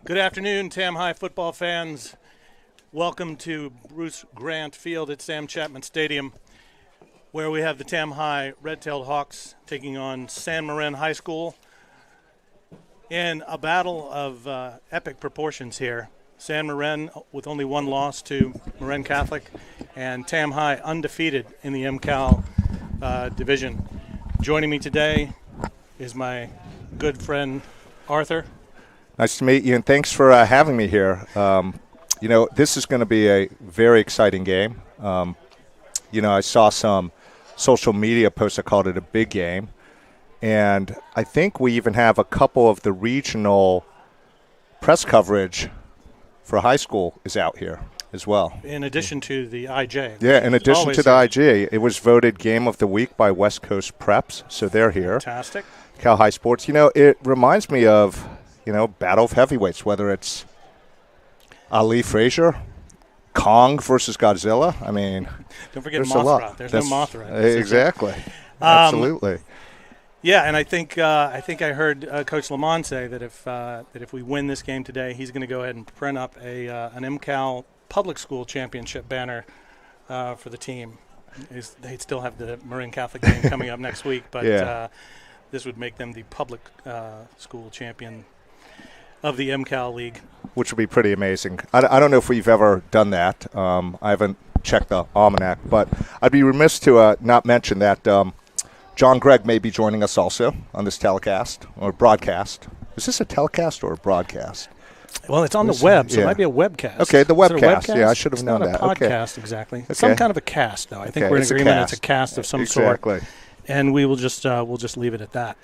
Good afternoon, Tam High football fans. Welcome to Bruce Grant Field at Sam Chapman Stadium, where we have the Tam High Red-Tailed Hawks taking on San Marin High School in a battle of epic proportions here. San Marin with only one loss to Marin Catholic, and Tam High undefeated in the MCAL division. Joining me today is my good friend Arthur. Nice to meet you, and thanks for having me here. This is going to be a very exciting game. I saw some social media posts that called it a big game, and I think we even have a couple of the regional press coverage for high school is out here as well. In addition to the IJ. Yeah, in addition to the IJ. It was voted Game of the Week by West Coast Preps, so they're here. Fantastic. Cal High Sports. It reminds me of battle of heavyweights, whether it's Ali Frazier, Kong versus Godzilla. I mean, don't forget Mothra. There's no Mothra. Exactly. Absolutely. Yeah, and I think I heard Coach Lamont say that if we win this game today, he's going to go ahead and print up an MCAL public school championship banner for the team. They still have the Marin Catholic game coming up next week, but this would make them the public school champion of the MCAL League. Which would be pretty amazing. I don't know if we've ever done that. I haven't checked the almanac, but I'd be remiss to not mention that John Gregg may be joining us also on this telecast or broadcast. Is this a telecast or a broadcast? Well, it's on the web, so it might be a webcast. Okay, the webcast. Yeah, I should have known that. It's not a podcast exactly. It's some kind of a cast, though. I think we're in agreement it's a cast of some sort. Exactly. And we will just leave it at that.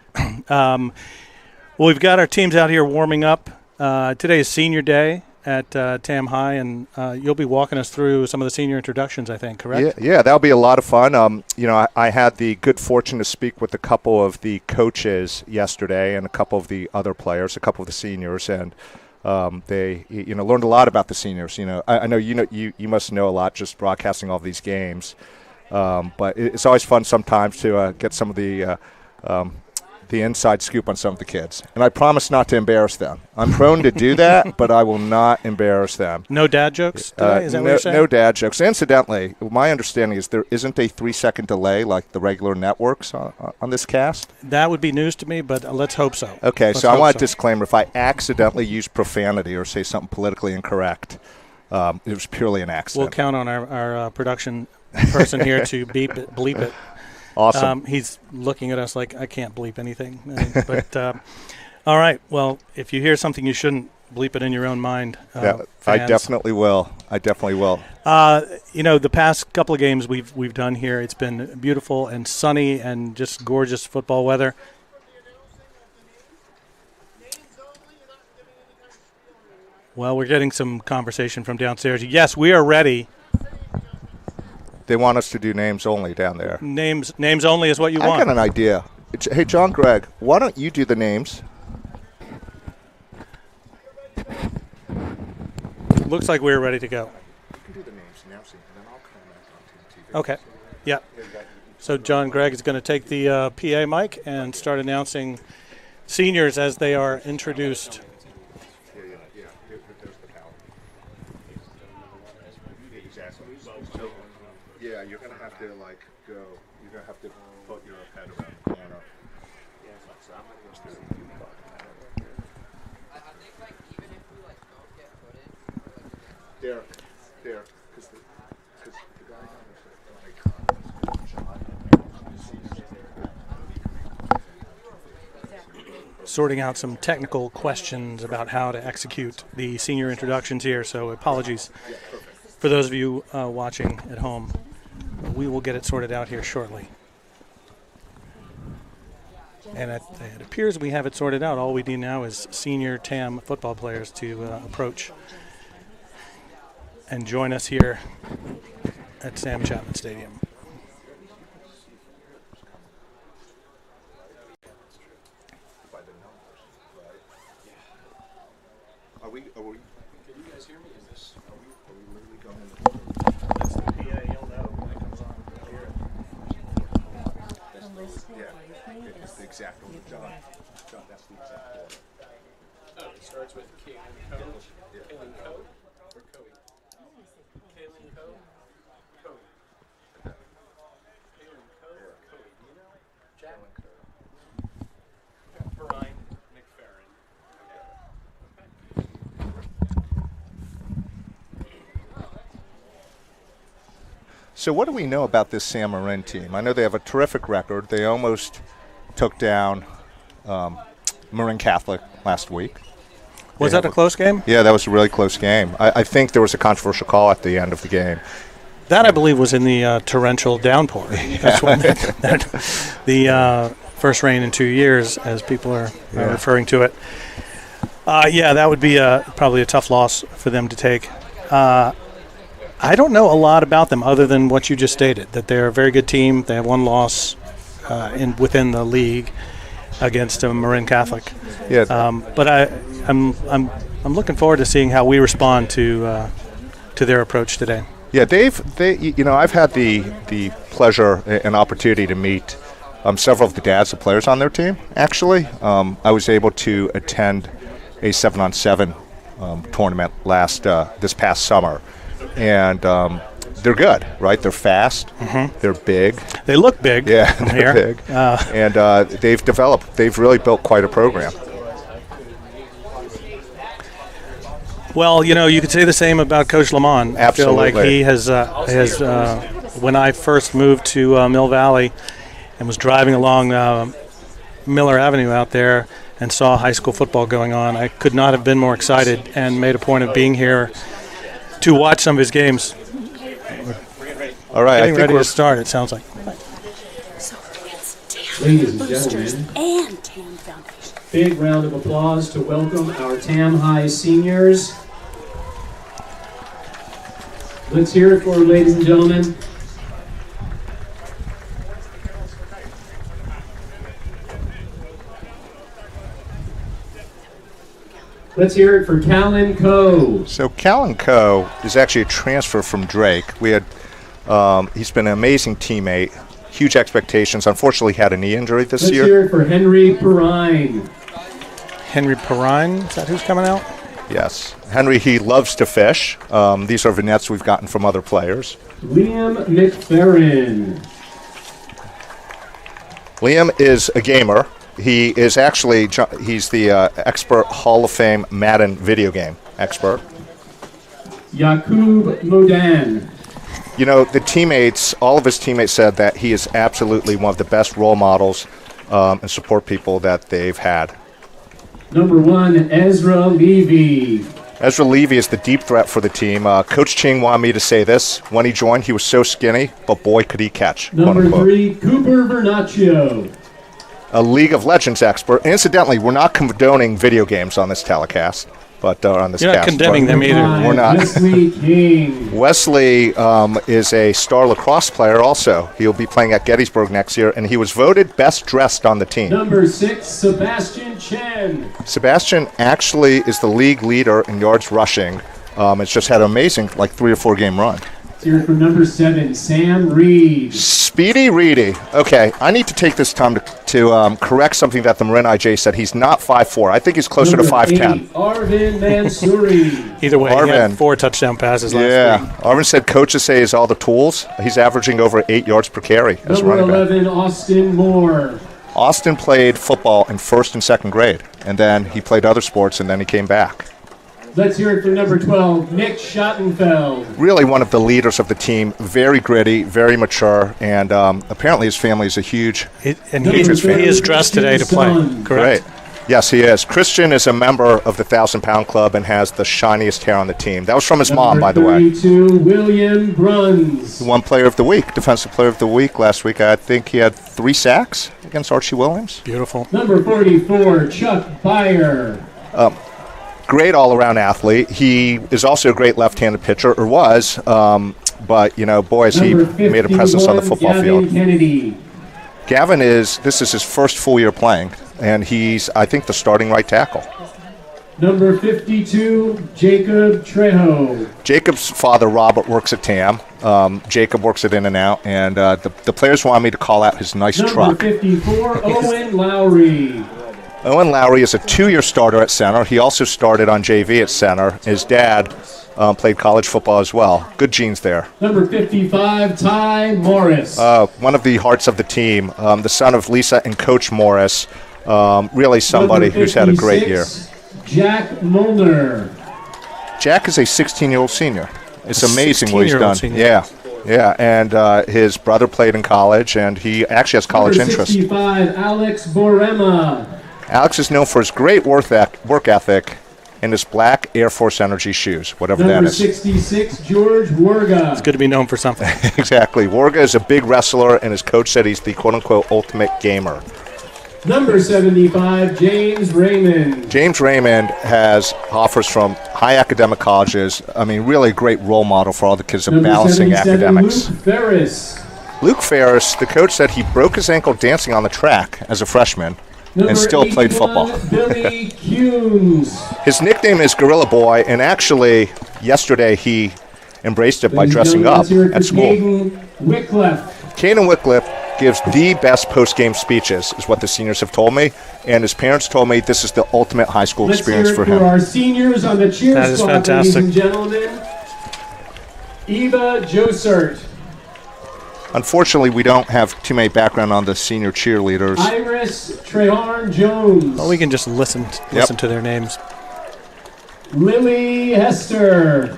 Well, we've got our teams out here warming up. Today is senior day at Tam High, and you'll be walking us through some of the senior introductions, I think, correct? Yeah, that'll be a lot of fun. I had the good fortune to speak with a couple of the coaches yesterday and a couple of the other players, a couple of the seniors, and they learned a lot about the seniors. I know you must know a lot just broadcasting all these games, but it's always fun sometimes to get some of the inside scoop on some of the kids. And I promise not to embarrass them. I'm prone to do that, but I will not embarrass them. No dad jokes today? Is that what you're saying? No dad jokes. Incidentally, my understanding is there isn't a 3-second delay like the regular networks on this cast. That would be news to me, but let's hope so. Okay, so I want a disclaimer. If I accidentally use profanity or say something politically incorrect, it was purely an accident. We'll count on our production person here to bleep it. Awesome. He's looking at us like, I can't bleep anything. But all right. Well, if you hear something you shouldn't, bleep it in your own mind. Yeah, I definitely will. The past couple of games we've done here, it's been beautiful and sunny and just gorgeous football weather. Well, we're getting some conversation from downstairs. Yes, we are ready. They want us to do names only down there. Names only is what you want. I got an idea. Hey, John Gregg, why don't you do the names? Looks like we're ready to go. You can do the names now, and then I'll come back on TV. Okay. Yeah. So John Gregg is going to take the PA mic and start announcing seniors as they are introduced. Yeah, you're going to have to, go. You're going to have to put your head around the corner. Derek, because the guy sorting out some technical questions about how to execute the senior introductions here, so apologies for those of you watching at home. We will get it sorted out here shortly. And it appears we have it sorted out. All we need now is senior TAM football players to approach and join us here at Sam Chapman Stadium. Are we? Can you guys hear me? Are we literally going? That's the PA. You'll know when it comes on here. It's the exact order, John. That's the exact order. Starts with Kaylin Coe. Kaylin Coe or Coe? Kaylin Coe? Coe. Kaylin Coe or Coe? Do you know? Jack? Brian McFerrin. So what do we know about this San Marin team? I know they have a terrific record. They almost took down Marin Catholic last week. Was that a close game? Yeah, that was a really close game. I think there was a controversial call at the end of the game. That, I believe, was in the torrential downpour. That's when the first rain in 2 years, as people are referring to it. Yeah, that would be probably a tough loss for them to take. I don't know a lot about them other than what you just stated, that they're a very good team. They have one loss within the league against Marin Catholic. Yeah. But I'm looking forward to seeing how we respond to their approach today. Yeah, I've had the pleasure and opportunity to meet several of the dads of players on their team. Actually, I was able to attend a 7-on-7 tournament this past summer, and they're good, right? They're fast. Mm-hmm. They're big. They look big. Yeah, they're big. And they've really built quite a program. Well, you could say the same about Coach Lamont. Absolutely. I feel like he has when I first moved to Mill Valley and was driving along Miller Avenue out there and saw high school football going on, I could not have been more excited and made a point of being here to watch some of his games. All right, Getting ready to start, it sounds like. So it's Ladies TAM and Boosters gentlemen, and TAM Foundation. big round of applause to welcome our TAM High seniors. Let's hear it for them, ladies and gentlemen. Let's hear it for Callan Coe. So Callan Coe is actually a transfer from Drake. He's been an amazing teammate, huge expectations. Unfortunately, he had a knee injury this year. Let's hear it for Henry Perrine. Henry Perrine, is that who's coming out? Yes. Henry, he loves to fish. These are vignettes we've gotten from other players. Liam McFerrin. Liam is a gamer. He is actually, he's the expert Hall of Fame Madden video game expert. Yakub Modan. All of his teammates said that he is absolutely one of the best role models and support people that they've had. Number 1, Ezra Levy. Ezra Levy is the deep threat for the team. Coach Ching wanted me to say this. When he joined, he was so skinny, but boy, could he catch. Number 3, Cooper Vernaccio. A League of Legends expert. Incidentally, we're not condoning video games on this telecast, but on this You're not cast. condemning them either. We're not. Wesley King. Wesley is a star lacrosse player also. He'll be playing at Gettysburg next year, and he was voted best dressed on the team. Number 6, Sebastian Chen. Sebastian actually is the league leader in yards rushing. It's just had an amazing 3 or 4 game run. Let's hear it from number 7, Sam Reed. Speedy Reedy. Okay, I need to take this time to correct something that the Marin IJ said. He's not 5'4". I think he's closer to 5'10". Arvin Mansouri. Either way, he Arvin. had 4 touchdown passes last week. Arvin said coaches say he has all the tools. He's averaging over 8 yards per carry as a Number running back. 11, Austin Moore. Austin played football in 1st and 2nd grade, and then he played other sports, and then he came back. Let's hear it for number 12, Nick Schottenfeld. Really one of the leaders of the team, very gritty, very mature, and apparently his family is a huge And he is dressed today to play, correct? Great. Yes, he is. Christian is a member of the 1,000-pound club and has the shiniest hair on the team. That was from his mom, by the way. Number 32, William Bruns. He won Player of the Week, Defensive Player of the Week last week. I think he had 3 sacks against Archie Williams. Beautiful. Number 44, Chuck Byer. Great all-around athlete. He is also a great left-handed pitcher, or was, but, boy, has he made a presence on the football Gavin field. Kennedy. Gavin this is his first full year playing, and he's, I think, the starting right tackle. Number 52, Jacob Trejo. Jacob's father, Robert, works at TAM. Jacob works at In-N-Out, and the players wanted me to call out his nice Number truck. 54, Owen Lowry. Owen Lowry is a 2-year starter at center. He also started on JV at center. His dad played college football as well. Good genes there. Number 55, Ty Morris. One of the hearts of the team, the son of Lisa and Coach Morris. Really somebody who's had a great year. Jack Molnar. Jack is a 16-year-old senior. It's amazing what he's 16-year-old done. senior. Yeah, and his brother played in college, and he actually has college Number interest. 65, Alex Borema. Alex is known for his great work ethic and his black Air Force Energy shoes, whatever Number that is. 66, George Warga. It's good to be known for something. Exactly. Warga is a big wrestler, and his coach said he's the quote-unquote ultimate gamer. Number 75, James Raymond. James Raymond has offers from high academic colleges. I mean, really a great role model for all the kids of Number balancing 77, academics. Luke Ferris. Luke Ferris, the coach said he broke his ankle dancing on the track as a freshman Number and still played 81, football. Billy Kuhns. His nickname is Gorilla Boy, and actually yesterday he embraced it by Ladies and dressing gentlemen, up let's hear it at for school. Caden Wycliffe. Caden Wycliffe gives the best post-game speeches, is what the seniors have told me, and his parents told me this is the ultimate high school Let's experience hear it for for him. our seniors on the cheer That is squad, fantastic. ladies and gentlemen. Eva Josert, Unfortunately, we don't have too many background on the senior cheerleaders. Iris Treharn Jones, Well, we can just listen to their names. Lily Hester,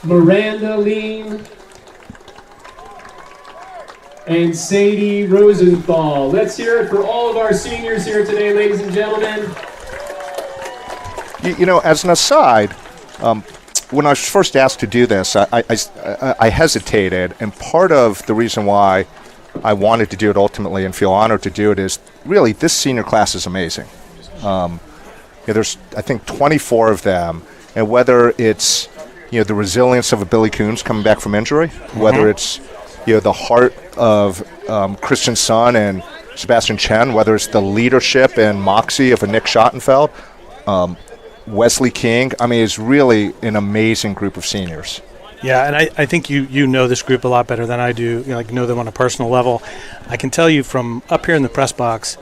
Miranda Lean, and Sadie Rosenthal. Let's hear it for all of our seniors here today, ladies and gentlemen. You know, as an aside, when I was first asked to do this, I hesitated, and part of the reason why I wanted to do it ultimately and feel honored to do it is really this senior class is amazing. There's, I think, 24 of them, and whether it's the resilience of a Billy Coons coming back from injury, whether it's the heart of Christian Sun and Sebastian Chen, whether it's the leadership and moxie of a Nick Schottenfeld, Wesley King. I mean, it's really an amazing group of seniors. Yeah, and I think you know this group a lot better than I do. Know them on a personal level. I can tell you from up here in the press box,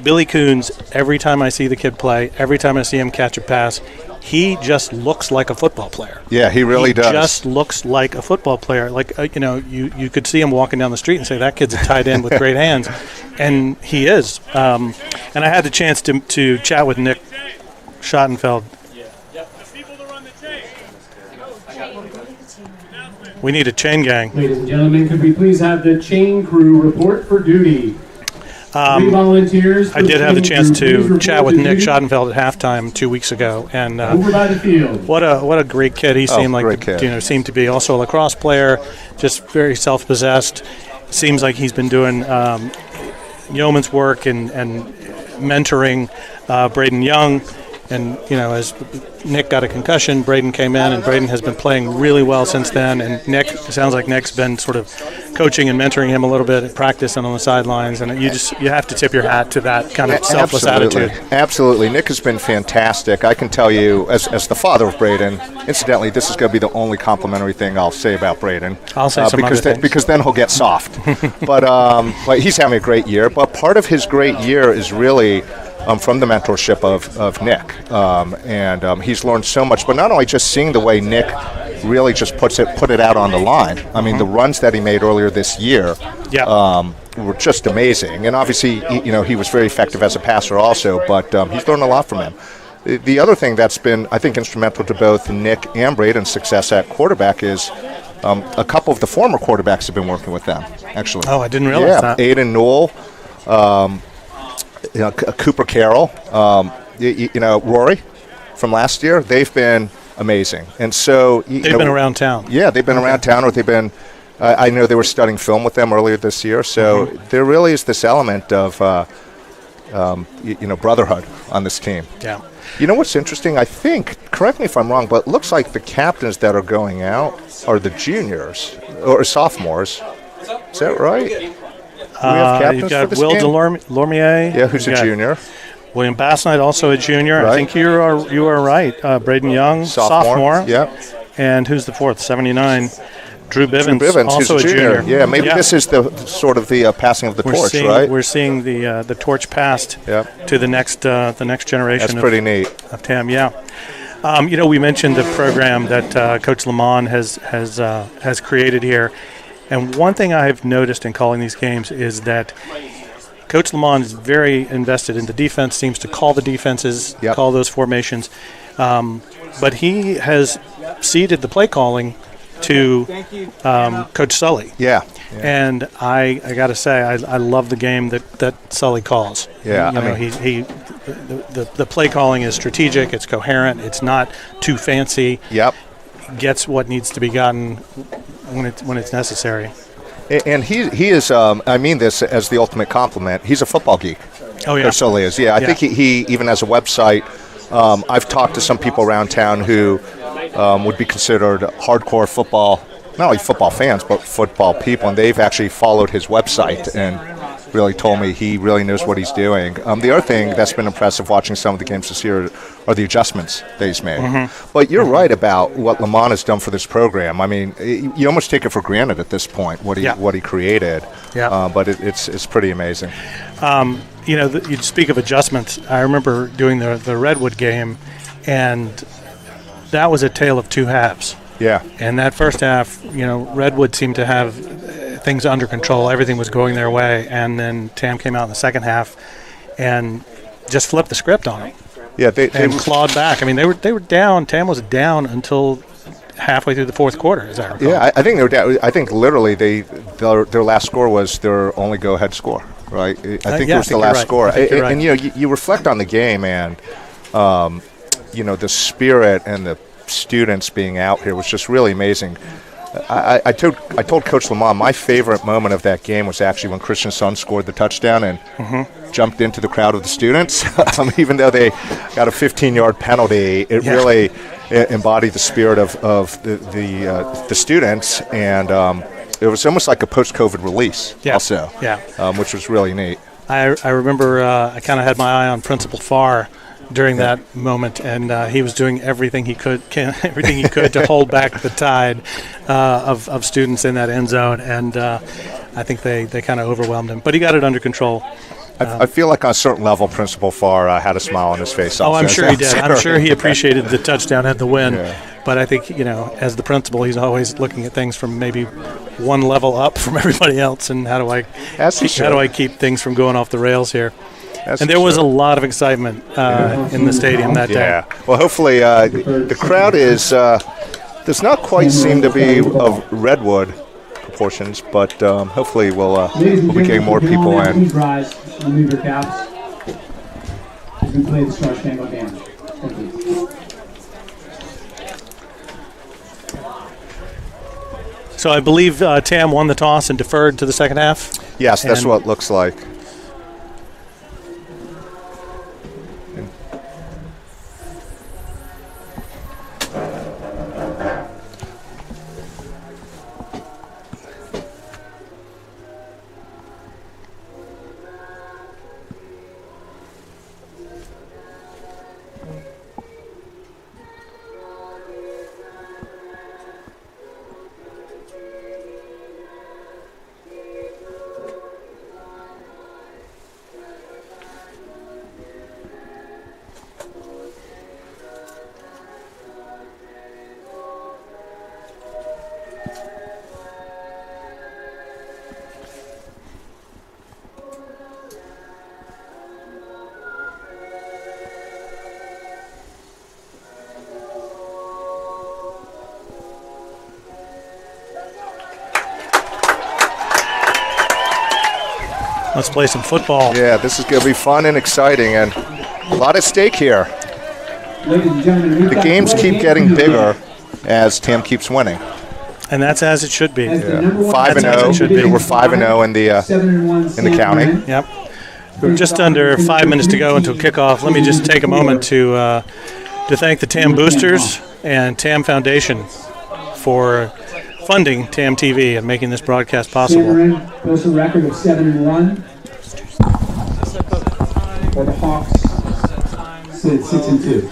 Billy Coons, every time I see the kid play, every time I see him catch a pass, he just looks like a football player. Yeah, he really does. He just looks like a football player. Like, you could see him walking down the street and say, that kid's a tight end with great hands. And he is. And I had the chance to chat with Nick Schottenfeld. We need a chain gang. Ladies and gentlemen, could we please have the chain crew report for duty? Three volunteers. for I did have the chain chance crew, please to report chat with to Nick duty. Schottenfeld at halftime 2 weeks ago, and Over by the field. what a great kid. He seemed great kid. seemed to be also a lacrosse player, just very self-possessed. Seems like he's been doing yeoman's work and mentoring Braden Young. And, as Nick got a concussion, Braden came in, and Braden has been playing really well since then. And it sounds like Nick's been sort of coaching and mentoring him a little bit at practice and on the sidelines. And you have to tip your hat to that kind of selfless attitude. Absolutely. Nick has been fantastic. I can tell you, as the father of Braden, incidentally, this is going to be the only complimentary thing I'll say about Braden. I'll say some other things. Because then he'll get soft. but he's having a great year. But part of his great year is really from the mentorship of Nick. And he's learned so much. But not only just seeing the way Nick really just put it out on the line. I mean, the runs that he made earlier this year were just amazing. And obviously, he was very effective as a passer also. But he's learned a lot from him. The other thing that's been, I think, instrumental to both Nick and Braden's success at quarterback is a couple of the former quarterbacks have been working with them, actually. Oh, I didn't realize that. Aiden Newell, Cooper Carroll, Rory from last year. They've been amazing. And so They've been around town. Yeah, they've been around town, or they've been I know they were studying film with them earlier this year. So there really is this element of brotherhood on this team. Yeah. You know what's interesting? I think, correct me if I'm wrong, but it looks like the captains that are going out are the juniors or sophomores. Is that right? Do we have captains You've got for this Will game? Delormier. Yeah, who's a junior? William Bassnight, also a junior. Right. I think you are right. Braden Young, sophomore. Yep. And who's the fourth? 79. Drew Bivens, also who's a junior. Yeah, maybe this is the sort of the passing of the torch, right? We're seeing the torch passed to the next generation. That's pretty neat. Of Tam, yeah. We mentioned the program that Coach Lamont has created here, and one thing I've noticed in calling these games is that Coach Lamont is very invested in the defense. Seems to call the defenses, call those formations, but he has ceded the play calling to Coach Sully. Yeah. And I got to say, I love the game that Sully calls. Yeah. The play calling is strategic. It's coherent. It's not too fancy. Yep. Gets what needs to be gotten when it's necessary. And he is. I mean this as the ultimate compliment. He's a football geek. Oh yeah. Coach Sully is. Yeah. I think he even has a website. I've talked to some people around town who would be considered hardcore football, not only football fans, but football people, and they've actually followed his website and really told me he really knows what he's doing. The other thing that's been impressive watching some of the games this year are the adjustments that he's made. Mm-hmm. But you're right about what Lamont has done for this program. I mean, you almost take it for granted at this point, what he created. Yeah. But it's pretty amazing. You speak of adjustments. I remember doing the Redwood game, and that was a tale of two halves. Yeah. And that first half, Redwood seemed to have things under control. Everything was going their way. And then Tam came out in the second half and just flipped the script on them. Yeah, they clawed back. I mean, they were down. Tam was down until halfway through the fourth quarter, as I recall. Yeah, I think they were down. I think literally their last score was their only go-ahead score, right? I think it was the last score. And you reflect on the game, and the spirit and the students being out here was just really amazing. I told Coach Lamont my favorite moment of that game was actually when Christian Sun scored the touchdown and jumped into the crowd of the students. Even though they got a 15-yard penalty, it really embodied the spirit of the students, and it was almost like a post-COVID release also, which was really neat. I remember I kind of had my eye on Principal Farr during that moment, and he was doing everything he could to hold back the tide of students in that end zone, and I think they kind of overwhelmed him, but he got it under control. I feel like on a certain level, Principal Farr had a smile on his face. Oh, I'm sure he did. I'm sure he appreciated the touchdown and the win. Yeah. But I think, as the principal, he's always looking at things from maybe one level up from everybody else, and how do I keep things from going off the rails here? And there was a lot of excitement in the stadium that day. Yeah. Well, hopefully the crowd does not quite seem to be of Redwood proportions, but hopefully we'll be getting more people in. Remove your caps as we play the Star Spangled Banner. Thank you. So I believe Tam won the toss and deferred to the second half? Yes, that's what it looks like. Let's play some football. Yeah, this is going to be fun and exciting, and a lot at stake here. The games keep getting bigger as Tam keeps winning. And that's as it should be. Yeah. 5-0. We're 5-0 in the county. Yep. We're just under 5 minutes to go until kickoff. Let me just take a moment to thank the TAM Boosters and TAM Foundation for funding TAM TV and making this broadcast possible. Marin posts a record of 7-1. While the Hawks sit 6-2.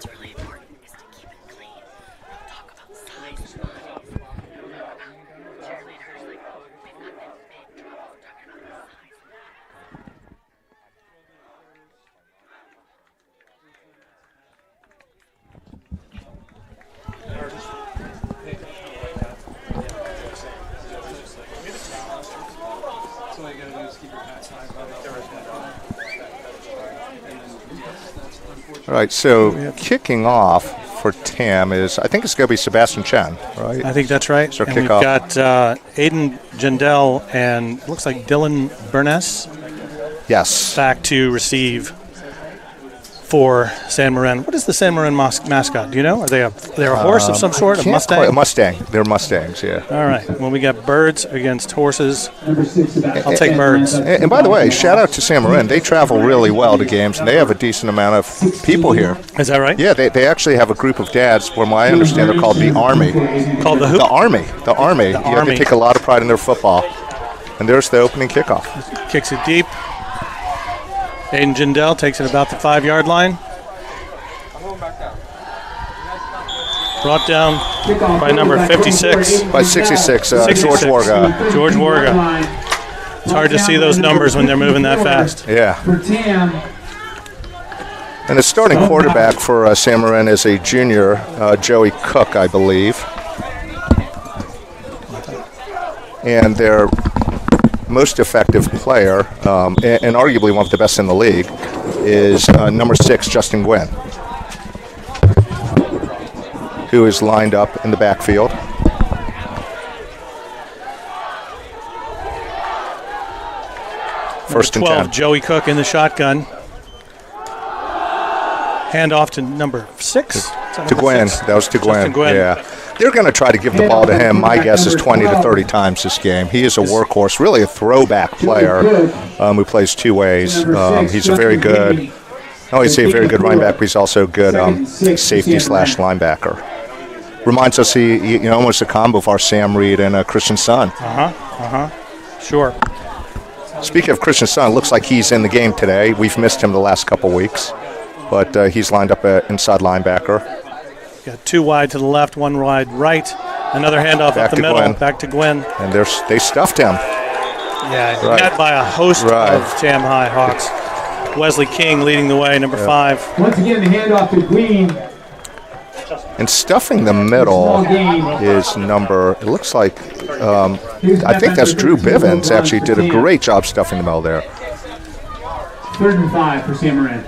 What's really important is to keep it clean. Talk about size and body. Cheerleaders, like, they've not been big trouble talking about size. All right, so kicking off for Tam is, I think it's going to be Sebastian Chen, right? I think that's right. So And kick we've off. got Aiden Jandel and looks like Dylan Burness Yes. back to receive for San Marin. What is the San Marin mascot? Do you know? Are they a horse of some sort? A Can't Mustang? quite- a Mustang. They're Mustangs, yeah. All right. Well, we got birds against horses. Number 6, I'll take birds. And by the way, shout out to San Marin. They travel really well to games, and they have a decent amount of people here. Is that right? Yeah, they actually have a group of dads, from what I understand, they're called the Army. Called the The who? Army. The Army. Yeah, Army. they take a lot of pride in their football. And there's the opening kickoff. Kicks it deep. Aiden Jandel takes it about the 5-yard line. Brought down by number 56. By 66, 66. George Warga. George Warga. It's hard to see those numbers when they're moving that fast. Yeah. For Tam, And the starting quarterback for San Marin is a junior, Joey Cook, I believe. And their most effective player, and arguably one of the best in the league, is number 6, Justin Gwynn, who is lined up in the backfield. First and 12, 10. Joey Cook in the shotgun. Hand off to number 6. To Gwynn. That was to Justin Gwynn. Gwynn. Yeah. They're going to try to give the ball to him. My guess is 20 to 30 times this game. He is a workhorse, really a throwback player who plays two ways. He's a very good, I always say a very good running back, but he's also a good safety slash linebacker. Reminds us, almost a combo of our Sam Reed and Christian Sun. Sure. Speaking of Christian Sun, it looks like he's in the game today. We've missed him the last couple weeks, but he's lined up at inside linebacker. Got 2 wide to the left, 1 wide right. Another handoff Back up the to middle. Gwynn. Back to Gwynn. And they stuffed him. Yeah, Right. met by a host Right. of Tam High Hawks. Wesley King leading the way, number 5. once again, the handoff to Green. And stuffing the middle is number, it looks like, I think that's Drew Bivens actually did a great job stuffing the middle there. 3rd and 5 for San Marin.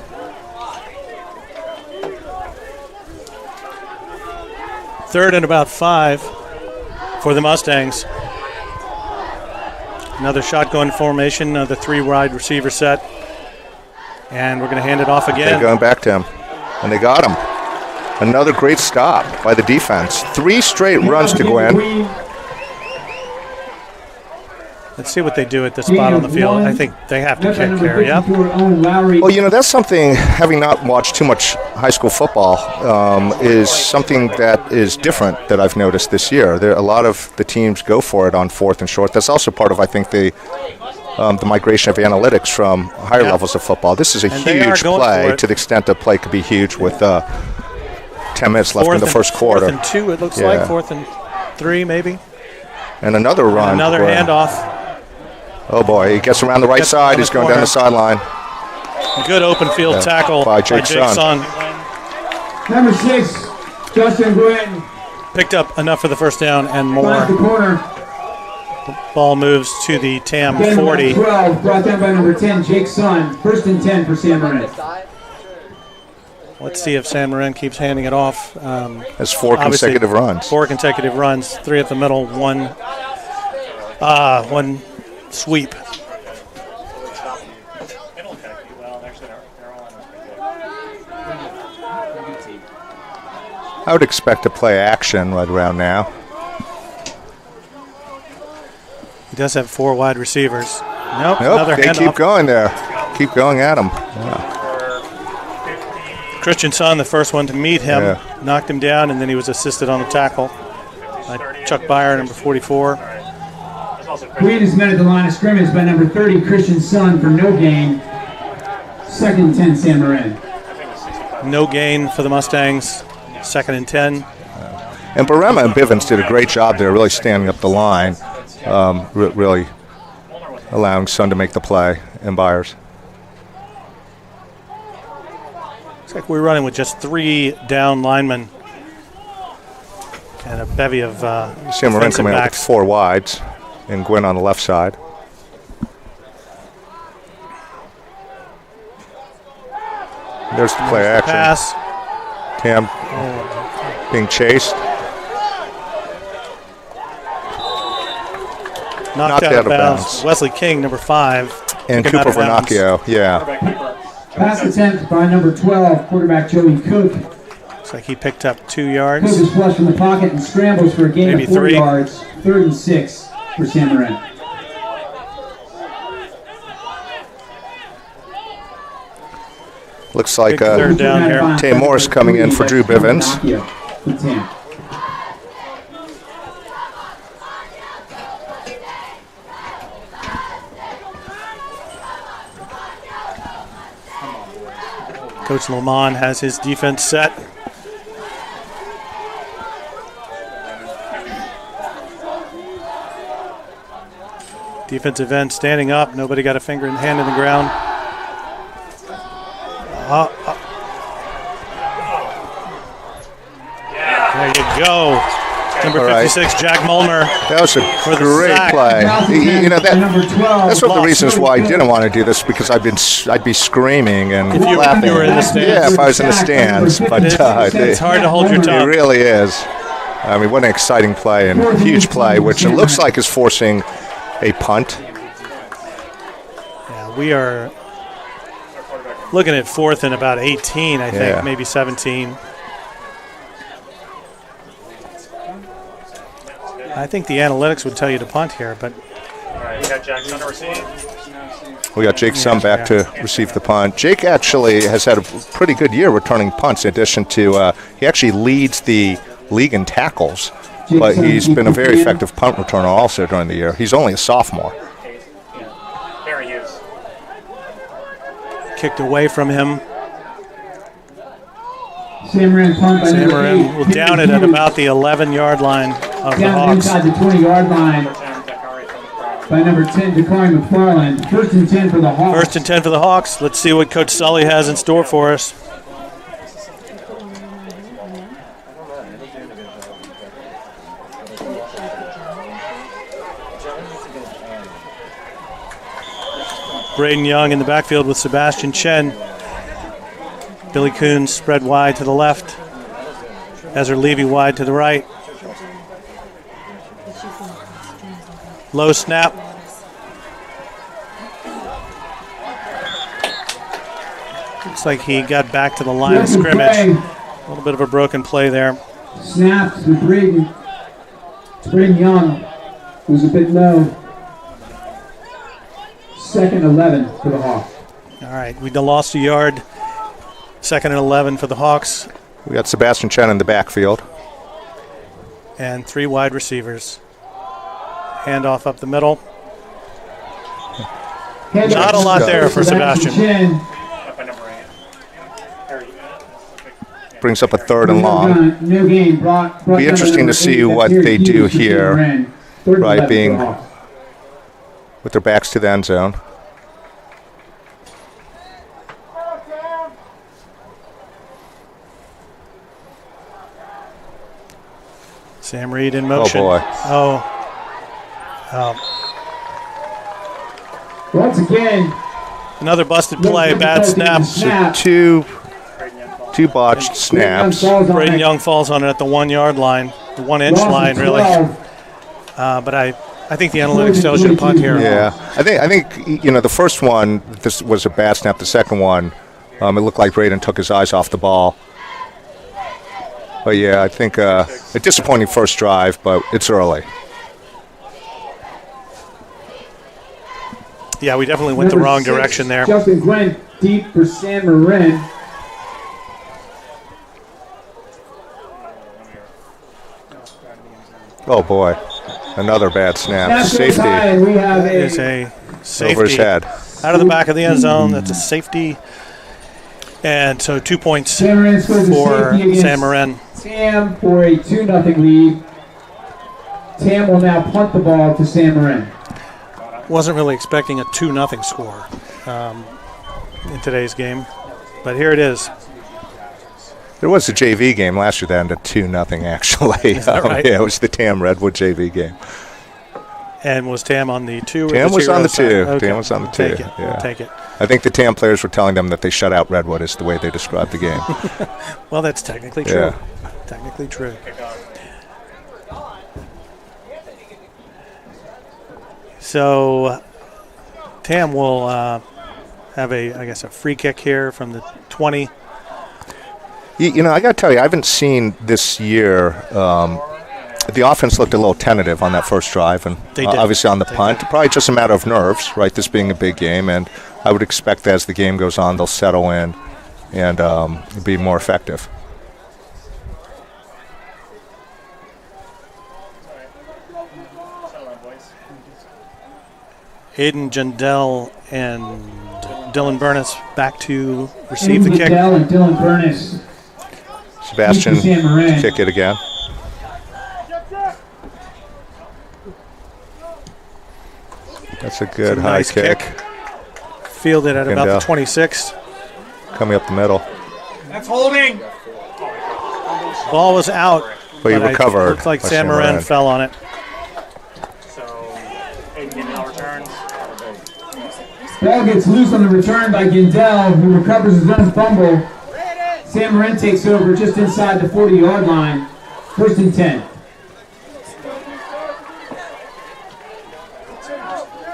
Third and about 5 for the Mustangs. Another shotgun formation, the 3 wide receiver set. And we're going to hand it off They're again. going back to him. And they got him. Another great stop by the defense. 3 straight runs to Gwynn. Let's see what they do at this spot on the field. I think they have to kick here, yep. Well, that's something, having not watched too much high school football, is something that is different that I've noticed this year. A lot of the teams go for it on 4th and short. That's also part of, I think, the migration of analytics from higher levels of football. This is a And they are huge going for play it. to the extent that play could be huge with 10 minutes left in the first quarter. 4th and 2, it looks Yeah. like. 4th and 3, maybe. And another run. Another where- handoff. Oh, boy. He gets around the right Gets side. on He's the going down corner. the sideline. Good open field Yeah, tackle by Jake Sun. Sun. Number 6, Justin Gwynn. Picked up enough for the first down and Finds the more. corner. Ball moves to the TAM Again, 40. 12, brought down by number 10, Jake Sun. 1st and 10 for San Marin. Let's see if San Marin keeps handing it off. Has 4 Obviously, consecutive runs. 4 consecutive runs, 3 at the middle, one sweep. I would expect to play action right around now. He does have 4 wide receivers. Nope, another They keep handoff. going there. Keep going at him. Christian Sun, the first one to meet him, Yeah. knocked him down, and then he was assisted on the tackle by Chuck Byer, number 44. Green is met at the line of scrimmage by number 30, Christian Sun, for no gain. 2nd and 10, San Marin. No gain for the Mustangs. 2nd and 10. And Barema and Bivens did a great job there, really standing up the line, really allowing Sun to make the play and Byers. Looks like we're running with just 3 down linemen and a bevy of Sam Marin coming out with backs. 4 wides and Gwynn on the left side. There's the play action. Pass. Tam being chased. Knocked out of bounds. Wesley King, number 5. And took him out Cooper of bounds. Vernacchio, yeah. Pass attempt by number 12, quarterback Joey Cook. Looks like he picked up 2 Cook yards. is flushed from the pocket and scrambles for a gain Maybe of 4 3. yards. 3rd and 6 for Sam Marin. Looks like Big third down here. Tay Morris coming in for Drew Bivens. For Tam. Coach Lamont has his defense set. Defensive end standing up. Nobody got a finger and hand in the ground. There you go. Number 56, Jack Mulner. That was a For the great sack. play. You know, Number 12. that's one of the reasons why I didn't want to do this, because I'd be screaming and If you laughing. were in the stands. Yeah, if I was in the stands. But It's hard to hold your it tongue. really is. I mean, what an exciting play and huge play, which it looks like is forcing a punt. Yeah, we are looking at 4th and about 18, I think, Yeah. maybe 17. I think the analytics would tell you to punt here, but We got Jake Sum back to receive the punt. Jake actually has had a pretty good year returning punts, in addition to he actually leads the league in tackles, but he's been a very effective punt returner also during the year. He's only a sophomore. kicked away from him. Sam Marin punt by number 8. Samarin will down it at about the 11-yard line of the Down Hawks. inside the 20-yard line by number 10, Dakari McFarland. 1st and 10 for the Hawks. 1st and 10 for the Hawks. Let's see what Coach Sully has in store for us. Braden Young in the backfield with Sebastian Chen. Billy Coons spread wide to the left. Ezra Levy wide to the right. Low snap. Looks like he got back to the line of scrimmage. A little bit of a broken play there. Snap to Braden. Braden Young was a bit low. 2nd 11 for the Hawks. All right, we lost a yard. 2nd and 11 for the Hawks. We got Sebastian Chen in the backfield. And 3 wide receivers. Handoff up the middle. Not a lot there for Sebastian. Chen. Brings up a 3rd and long. No gain. Brought Be interesting to see what they do here, right, being with their backs to the end zone. Sam Reed in motion. Oh, boy. Once again, Another busted play, bad snap. Two botched snaps. Braden Young falls on it at the 1-yard line, the 1-inch line, really. But I think the analytics tells you to punt here. Yeah, I think you know, the first one, this was a bad snap. The second one, it looked like Braden took his eyes off the ball. But yeah, I think a disappointing first drive, but it's early. Yeah, we definitely went the wrong direction there. Justin Gwen deep for Sam Marin. Oh boy, another bad snap. Safety We have Is a a safety over his head. out of the back of the end zone. That's a safety. And so 2 points San Marin scores a for safety against San Marin. Tam for a 2-0 lead. Tam will now punt the ball to San Marin. Wasn't really expecting a 2-0 score in today's game, but here it is. There was a JV game last year that ended 2-0 actually. Is that right? Yeah, it was the Tam Redwood JV game. And was Tam on the 2? Tam was on the 2. Okay. Tam was on the 2. Take it. Yeah. Take it. I think the Tam players were telling them that they shut out Redwood is the way they described the game. Well, that's technically true. Yeah. Technically true. So Tam will have a free kick here from the 20. You know, I got to tell you, I haven't seen this year. The offense looked a little tentative on that first drive, and They did. obviously on the They punt. did. Probably just a matter of nerves, right? This being a big game, and I would expect that as the game goes on, they'll settle in and be more effective. Aiden Jandel and Dylan Burness back to receive the kick. Liddell and Dylan Burness. Sebastian, San Marin. kick it again. That's a good It's a high nice kick. Fielded at about the Jandel. 26. Coming up the middle. That's holding. Ball was out. But he but recovered. Looks like by San Marin Marin. fell on it. So, Aiden now returns. Ball gets loose on the return by Gindel, who recovers his own fumble. San Marin takes over just inside the 40-yard line. 1st and 10.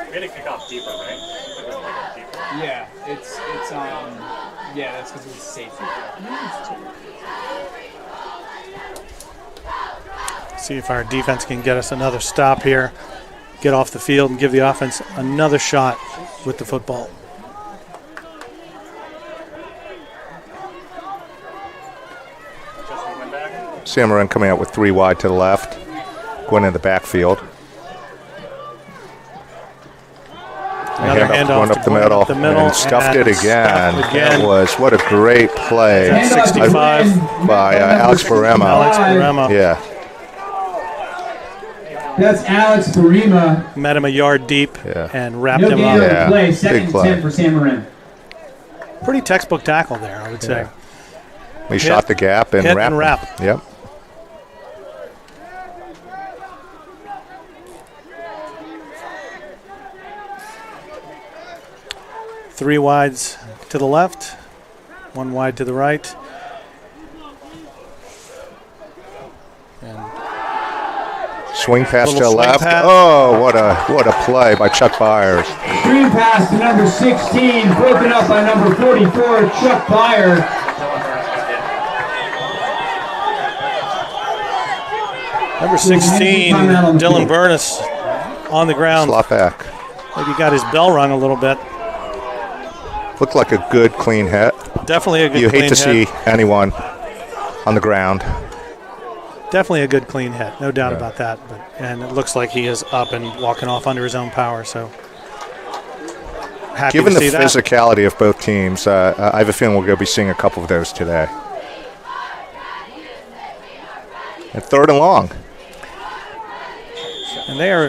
We had to kick off deeper, right? Deeper. Yeah, it's yeah, that's because it's safety. See if our defense can get us another stop here. Get off the field and give the offense another shot with the football. Justin went back. San Marin coming out with 3 wide to the left, going in the backfield. Another handoff Going up the middle, and stuffed it again. Stuffed again. That was, what a great play. Handoff to 65 Quinn by Alex Barema. Alex Barema Yeah, That's Alex Barema. met him a yard deep Yeah. and wrapped No him gain up. on Yeah, the play. big 2nd and play. 10 for San Marin. Pretty textbook tackle there, I would say. we shot the gap and hit wrapped. and him. wrap. Yep. Three wides to the left, 1 wide to the right. Swing pass to the Little swing left. pass. Oh, what a play by Chuck Byers. Screen pass to number 16, broken up by number 44, Chuck Byer. Number 16, Timeout on the Dylan field. Burness on the ground. Slot back. Maybe got his bell rung a little bit. Looked like a good, clean hit. Definitely a good You clean hate to hit. see anyone on the ground. Definitely a good clean hit, no doubt Yeah. about that. And it looks like he is up and walking off under his own power. So happy Given to the see that. physicality of both teams, I have a feeling we're going to be seeing a couple of those today. And 3rd and long. And they are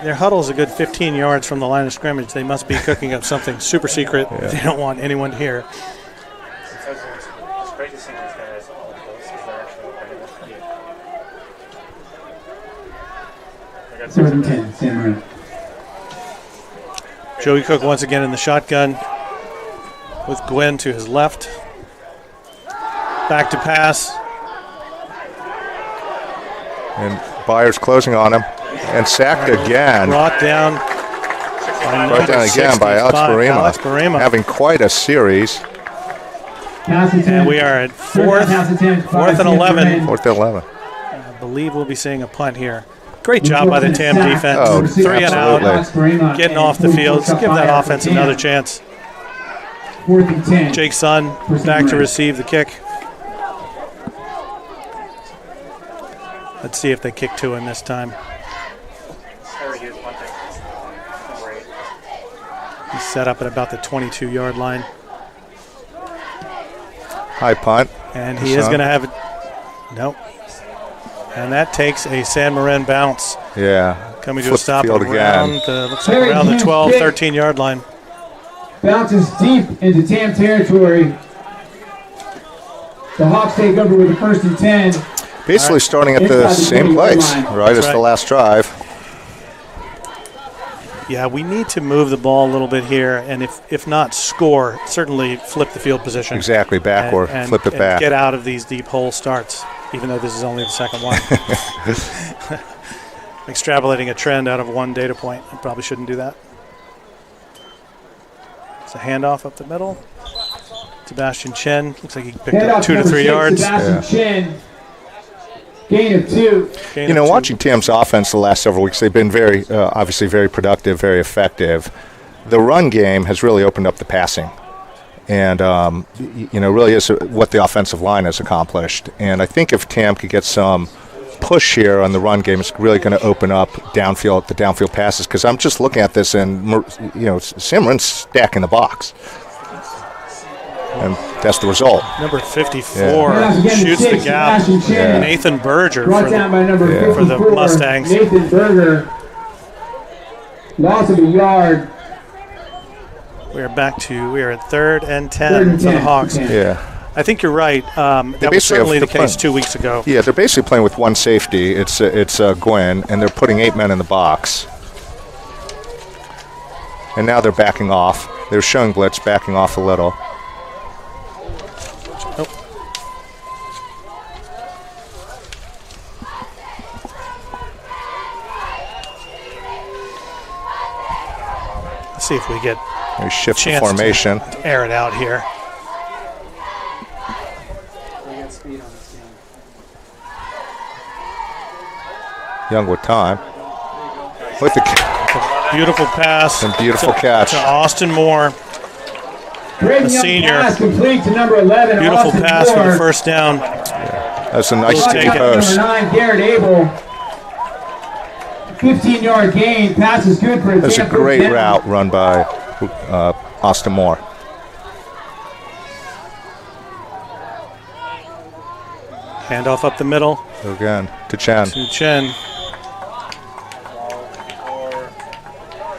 their huddle is a good 15 yards from the line of scrimmage. They must be cooking up something super secret. They don't want anyone to hear. It's great to see these guys all close because they're actually playing. I got 3rd and 10, San Marin. Joey Cook once again in the shotgun with Gwen to his left. Back to pass. And Byers closing on him. And sacked again. Brought down. Brought down again by Alex Alex Barema. Barema. Having quite a series. Pass attempt. And we are at Third pass attempt, 4th and 11. 4th and 11. I believe we'll be seeing a punt here. Great job by the TAM defense. Oh, 3 and out. absolutely. Getting off the field. Give that offense another chance. 4th and 10. Jake Sun back to receive the kick. Let's see if they kick to him this time. Harry Hughes punting. Great. He's set up at about the 22-yard line. High punt. And he is going to have it. Nope. And that takes a San Marin bounce. Yeah. Coming to a Flip stop field around, looks like around the 12, 13-yard line. Bounces deep into Tam territory. The Hawks take over with the 1st and 10. Basically starting at the same place, right, as the last drive. Yeah, we need to move the ball a little bit here, and if not score, certainly flip the field position. Exactly, back or flip it back. Get out of these deep hole starts, even though this is only the second one. Extrapolating a trend out of one data point. I probably shouldn't do that. It's a handoff up the middle. Sebastian Chen, looks like he picked up 2 to 3 yards. Sebastian Chen. Gain of 2. You know, watching Tam's offense the last several weeks, they've been very, obviously very productive, very effective. The run game has really opened up the passing. And, you know, really is what the offensive line has accomplished. And I think if Tam could get some push here on the run game, it's really going to open up the downfield passes. Because I'm just looking at this, and, you know, Sam Marin's stacking the box. And that's the result. Number 54 shoots the gap. Yeah. Nathan Berger Brought down by number 54, for the Mustangs. Nathan Berger. Loss of a yard. We are at 3rd and 10 for the Hawks. Yeah. I think you're right. That was certainly the case 2 weeks ago. Yeah, they're basically playing with one safety. It's Gwynn, and they're putting 8 men in the box. And now they're backing off. They're showing blitz, backing off a little. See if we get a shift the formation. To air it out here. Young with time. With the beautiful pass. And beautiful catch. To Austin Moore, a senior. Pass complete to number 11. Beautiful Austin pass Moore. for the first down. Yeah. That's a nice sticky post. Number 9, Garrett Abel. 15-yard gain. Pass is good for a That's a great route run by Austin Moore. Handoff up the middle. Again, to Chen.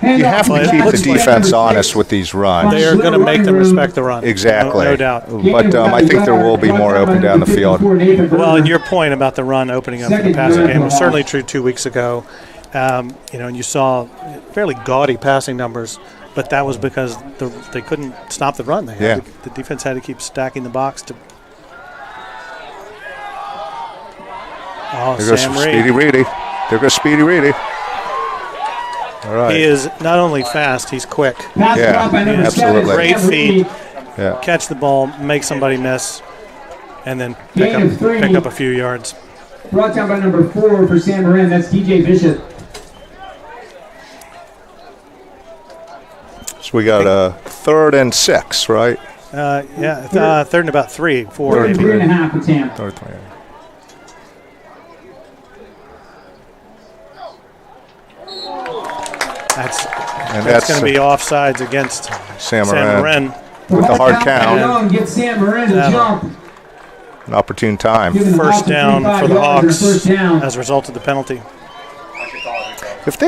You have to keep the defense honest with these runs. They are going to make them respect the run. Exactly. No doubt. But I think there will be more open down the field. Well, and your point about the run opening up for the passing game was certainly true 2 weeks ago. You know, and you saw fairly gaudy passing numbers, but that was because they couldn't stop the run. The defense had to keep stacking the box to. Oh, there goes Speedy Reedy. There goes Speedy Reedy. All right. He is not only fast, he's quick. Yeah, absolutely. Great feet. Yeah. Catch the ball, make somebody miss, and then pick up a few yards. Brought down by number 4 for San Marin. That's DJ Bishop. So we got a 3rd and 6, right? 3rd and about 3, 4 maybe. 3.5 for Tam. That's going to be offsides against San Marin. With the hard count. Get San Marin to jump. An opportune time. First down for the Hawks as a result of the penalty. If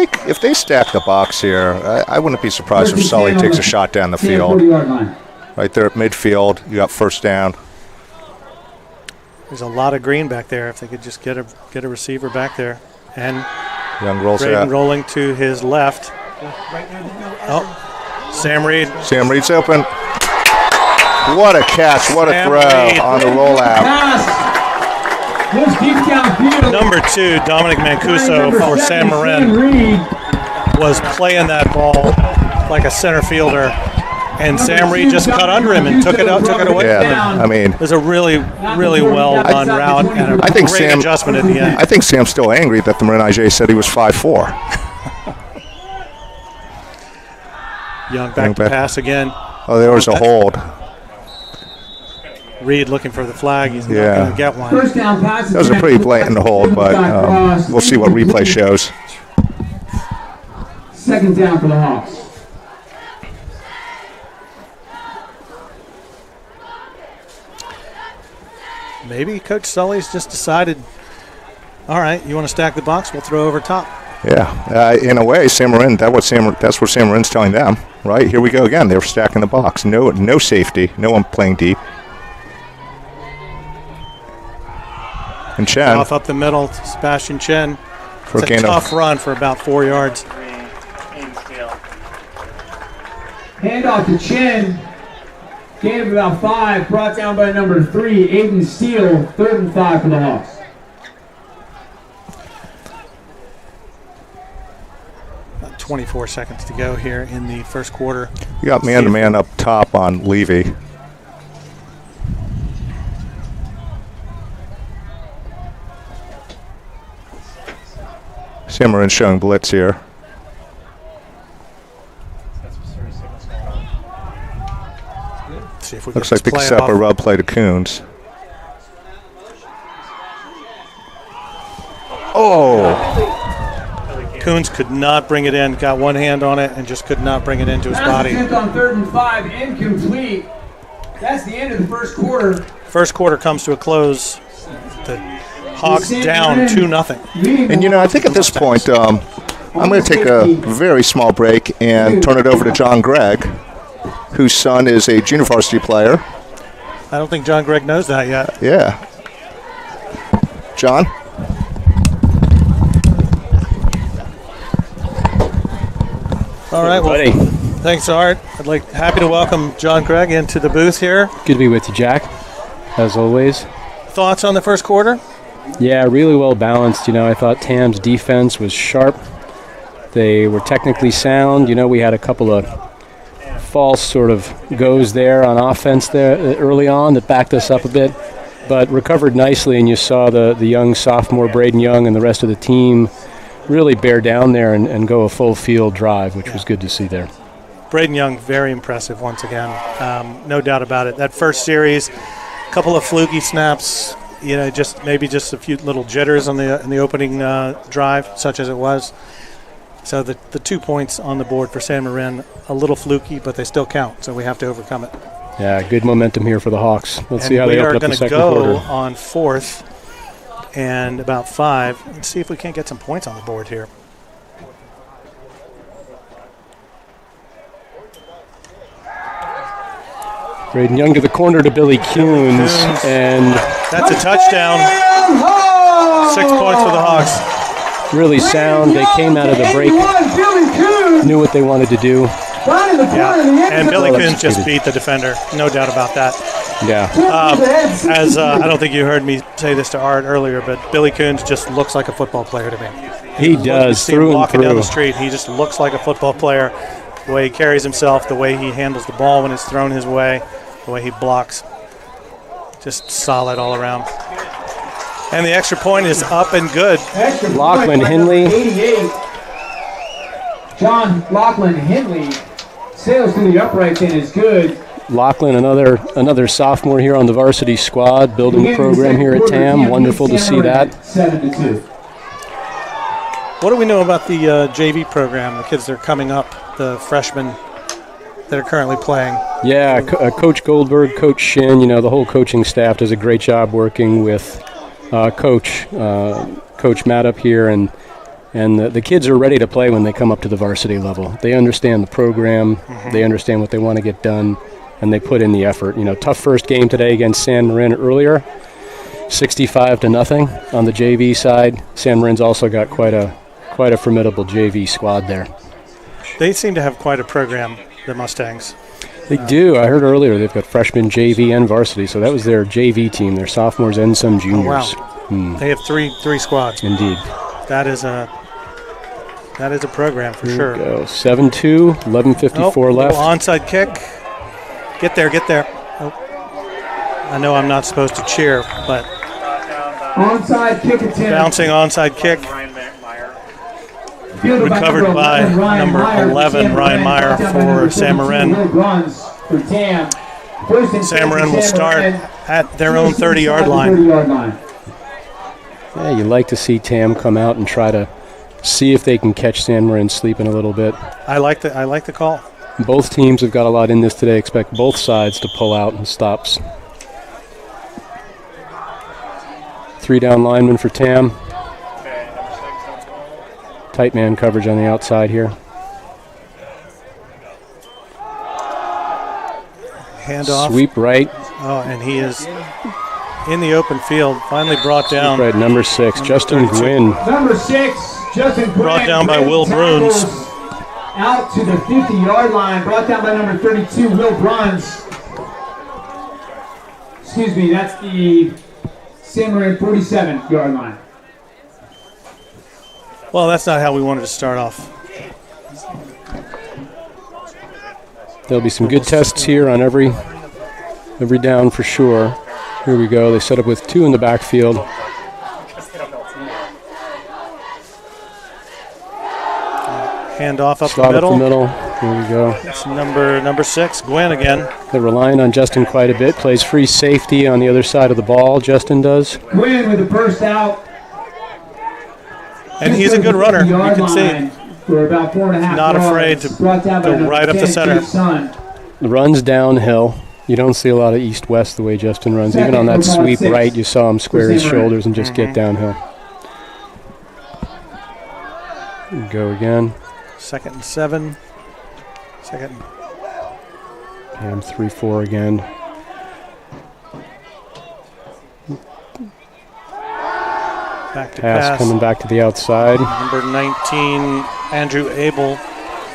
they stack the box here, I wouldn't be surprised if Sully takes a shot down the field. Right there at midfield, you got first down. There's a lot of green back there. If they could just get a receiver back there, and Young rolls Braden rolling to his left. Oh, Sam Reed. Sam Reed's open. What a catch! What a throw on the rollout. Number 2, Dominic Mancuso for San Marin, was playing that ball like a center fielder, and Sam Reed just cut under him and took it away. Yeah, I mean, it was a really well done route and a great adjustment at the end. I think Sam's still angry that the Marin IJ said he was 5'4". Young back to pass again. Oh, there was a hold. Reed looking for the flag. He's not going to get one. First down pass. That was a pretty blatant hold, but we'll see what replay shows. Second down for the Hawks. maybe Coach Sully's just decided, all right, you want to stack the box, we'll throw over top. Yeah, in a way, that's what Sam Marin's telling them, right? Here we go again. They're stacking the box. No safety. No one playing deep. And Chen. Off up the middle, Sebastian Chen. For it's a tough run for about 4 yards. Handoff to Chen. Gain of about 5. Brought down by number 3, Aiden Steele. 3rd and 5 for the Hawks. About 24 seconds to go here in the first quarter. You got man-to-man up top on Levy. Sam Marin showing blitz here. See if we Looks like picks up a rub play to Coons. Oh! Coons could not bring it in. Got one hand on it and just could not bring it into his body. Attempt on 3rd and 5, incomplete. That's the end of the first quarter. First quarter comes to a close. The Hawks down 2-0. And, I think at this point, I'm going to take a very small break and turn it over to John Gregg, whose son is a junior varsity player. I don't think John Gregg knows that yet. Yeah. John? All right, well, thanks, Art. Happy to welcome John Gregg into the booth here. Good to be with you, Jack, as always. Thoughts on the first quarter? Yeah, really well balanced. I thought Tam's defense was sharp. They were technically sound. We had a couple of false sort of goes there on offense there early on that backed us up a bit, but recovered nicely, and you saw the young sophomore Braden Young and the rest of the team really bear down there and go a full field drive, which was good to see there. Braden Young, very impressive once again. No doubt about it. That first series, a couple of fluky snaps, just a few little jitters on the opening drive, such as it was. So the 2 points on the board for San Marin, a little fluky, but they still count, so we have to overcome it. Yeah, good momentum here for the Hawks. Let's see how they open up the second quarter. We are going to go on 4th and about 5. Let's see if we can't get some points on the board here. Braden Young to the corner to Billy Coons, and that's a touchdown. 6 points for the Hawks. Really sound. They came out of the break, knew what they wanted to do. Yeah, and Billy Coons just beat the defender, no doubt about that. Yeah. I don't think you heard me say this to Art earlier, but Billy Coons just looks like a football player to me. He does, through and walking down the street, he just looks like a football player. The way he carries himself, the way he handles the ball when it's thrown his way, the way he blocks. Just solid all around. And the extra point is up and good. Lachlan Henley. 88. John Lachlan Henley sails through the uprights and is good. Lachlan, another sophomore here on the varsity squad, building program here at TAM. Wonderful to see that. 7-2. What do we know about the JV program, the kids that are coming up, the freshmen that are currently playing? Yeah, Coach Goldberg, Coach Shin, the whole coaching staff does a great job working with Coach Matt up here, and the kids are ready to play when they come up to the varsity level. They understand the program, they understand what they want to get done, and they put in the effort. Tough first game today against San Marin earlier, 65-0 on the JV side. San Marin's also got quite a formidable JV squad there. They seem to have quite a program, the Mustangs. They do. I heard earlier they've got freshman, JV, and varsity, so that was their JV team, their sophomores and some juniors. Oh, wow. They have three squads. Indeed. That is a program for sure. Here we go. 7-2, 11:54 left. Onside kick. Get there. Oh. I know I'm not supposed to cheer, but Onside kick attempt. Bouncing onside kick. Recovered by number 11, Ryan Meyer for San Marin. San Marin will start at their own 30-yard line. Yeah, you like to see Tam come out and try to see if they can catch San Marin sleeping a little bit. I like the call. Both teams have got a lot in this today. Expect both sides to pull out and stops. 3 down linemen for Tam. Tight man coverage on the outside here. Handoff. Sweep right. Oh, and he is in the open field. Finally brought down. Right, number 6, Justin 32. Gwynn. Number 6, Justin Gwynn. Brought down by Will tackles Bruns. Out to the 50-yard line. Brought down by number 32, Will Bruns. Excuse me, that's the San Marin 47-yard line. Well, that's not how we wanted to start off. There'll be some good tests here on every down for sure. Here we go. They set up with 2 in the backfield. Handoff up Slot the up the middle. middle. Here we go. It's number 6, Gwen again. They're relying on Justin quite a bit. Plays free safety on the other side of the ball. Justin does. Gwynn with the first out. And he's a good runner. You can see. For about 4.5 Not yards. afraid to Brought down by go number right up the 10, center. Jake Son. Runs downhill. You don't see a lot of east-west the way Justin runs. Even on that sweep right, you saw him square his shoulders and just get downhill. Go again. 2nd and 7. Second. Cam 3-4 again. Back to Pass pass. coming back to the outside. Number 19, Andrew Abel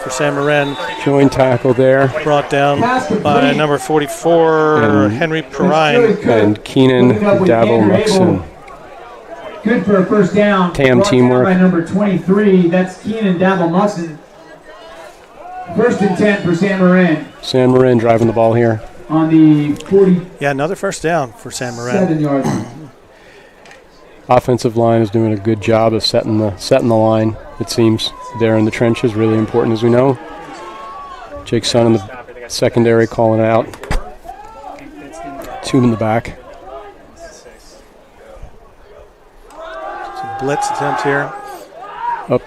for San Marin. Joint tackle there. Brought down by number 44, And- Henry Perrine. And Keenan Davil-Muxon. Good for a first down. Tam Brought down teamwork. by number 23, that's Keenan Davil-Muxon. 1st and 10 for San Marin San Marin driving the ball here. on the 47-yard Yeah, another first down for San Marin. line. Offensive line is doing a good job of setting the line. It seems there in the trenches, really important as we know. Jake Son in the secondary calling out. 2 in the back. Some blitz attempt here. Up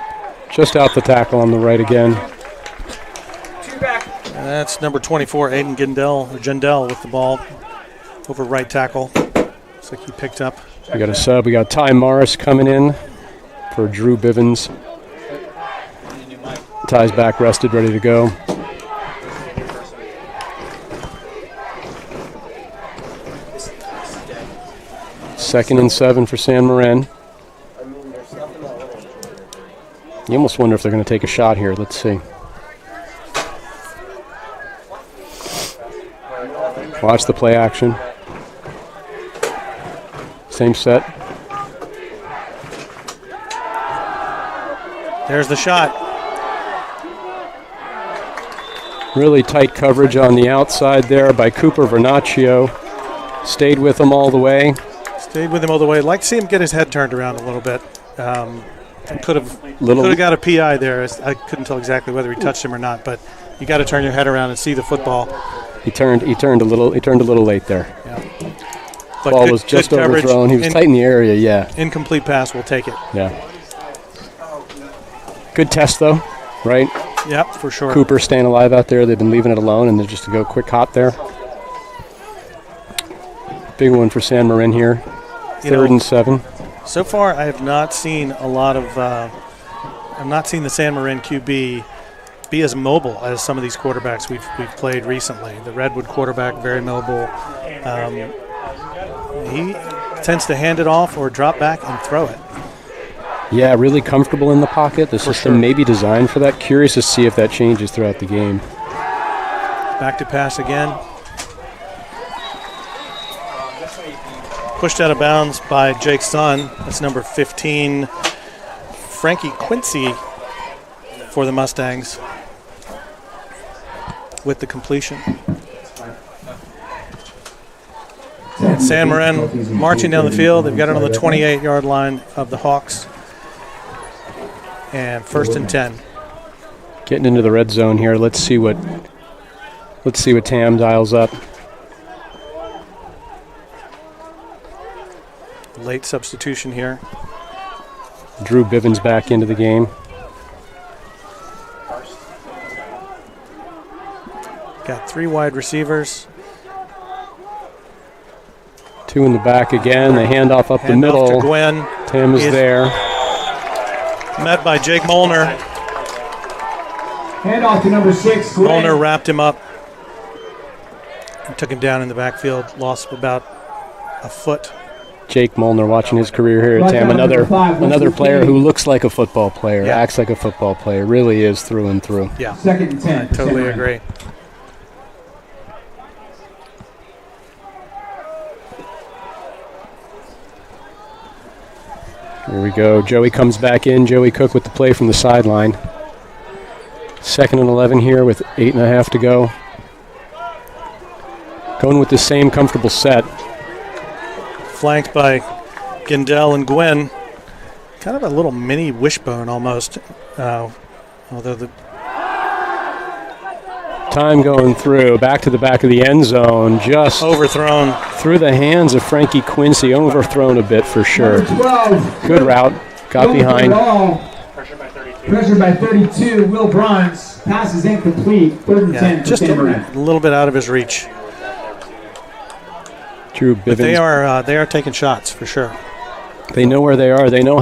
just out the tackle on the right again. And that's number 24, Aiden Gendell with the ball over right tackle. Looks like he picked up. We got a sub. We got Ty Morris coming in for Drew Bivens. Ty's back rested, ready to go. Second and 7 for San Marin. You almost wonder if they're going to take a shot here. Let's see. Watch the play action. Same set. There's the shot. Really tight coverage on the outside there by Cooper Vernaccio. Stayed with him all the way. Stayed with him all the way. I'd like to see him get his head turned around a little bit. Could have got a PI there. I couldn't tell exactly whether he touched him or not, but you got to turn your head around and see the football. He turned a little late there. Yeah. But Ball good, was just good coverage. overthrown. He was tight in the area, yeah. Incomplete pass, we'll take it. Yeah. Good test though, right? Yep, for sure. Cooper staying alive out there. They've been leaving it alone, and they're just to go quick hot there. Big one for San Marin here. Third and 7. So far, I have not seen a lot of. I've not seen the San Marin QB be as mobile as some of these quarterbacks we've played recently. The Redwood quarterback, very mobile. He tends to hand it off or drop back and throw it. Yeah, really comfortable in the pocket. The system may be designed for that. Curious to see if that changes throughout the game. Back to pass again. Pushed out of bounds by Jake Son. That's number 15, Frankie Quincy for the Mustangs with the completion. And San Marin marching down the field. They've got it on the 28-yard line of the Hawks. And 1st and 10. Getting into the red zone here. Let's see what Tam dials up. Late substitution here. Drew Bivens back into the game. Got 3 wide receivers. Two in the back again. They hand off up the middle. To Gwen. Tam is there. Met by Jake Molnar. Hand off to number 6, Gwen. Molnar wrapped him up. And took him down in the backfield. Lost about a foot. Jake Molnar watching his career here at Tam. Another player who looks like a football player, acts like a football player, really is through and through. Yeah. 2nd and 10. I totally agree. Here we go. Joey comes back in. Joey Cook with the play from the sideline. 2nd and 11 here with 8.5 to go. Going with the same comfortable set. Flanked by Gindel and Gwen. Kind of a little mini wishbone almost. Although the time going through. Back to the back of the end zone. Just overthrown. Through the hands of Frankie Quincy. Overthrown a bit for sure. 12. Good route. Got behind. Pressure by 32. Will Bruns. Pass is incomplete. 3rd and 10 for just Sam Marin. a little bit out of his reach. Drew But Bivens. they are taking shots for sure. They know where they are. They know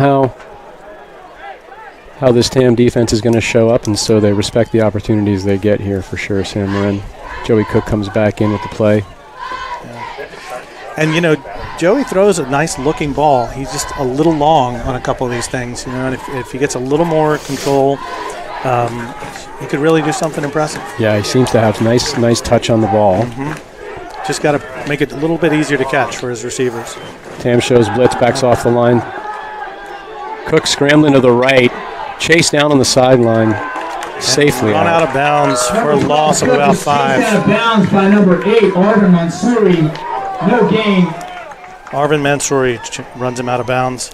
how this Tam defense is going to show up, and so they respect the opportunities they get here for sure. Sam Marin. Joey Cook comes back in with the play. And, Joey throws a nice-looking ball. He's just a little long on a couple of these things, and if he gets a little more control, he could really do something impressive. Yeah, he seems to have nice touch on the ball. Mm-hmm. Just got to make it a little bit easier to catch for his receivers. Tam shows blitz, backs off the line. Cook scrambling to the right, chase down on the sideline, safely Run out of bounds for a loss of about 5. Out of bounds by number 8, Arvin Mansouri. No gain. Arvin Mansouri runs him out of bounds.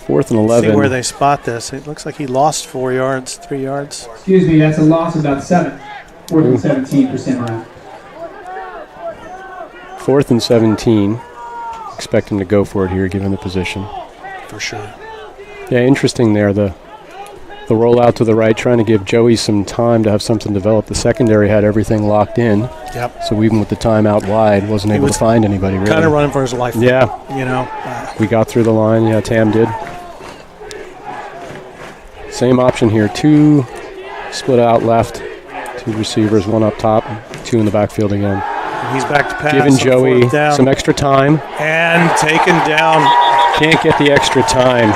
4th and 11. See where they spot this. It looks like he lost 4 yards, 3 yards. Excuse me, that's a loss of about 7. 4th and 17 for Sam Marin. 4th and 17. Expect him to go for it here, given the position. For sure. Yeah, interesting there. The rollout to the right, trying to give Joey some time to have something develop. The secondary had everything locked in. Yep. So even with the time out wide, wasn't able to find anybody really. Kind of running for his life. Yeah. We got through the line. Yeah, Tam did. Same option here. 2 split out left. 2 receivers, 1 up top, 2 in the backfield again. He's back to pass. Giving Joey some extra time. And taken down. Can't get the extra time.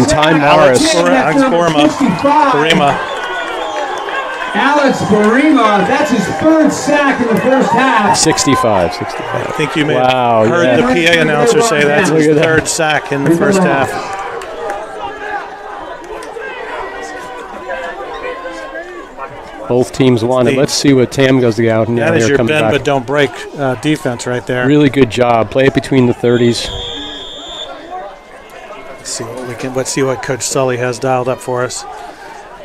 Time Morris. Alex Barima. Alex Barima, that's his 3rd sack in the first half. 65. I think you may have heard the PA announcer say that's his 3rd sack in the first half. Both teams won it. Let's see what Tam goes to out. That is your bend but don't break defense right there. Really good job. Play it between the 30s. Let's see what Coach Sully has dialed up for us.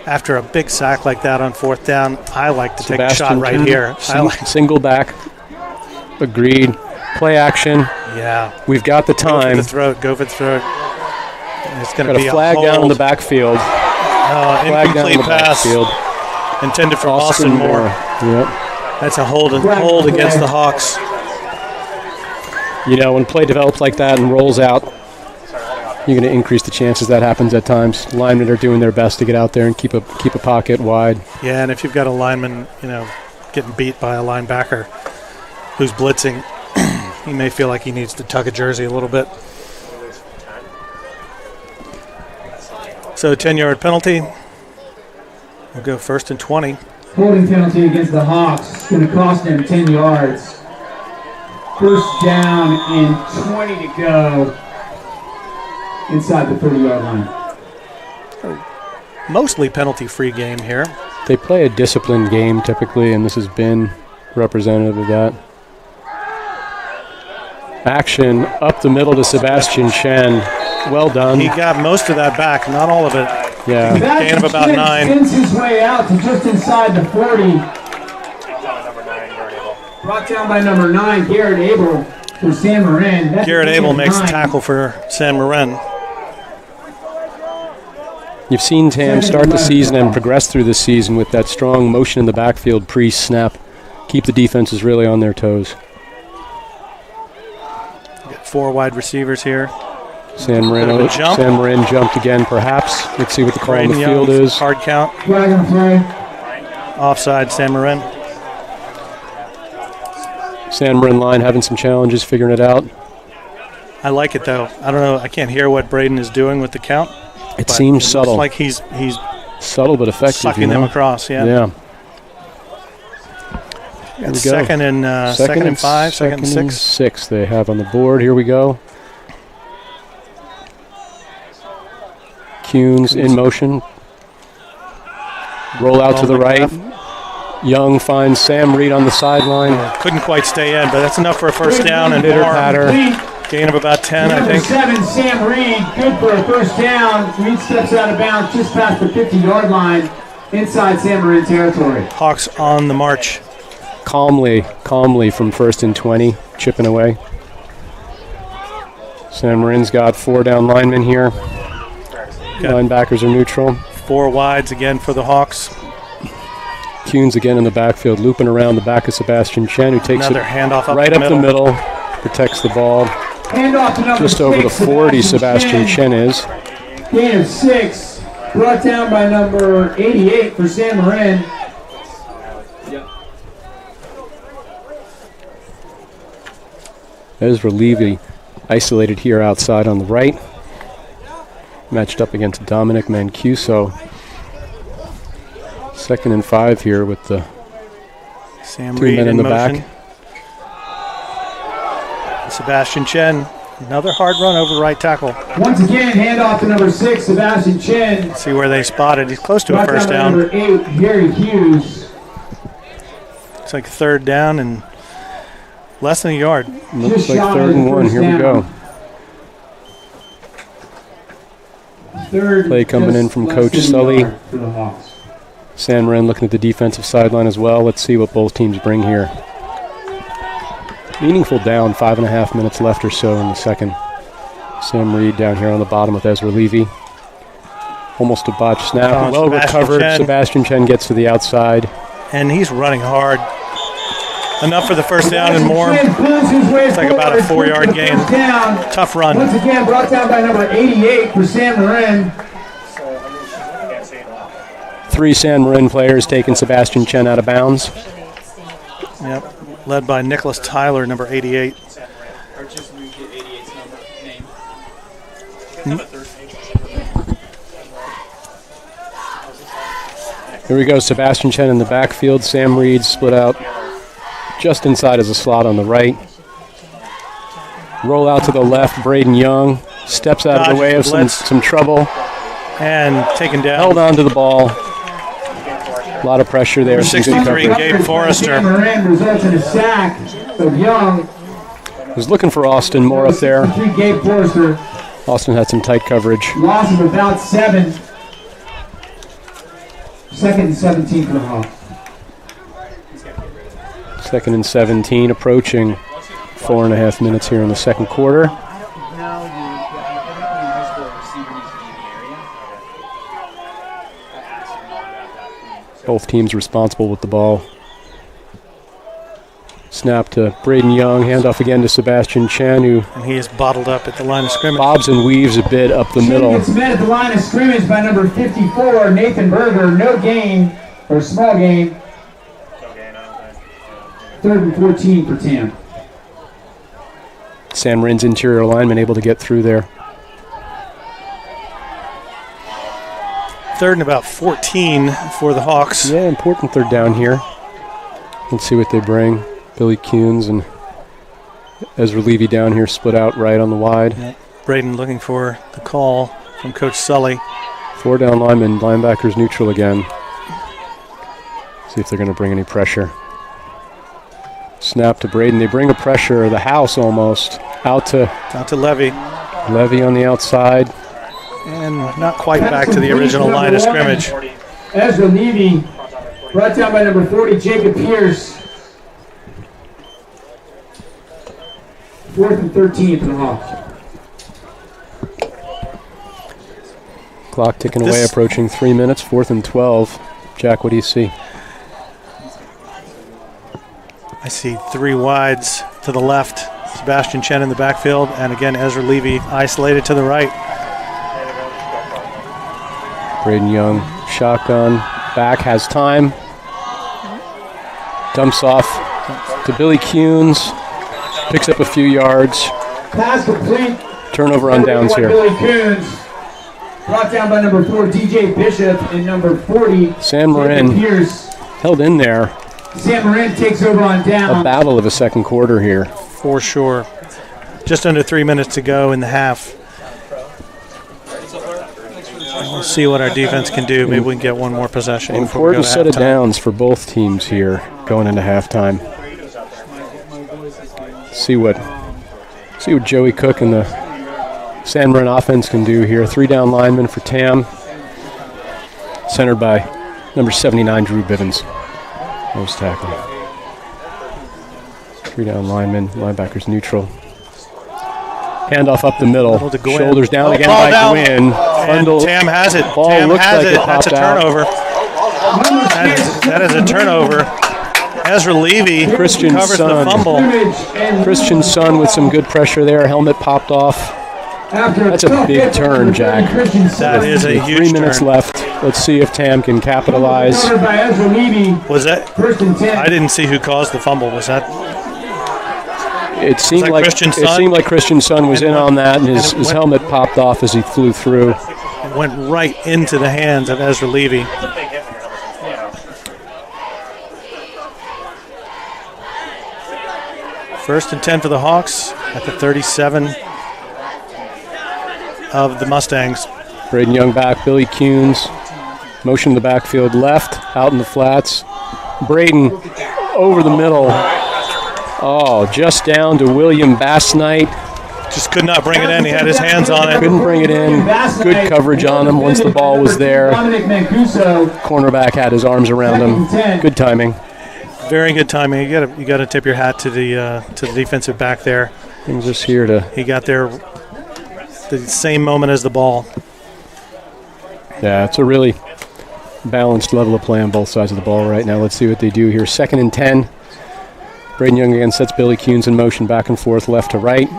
After a big sack like that on 4th down, I like to take a shot right here. Single back. Agreed. Play action. Yeah. We've got the time. Go for the throat. It's going to be a flag down in the backfield. Incomplete pass. Intended for Austin Moore. Yep. That's a hold against the Hawks. When play develops like that and rolls out, you're going to increase the chances that happens at times. Linemen are doing their best to get out there and keep a pocket wide. Yeah, and if you've got a lineman, getting beat by a linebacker who's blitzing, he may feel like he needs to tug a jersey a little bit. So 10-yard penalty. We'll go 1st and 20. Holding penalty against the Hawks. It's going to cost them 10 yards. 1st down and 20 to go. Inside the 30-yard line. Mostly penalty-free game here. They play a disciplined game typically, and this has been representative of that. Action up the middle to Sebastian Chen. Well done. He got most of that back, not all of it. Yeah. Gain of about 9. Spins his way out to just inside the 40. Brought down by number 9, Garrett Abel for Sam Marin. Garrett Abel makes a tackle for Sam Marin. You've seen Tam start the season and progress through the season with that strong motion in the backfield pre-snap. Keep the defenses really on their toes. 4 wide receivers here. San Bit of a jump. Marin jumped again, perhaps. Let's see what the call on the Braden field Young's is. hard count. Flag on the play. Offside, San Marin. San Marin line having some challenges figuring it out. I like it though. I don't know. I can't hear what Braden is doing with the count. It but seems it subtle. Looks like he's Subtle but effective. sucking them across. Yeah. Yeah. It's we go. second and 5, second and 6. 6 they have on the board. Here we go. Kuhns in motion. Roll out to the right. Young finds Sam Reed on the sideline. Couldn't quite stay in, but that's enough for a first down and Pitter more. patter. Gain of about 10, I Number think. 7, Sam Reed, good for a first down. Reed steps out of bounds just past the 50-yard line inside San Marin territory. Hawks on the march. Calmly from 1st and 20, chipping away. San Marin's got 4 down linemen here. Linebackers are neutral. 4 wides again for the Hawks. Kuhns again in the backfield, looping around the back of Sebastian Chen, who takes Another it handoff up right the up the middle, protects the ball. Handoff to number Just over the 6, 40, Sebastian Chen is. Gain of 6, brought down by number 88 for San Marin. Ezra Levy isolated here outside on the right. Matched up against Dominic Mancuso. 2nd and 5 here with the Sam 2 Reed men in the motion. back. Sebastian Chen, another hard run over right tackle. Once again, handoff to number 6, Sebastian Chen. See where they spotted. He's close to a Brought first by down. number 8, Gary Hughes. It's like 3rd down and less than a yard. Looks Just like shy 3rd of and the 1. first Here we down. go. Third, Play coming in just from less Coach than a Sully. yard for the Hawks. San Marin looking at the defensive sideline as well. Let's see what both teams bring here. Meaningful down, 5.5 minutes left or so in the second. Sam Reed down here on the bottom with Ezra Levy. Almost a botch snap. Well Sebastian recovered. Chen. Sebastian Chen gets to the outside. And he's running hard. Enough for the first down and more. It's like about a 4-yard gain. Down. Tough run. Once again, brought down by number 88 for San Marin. 3 San Marin players taking Sebastian Chen out of bounds. Yep. Led by Nicholas Tyler, number 88. Or just we get 88's name. Here we go, Sebastian Chen in the backfield. Sam Reed split out just inside as a slot on the right. Roll out to the left, Braden Young steps out of the way of some trouble. And taken down. Held on to the ball. A lot of pressure there. Some good 63, coverage. Gabe Forrester. San Marin results in a sack of Young. Was looking for Austin more up there. 63, Gabe Forrester. Austin had some tight coverage. Loss of about 7. 2nd and 17 for the Hawks. 2nd and 17, approaching 4.5 minutes here in the second quarter. Both teams responsible with the ball. Snap to Braden Young, handoff again to Sebastian Chen, who And he is bottled up at the line of scrimmage. bobs and weaves a bit up the middle. Gets met at the line of scrimmage by number 54, Nathan Berger. No gain, or small gain. 3rd and 14 for Tam. San Marin's interior lineman able to get through there. 3rd and about 14 for the Hawks. Yeah, important 3rd down here. Let's see what they bring. Billy Kuhns and Ezra Levy down here split out right on the wide. Yep. Braden looking for the call from Coach Sully. 4 down linemen, linebackers neutral again. See if they're going to bring any pressure. Snap to Braden. They bring a pressure, the house almost, out to Levy. Levy on the outside. And not quite back to the original line of scrimmage. Ezra Levy, brought down by number 40, Jacob Pierce. 4th and 13 for the Hawks. Clock ticking away, approaching 3 minutes, 4th and 12. Jack, what do you see? I see 3 wides to the left. Sebastian Chen in the backfield, and again Ezra Levy isolated to the right. Braden Young, shotgun, back, has time. Dumps off to Billy Kuhns, picks up a few yards. Pass complete. Turnover on downs here. Billy Kuhns. Brought down by number 4, DJ Bishop, and number 40, San Marin Jacob Pierce. held in there. San Marin takes over on down. A battle of a second quarter here. For sure. Just under 3 minutes to go in the half. We'll see what our defense can do. Maybe we can get one more possession. Important set of downs for both teams here going into halftime. See what Joey Cook and the San Marin offense can do here. 3 down linemen for Tam, centered by number 79, Drew Bivens, nose tackle. 3 down linemen, linebackers neutral. Handoff up the middle, shoulders down again by Gwynn. And Tam has it. Ball Tam looks has like it. it That's a popped out. turnover. That is a turnover. Ezra Levy Christian covers Sun. the fumble. Christian Sun with some good pressure there. Helmet popped off. That's a big turn, Jack. That is a huge 3 minutes turn. left. Let's see if Tam can capitalize. Covered by Ezra Levy. Was that? First and 10. I didn't see who caused the fumble. Was that? It seemed that like Christian it Sun? seemed like Christian Sun was in on that, and his went- helmet popped off as he flew through. It went right into the hands of Ezra Levy. First and 10 for the Hawks at the 37 of the Mustangs. Braden Young back, Billy Kuhns. Motion in the backfield left, out in the flats. Braden over the middle. Oh, just down to William Bassnight. Just could not bring it in. He had his hands on it. Couldn't bring it in. Good coverage on him once the ball was there. Dominic Mancuso. Cornerback had his arms around him. Good timing. Very good timing. You got to tip your hat to the defensive back there. Brings us here to. He got there the same moment as the ball. Yeah, it's a really balanced level of play on both sides of the ball right now. Let's see what they do here. 2nd and 10. Braden Young again sets Billy Kuhns in motion back and forth, left to right.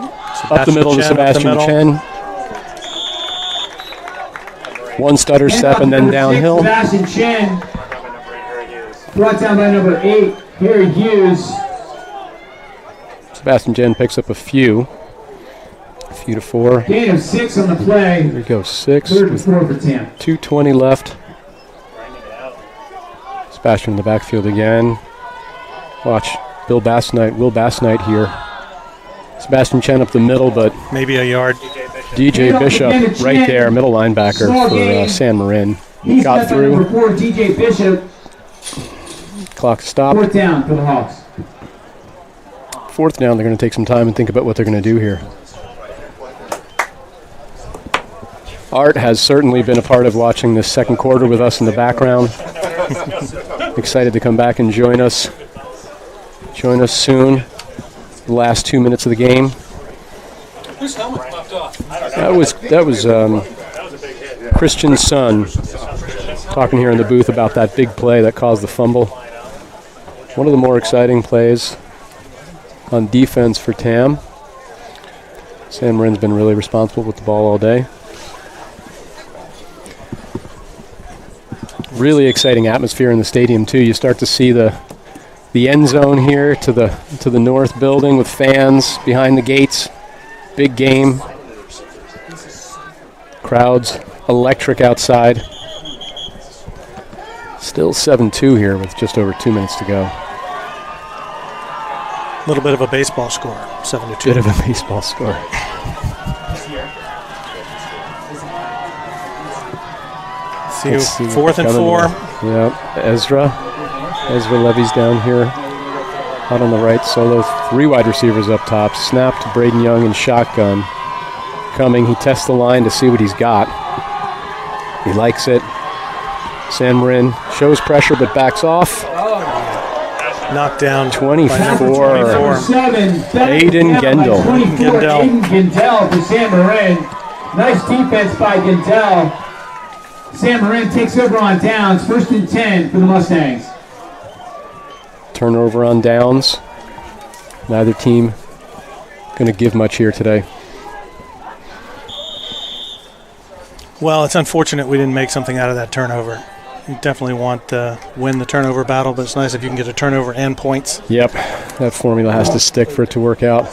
Up the middle to Sebastian Chen. One stutter step and then downhill. Sebastian Chen. Brought down by number 8, Harry Hughes. Sebastian Chen picks up a few to 4. Gain of 6 on the play. Here we go, 6. 3rd and 4 for Tam. 2:20 left. Sebastian in the backfield again. Watch Will Bassnight here. Sebastian Chen up the middle, but maybe a yard. DJ Bishop right there, middle linebacker for San Marin. Got through. Number 4, DJ Bishop. Clock stopped. 4th down for the Hawks. 4th down, they're going to take some time and think about what they're going to do here. Art has certainly been a part of watching this second quarter with us in the background. Excited to come back and join us. Join us soon. The last 2 minutes of the game. Whose helmet popped off? That was Christian Sun talking here in the booth about that big play that caused the fumble. One of the more exciting plays on defense for Tam. San Marin's been really responsible with the ball all day. Really exciting atmosphere in the stadium too. You start to see the end zone here to the north building with fans behind the gates. Big game. Crowds electric outside. Still 7-2 here with just over 2 minutes to go. A little bit of a baseball score, 7-2. Bit of a baseball score. See you, 4th and 4. Yep, Ezra Levy's down here. Out on the right, solo. 3 wide receivers up top. Snap to Braden Young in shotgun. Coming, he tests the line to see what he's got. He likes it. San Marin shows pressure but backs off. Knocked down 24. Aiden Gendel. Aiden Gendel for San Marin. Nice defense by Gendel. San Marin takes over on downs. 1st and 10 for the Mustangs. Turnover on downs. Neither team going to give much here today. Well, it's unfortunate we didn't make something out of that turnover. You definitely want to win the turnover battle, but it's nice if you can get a turnover and points. Yep, that formula has to stick for it to work out.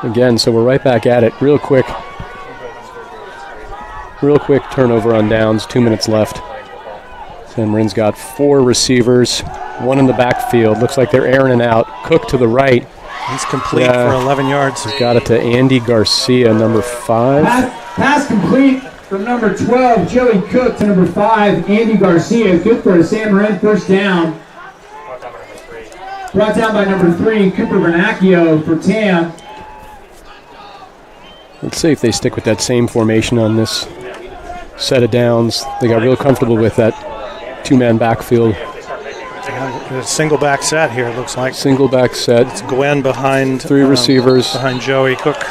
Again, so we're right back at it. Real quick turnover on downs, 2 minutes left. San Marin's got 4 receivers, 1 in the backfield. Looks like they're airing it out. Cook to the right. He's complete for 11 yards. Got it to Andy Garcia, number 5. Pass complete from number 12, Joey Cook, to number 5, Andy Garcia. Good for a San Marin first down. Brought down by number 3, Cooper Vernacchio for Tam. Let's see if they stick with that same formation on this set of downs. They got real comfortable with that 2-man backfield. A single back set here, it looks like. Single back set. It's Gwen behind 3 receivers. Behind Joey Cook.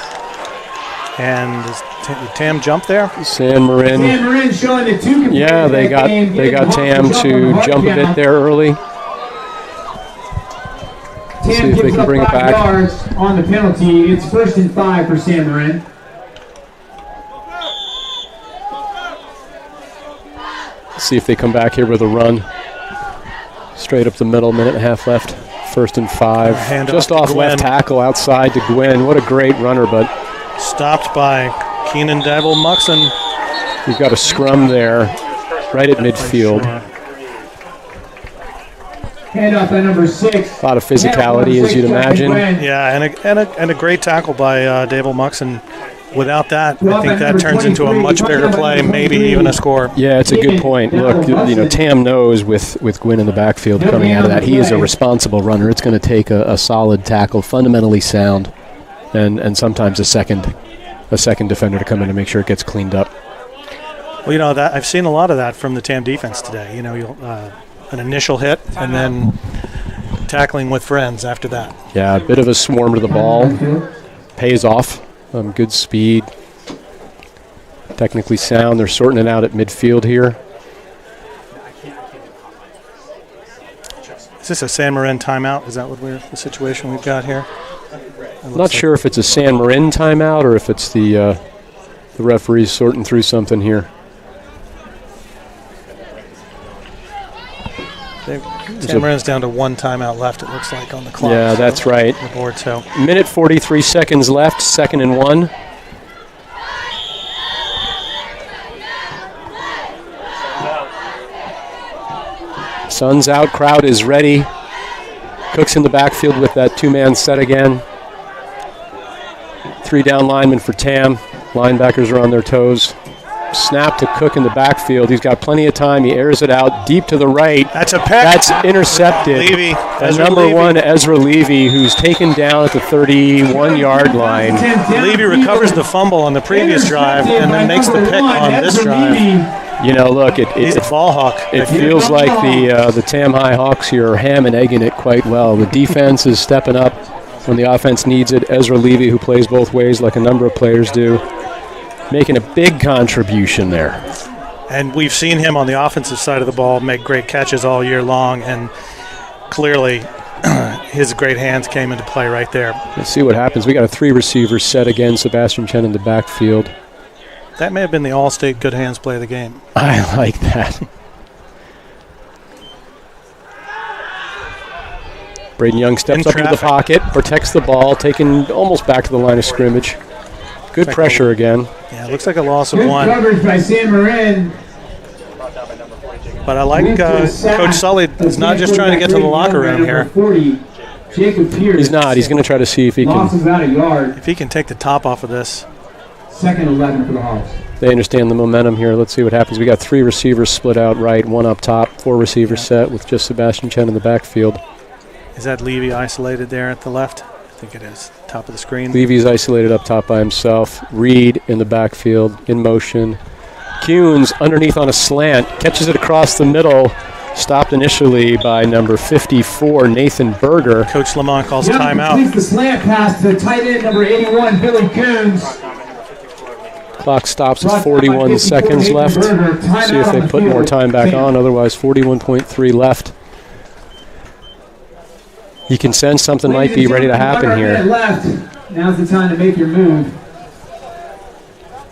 And does Tam jump there? San Marin. San Marin showing the 2 Yeah, they got Tam to jump a bit there early. Tam see if they can bring it back. Yards on the penalty. It's 1st and 5 for San Marin. See if they come back here with a run. Straight up the middle, minute and a half left. 1st and 5. Just off left tackle outside to Gwen. What a great runner, but stopped by Keenan Devil-Muxon. You've got a scrum there, right at midfield. Handoff by number 6. A lot of physicality, as you'd imagine. Yeah, and a great tackle by Devil-Muxon. Without that, I think that turns into a much bigger play, maybe even a score. Yeah, it's a good point. Look, Tam knows with Gwynn in the backfield coming out of that, he is a responsible runner. It's going to take a solid tackle, fundamentally sound, and sometimes a second defender to come in and make sure it gets cleaned up. Well, that I've seen a lot of that from the Tam defense today. An initial hit and then tackling with friends after that. Yeah, a bit of a swarm to the ball. Pays off. Good speed. Technically sound. They're sorting it out at midfield here. Is this a San Marin timeout? Is that the situation we've got here? Not sure if it's a San Marin timeout or if it's the referees sorting through something here. San Marin's down to 1 timeout left, it looks like, on the clock. Yeah, that's right. The board, so. Minute 43 seconds left, 2nd and 1. Sun's out, crowd is ready. Cook's in the backfield with that 2-man set again. 3 down linemen for Tam. Linebackers are on their toes. Snap to Cook in the backfield. He's got plenty of time. He airs it out deep to the right. That's a pick. That's intercepted. Levy. Number 1, Ezra Levy, who's taken down at the 31-yard line. Levy recovers the fumble on the previous drive and then makes the pick on this drive. Look, he's a ball hawk. It feels like the Tam High Hawks here are ham and egging it quite well. The defense is stepping up when the offense needs it. Ezra Levy, who plays both ways like a number of players do, making a big contribution there. And we've seen him on the offensive side of the ball make great catches all year long, and clearly his great hands came into play right there. Let's see what happens. We got a 3 receiver set again. Sebastian Chen in the backfield. That may have been the All-State good hands play of the game. I like that. Braden Young steps up into the pocket, protects the ball, taken almost back to the line of scrimmage. Good pressure again. Yeah, it looks like a loss of Good 1. coverage by San Marin. But I like Coach Sully is not just trying to get to the locker room here. 40, Jacob Pierce. He's not. He's going to try to see if he Loss can. of about a yard. If he can take the top off of this. 2nd 11 for the Hawks. They understand the momentum here. Let's see what happens. We got 3 receivers split out right, 1 up top, 4 receivers set with just Sebastian Chen in the backfield. Is that Levy isolated there at the left? I think it is. Top of the screen. Levy's isolated up top by himself. Reed in the backfield, in motion. Kuhns underneath on a slant, catches it across the middle. Stopped initially by number 54, Nathan Berger. Coach Lamont calls Young timeout. completes the slant pass to tight end number 81, Billy Kuhns. Clock stops at 41 seconds left. See if they put more time back on. Otherwise, 41.3 left. You can sense something might be ready to happen here. Left. Now's the time to make your move.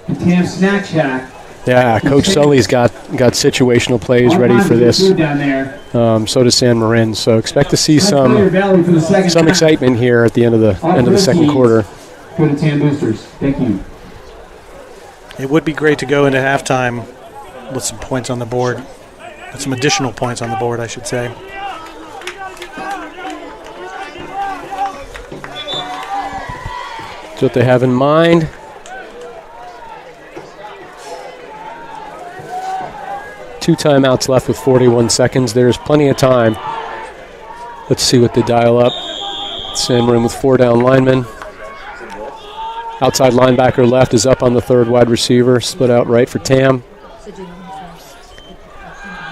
The Tam Snack Shack. Yeah, Coach Sully's got situational plays ready for this. So does San Marin. So expect to see some excitement here at the end of the second quarter. Go to Tam Boosters. Thank you. It would be great to go into halftime with some points on the board, with some additional points on the board, I should say. That's what they have in mind. Two timeouts left with 41 seconds. There's plenty of time. Let's see what they dial up. San Marin with 4 down linemen. Outside linebacker left is up on the third wide receiver. Split out right for Tam.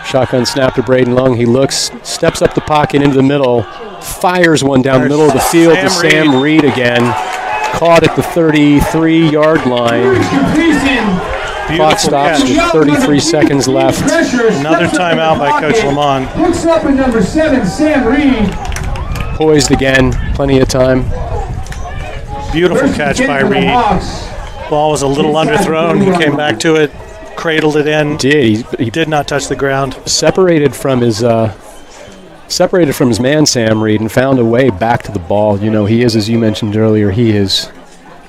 Shotgun snap to Braden Lung. He looks, steps up the pocket into the middle, fires one down the middle of the field to Sam Reed again. Caught at the 33-yard line. Clock stops with 33 seconds left. Another timeout by Coach Lamont. Hooks up with number 7, Sam Reed. Poised again, plenty of time. Beautiful catch by Reed. Ball was a little underthrown. He came back to it, cradled it in. He did not touch the ground. Separated from his man, Sam Reed, and found a way back to the ball. You know, he is, as you mentioned earlier, he is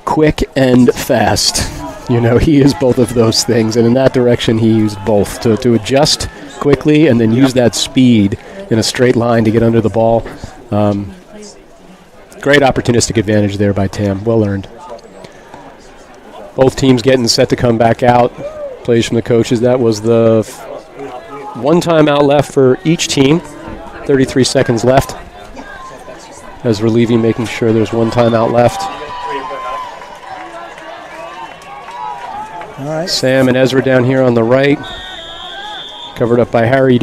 quick and fast. You know, he is both of those things, and in that direction he used both to adjust quickly and then use that speed in a straight line to get under the ball. Great opportunistic advantage there by Tam. Well earned. Both teams getting set to come back out. Plays from the coaches. That was the one timeout left for each team. 33 seconds left. As relieving, making sure there's one timeout left. All right. Sam and Ezra down here on the right. Covered up by Harry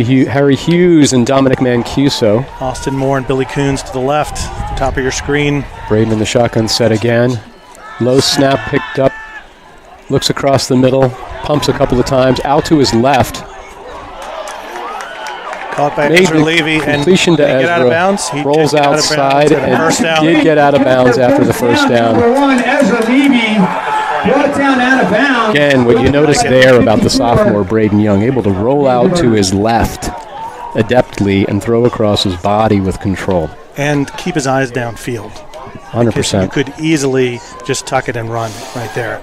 Hughes and Dominic Mancuso. Austin Moore and Billy Coons to the left, top of your screen. Braden in the shotgun set again. Low snap picked up. Looks across the middle. Pumps a couple of times. Out to his left. Caught by Ezra Levy. Completion to Ezra. Get out of bounds. He rolls outside and did get out of bounds after the first down. Number 1, Ezra Levy. Brought down out of bounds. Again, what you notice there about the sophomore Braden Young, able to roll out to his left adeptly and throw across his body with control. And keep his eyes downfield. 100%. You could easily just tuck it and run right there.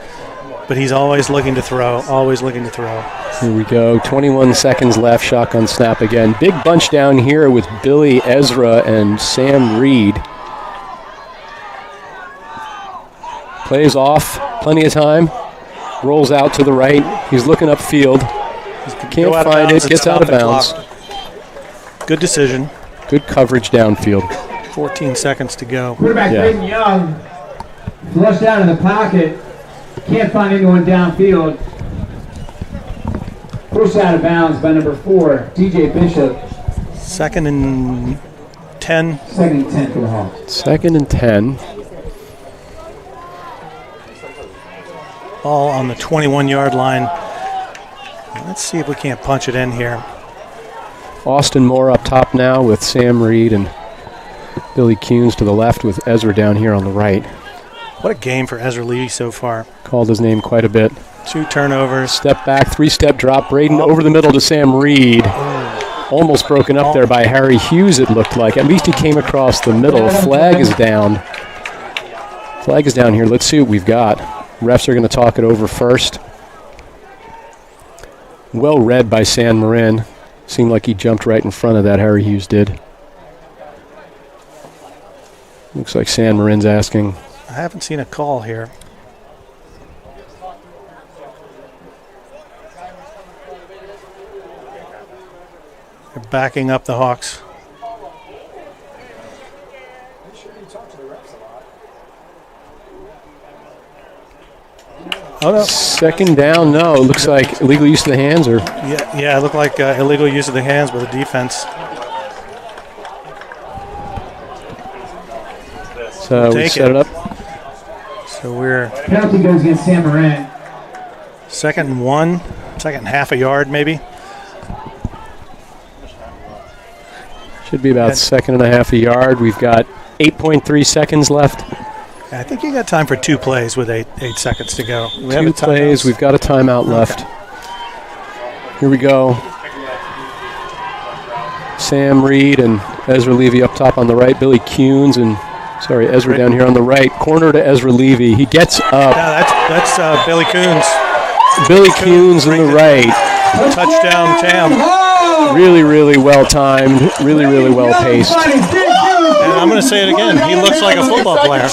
But he's always looking to throw, always looking to throw. Here we go. 21 seconds left. Shotgun snap again. Big bunch down here with Billy, Ezra, and Sam Reed. Plays off. Plenty of time. Rolls out to the right. He's looking upfield. Can't find it. Gets out of bounds. Good decision. Good coverage downfield. 14 seconds to go. Quarterback Braden Young flushed out of the pocket. Can't find anyone downfield. Pushed out of bounds by number 4, DJ Bishop. 2nd and 10. 2nd and 10 for the Hawks. 2nd and 10. Ball on the 21-yard line. Let's see if we can't punch it in here. Austin Moore up top now with Sam Reed and Billy Coons to the left with Ezra down here on the right. What a game for Ezra Levy so far. Called his name quite a bit. 2 turnovers. Step back, 3-step drop. Braden over the middle to Sam Reed. Almost broken up there by Harry Hughes, it looked like. At least he came across the middle. Flag is down. Flag is down here. Let's see what we've got. Refs are going to talk it over first. Well read by San Marin. Seemed like he jumped right in front of that, Harry Hughes did. Looks like San Marin's asking. I haven't seen a call here. They're backing up the Hawks. Oh, no. 2nd down, no. It looks like illegal use of the hands, or Yeah, it looked like illegal use of the hands by the defense. so we set it up. So we're Penalty goes against San Marin. 2nd and 1, 2nd half a yard maybe. Should be about second and a half a yard. We've got 8.3 seconds left. I think you got time for 2 plays with 8 seconds to go. We have 2 a timeout. plays. We've got a timeout left. Here we go. Sam Reed and Ezra Levy up top on the right. Billy Kuhns and, Ezra down here on the right. Corner to Ezra Levy. He gets up. Yeah, that's Billy Kuhns. Billy Kuhns on the right. Touchdown, Tam. Really, really well timed. Really, really well paced. And I'm going to say it again. He looks like a football player.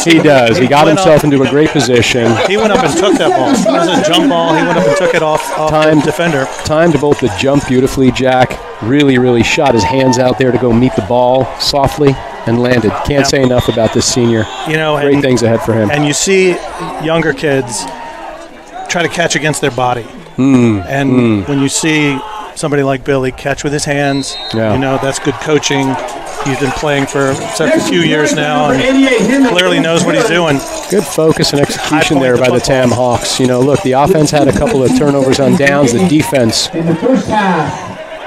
He does. He got himself into a great position. He went up and took that ball. It was a jump ball. He went up and took it off the defender. Timed both the jump beautifully, Jack. Really, really shot his hands out there to go meet the ball softly and landed. Can't say enough about this senior. Great things ahead for him. And you see younger kids try to catch against their body. When you see somebody like Billy catch with his hands, that's good coaching. He's been playing for a few years now and clearly knows what he's doing. Good focus and execution there by the Tam Hawks. Look, the offense had a couple of turnovers on downs. The defense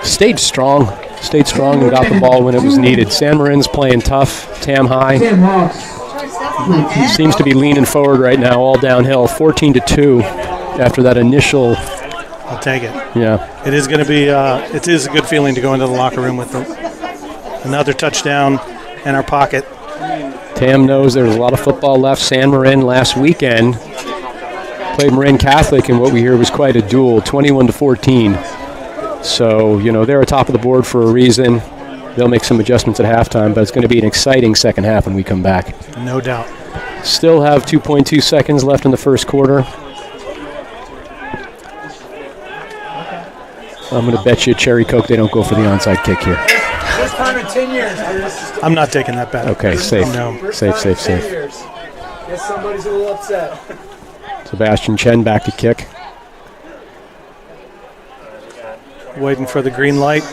stayed strong and got the ball when it was needed. San Marin's playing tough. Tam High seems to be leaning forward right now, all downhill. 14-2 after that initial. I'll take it. Yeah. It is going to be. It is a good feeling to go into the locker room with another touchdown in our pocket. Tam knows there's a lot of football left. San Marin last weekend played Marin Catholic, and what we hear was quite a duel, 21-14. So, they're atop of the board for a reason. They'll make some adjustments at halftime, but it's going to be an exciting second half when we come back. No doubt. Still have 2.2 seconds left in the first quarter. I'm going to bet you a Cherry Coke they don't go for the onside kick here. This time in 10 years. I'm not taking that bet. Okay, safe. No. Safe. Guess somebody's a little upset. Sebastian Chen back to kick. Waiting for the green light.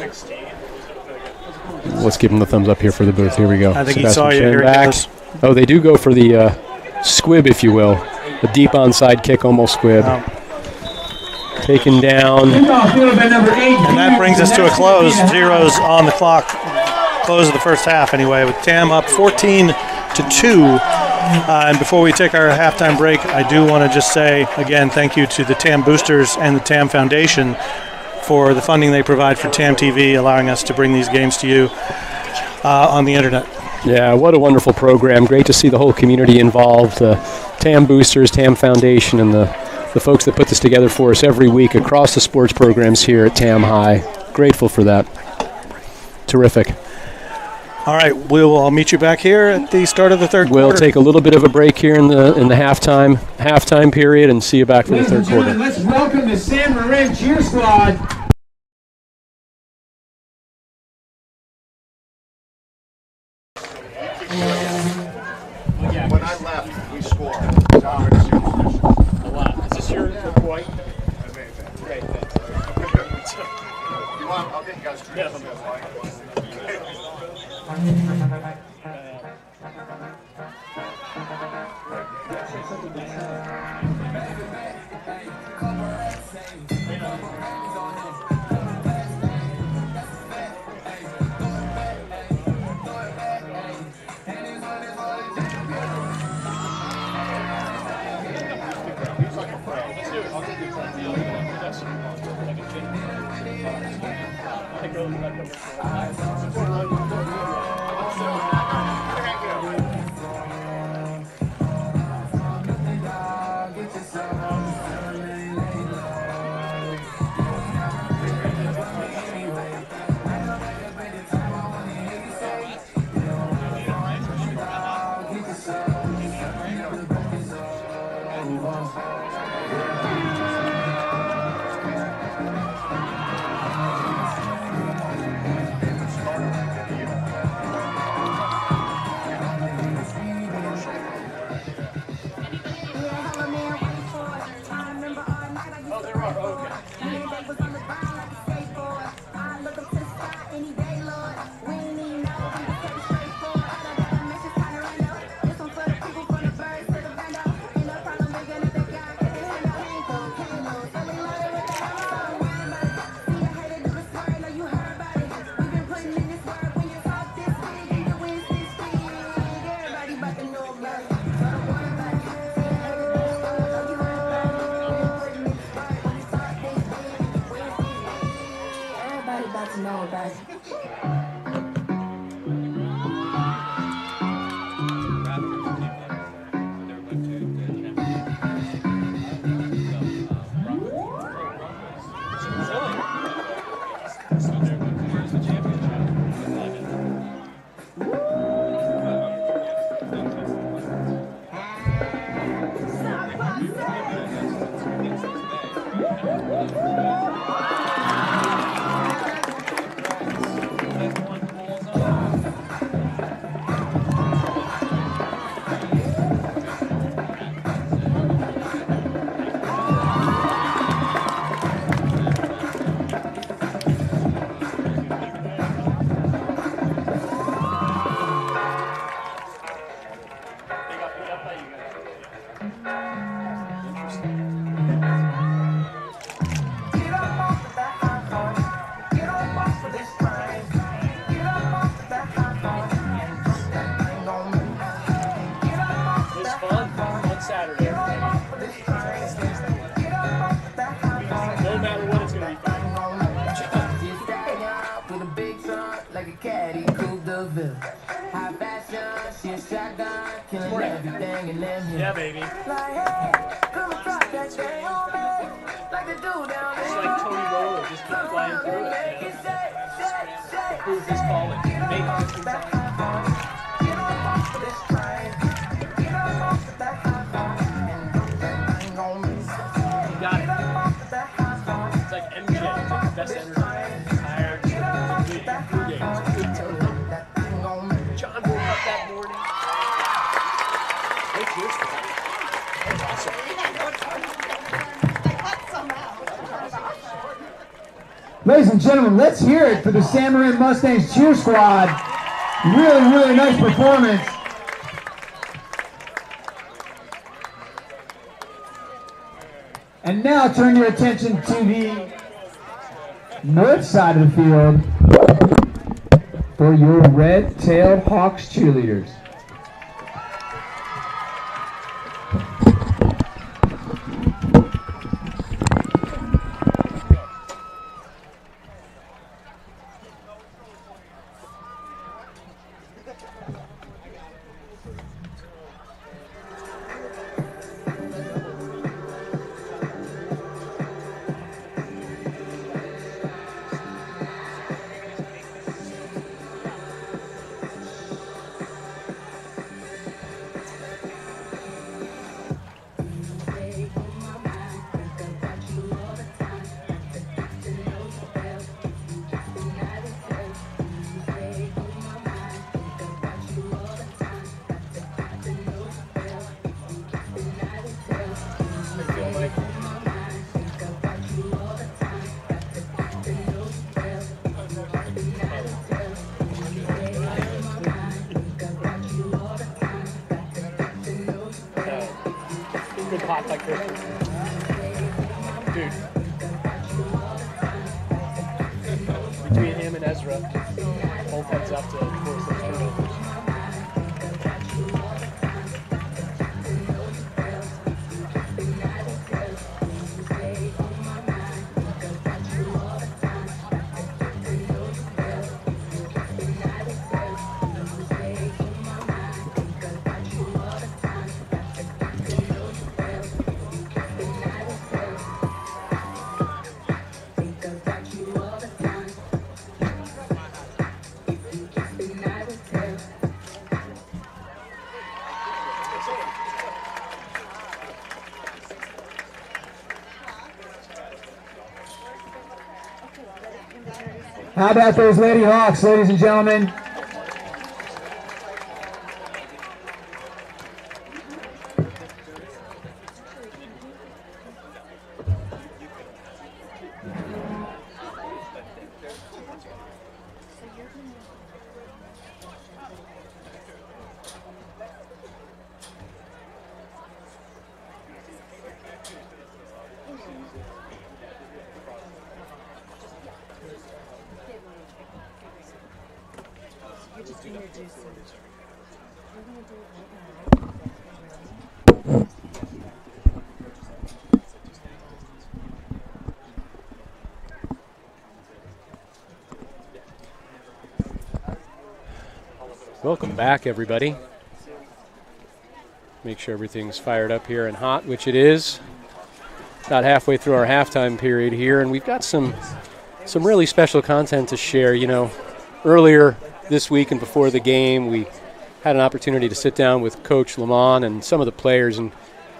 Let's give him the thumbs up here for the booth. Here we go. I think Sebastian he saw you Chen here. back. Oh, they do go for the squib, if you will. The deep onside kick, almost squib. Taken down. And that brings us to a close. Zeros on the clock. Close of the first half anyway, with Tam up 14-2. And before we take our halftime break, I do want to just say, again, thank you to the Tam Boosters and the Tam Foundation for the funding they provide for Tam TV, allowing us to bring these games to you on the internet. Yeah, what a wonderful program. Great to see the whole community involved. Tam Boosters, Tam Foundation, and the folks that put this together for us every week across the sports programs here at Tam High. Grateful for that. Terrific. All right, I'll meet you back here at the start of the third quarter. We'll take a little bit of a break here in the halftime period and see you back for the third quarter. Let's welcome the San Marin Cheer Squad. When I left, we scored. Is this your boy? Great, thanks. I'll get you guys drinks. Yeah, baby. It's like Tony Roller, just keep flying through it. Prove this calling. Make it You got it. It's like MJ. It's like the best energy. Tired. Good games. Good turnaround. John woke up that morning. Ladies and gentlemen, let's hear it for the San Marin Mustangs cheer squad. Really, really nice performance. And now turn your attention to the north side of the field for your red-tailed Hawks cheerleaders. Pop like this. Dude. Between him and Ezra, both heads up to force those turnovers. How about those Lady Hawks, ladies and gentlemen? Welcome back, everybody. Make sure everything's fired up here and hot, which it is. About halfway through our halftime period here, and we've got some really special content to share. You know, earlier this week and before the game, we had an opportunity to sit down with Coach Lamont and some of the players and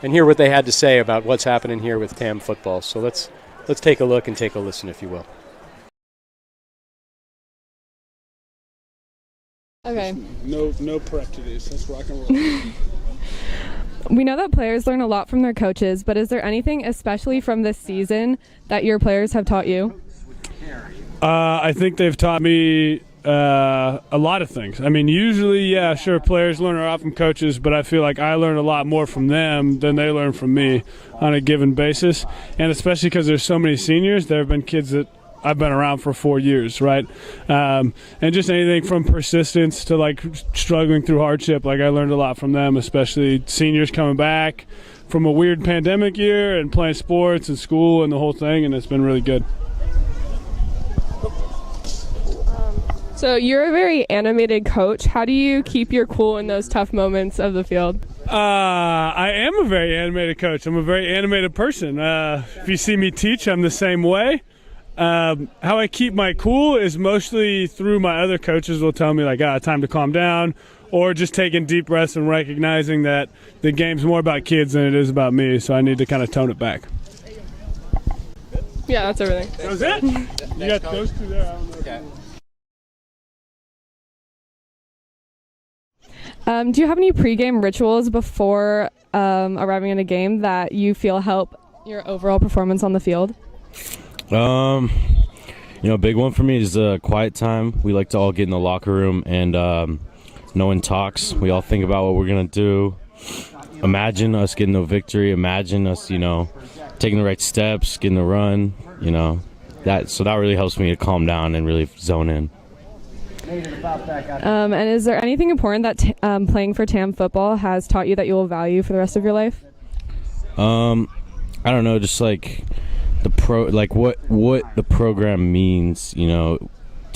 hear what they had to say about what's happening here with TAM football. So let's take a look and take a listen, if you will. Okay. No prep to this. Let's rock and roll. We know that players learn a lot from their coaches, but is there anything, especially from this season, that your players have taught you? I think they've taught me a lot of things. I mean, usually, yeah, sure, players learn a lot from coaches, but I feel like I learn a lot more from them than they learn from me on a given basis. And especially because there's so many seniors, there have been kids that I've been around for 4 years, right? And just anything from persistence to like struggling through hardship. Like I learned a lot from them, especially seniors coming back from a weird pandemic year and playing sports and school and the whole thing, and it's been really good. So you're a very animated coach. How do you keep your cool in those tough moments of the field? I am a very animated coach. I'm a very animated person. If you see me teach, I'm the same way. How I keep my cool is mostly through my other coaches will tell me like, time to calm down, or just taking deep breaths and recognizing that the game's more about kids than it is about me, so I need to kind of tone it back. Yeah, that's everything. That was it? You got those two there? I don't know. Okay. Do you have any pregame rituals before arriving in a game that you feel help your overall performance on the field? A big one for me is quiet time. We like to all get in the locker room and no one talks. We all think about what we're going to do. Imagine us getting the victory. Imagine us, taking the right steps, getting the run, So that really helps me to calm down and really zone in. And is there anything important that playing for TAM football has taught you that you will value for the rest of your life? I don't know, just like what the program means, to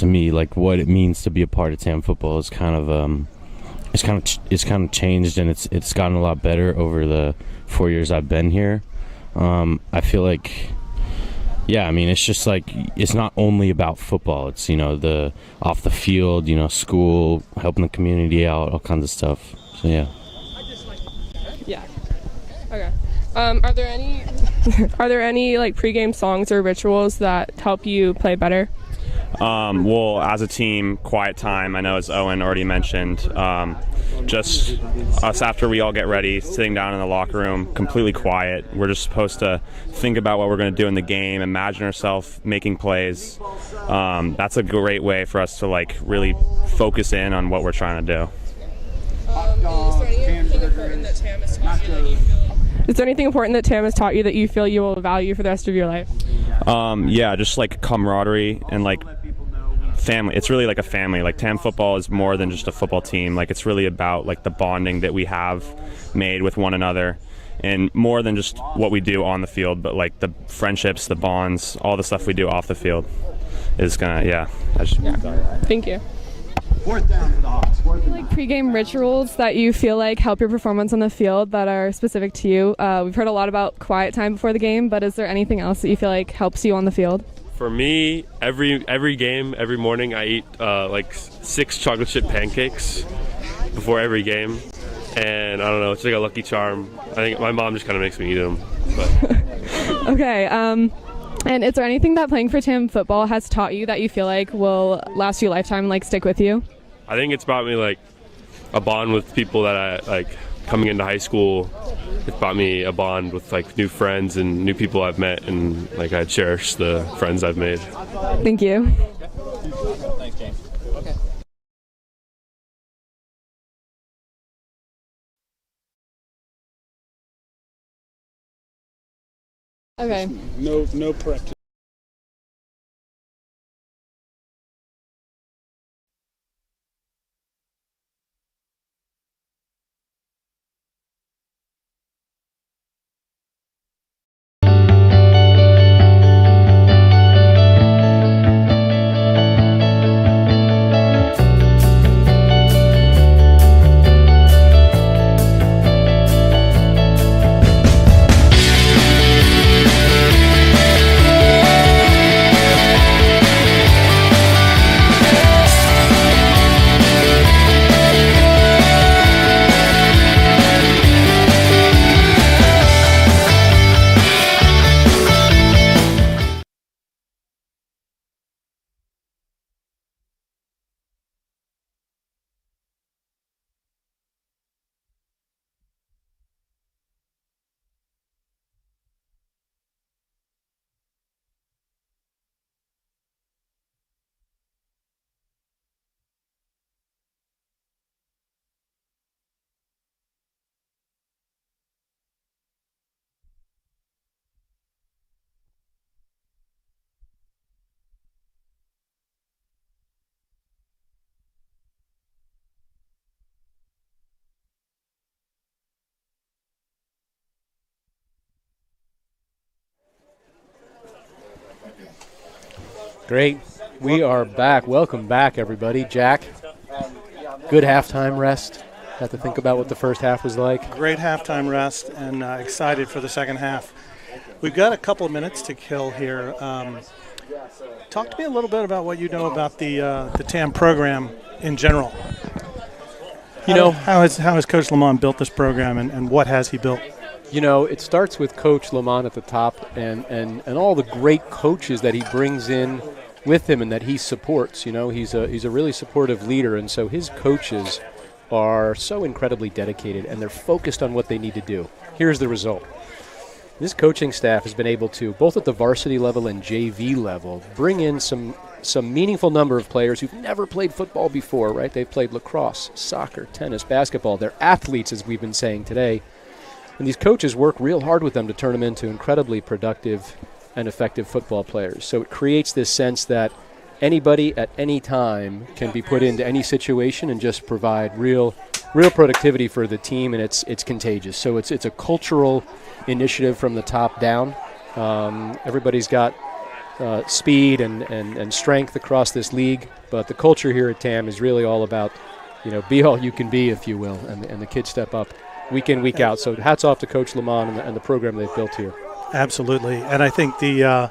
me, like what it means to be a part of TAM football is kind of changed, and it's gotten a lot better over the 4 years I've been here. I feel like, it's just like it's not only about football. It's the off the field, school, helping the community out, all kinds of stuff. So yeah. Yeah. Okay. Are there any like pregame songs or rituals that help you play better? Well, as a team, quiet time. I know, as Owen already mentioned, just us after we all get ready, sitting down in the locker room, completely quiet. We're just supposed to think about what we're going to do in the game, imagine ourselves making plays. That's a great way for us to like really focus in on what we're trying to do. Is there anything important that TAM has taught you that you feel you will value for the rest of your life? Just like camaraderie and like family. It's really like a family. Like TAM football is more than just a football team. Like it's really about like the bonding that we have made with one another, and more than just what we do on the field, but like the friendships, the bonds, all the stuff we do off the field is gonna, Thank you. Fourth down for the Hawks. Like pregame rituals that you feel like help your performance on the field that are specific to you. We've heard a lot about quiet time before the game, but is there anything else that you feel like helps you on the field? For me, every game, every morning, I eat 6 chocolate chip pancakes before every game, and I don't know, it's like a lucky charm. I think my mom just kind of makes me eat them. But. Okay. And is there anything that playing for TAM football has taught you that you feel like will last you a lifetime, like stick with you? I think it's brought me like a bond with people that I like coming into high school. It's brought me a bond with like new friends and new people I've met, and like I cherish the friends I've made. Thank you. Thanks, James. Okay. Okay. No prep. Great. We are back. Welcome back, everybody. Jack, good halftime rest. Had to think about what the first half was like. Great halftime rest, and excited for the second half. We've got a couple of minutes to kill here. Talk to me a little bit about what you know about the TAM program in general. How has Coach Lamont built this program, and what has he built? You know, it starts with Coach Lamont at the top and all the great coaches that he brings in with him and that he supports. You know, he's a really supportive leader, and so his coaches are so incredibly dedicated, and they're focused on what they need to do. Here's the result. This coaching staff has been able to, both at the varsity level and JV level, bring in some meaningful number of players who've never played football before, right? They've played lacrosse, soccer, tennis, basketball. They're athletes, as we've been saying today. And these coaches work real hard with them to turn them into incredibly productive and effective football players. So it creates this sense that anybody at any time can be put into any situation and just provide real productivity for the team, and it's contagious. So it's a cultural initiative from the top down. Everybody's got speed and strength across this league, but the culture here at TAM is really all about, be all you can be, if you will, and the kids step up week in, week out. So hats off to Coach Lamont and the program they've built here. Absolutely, and I think the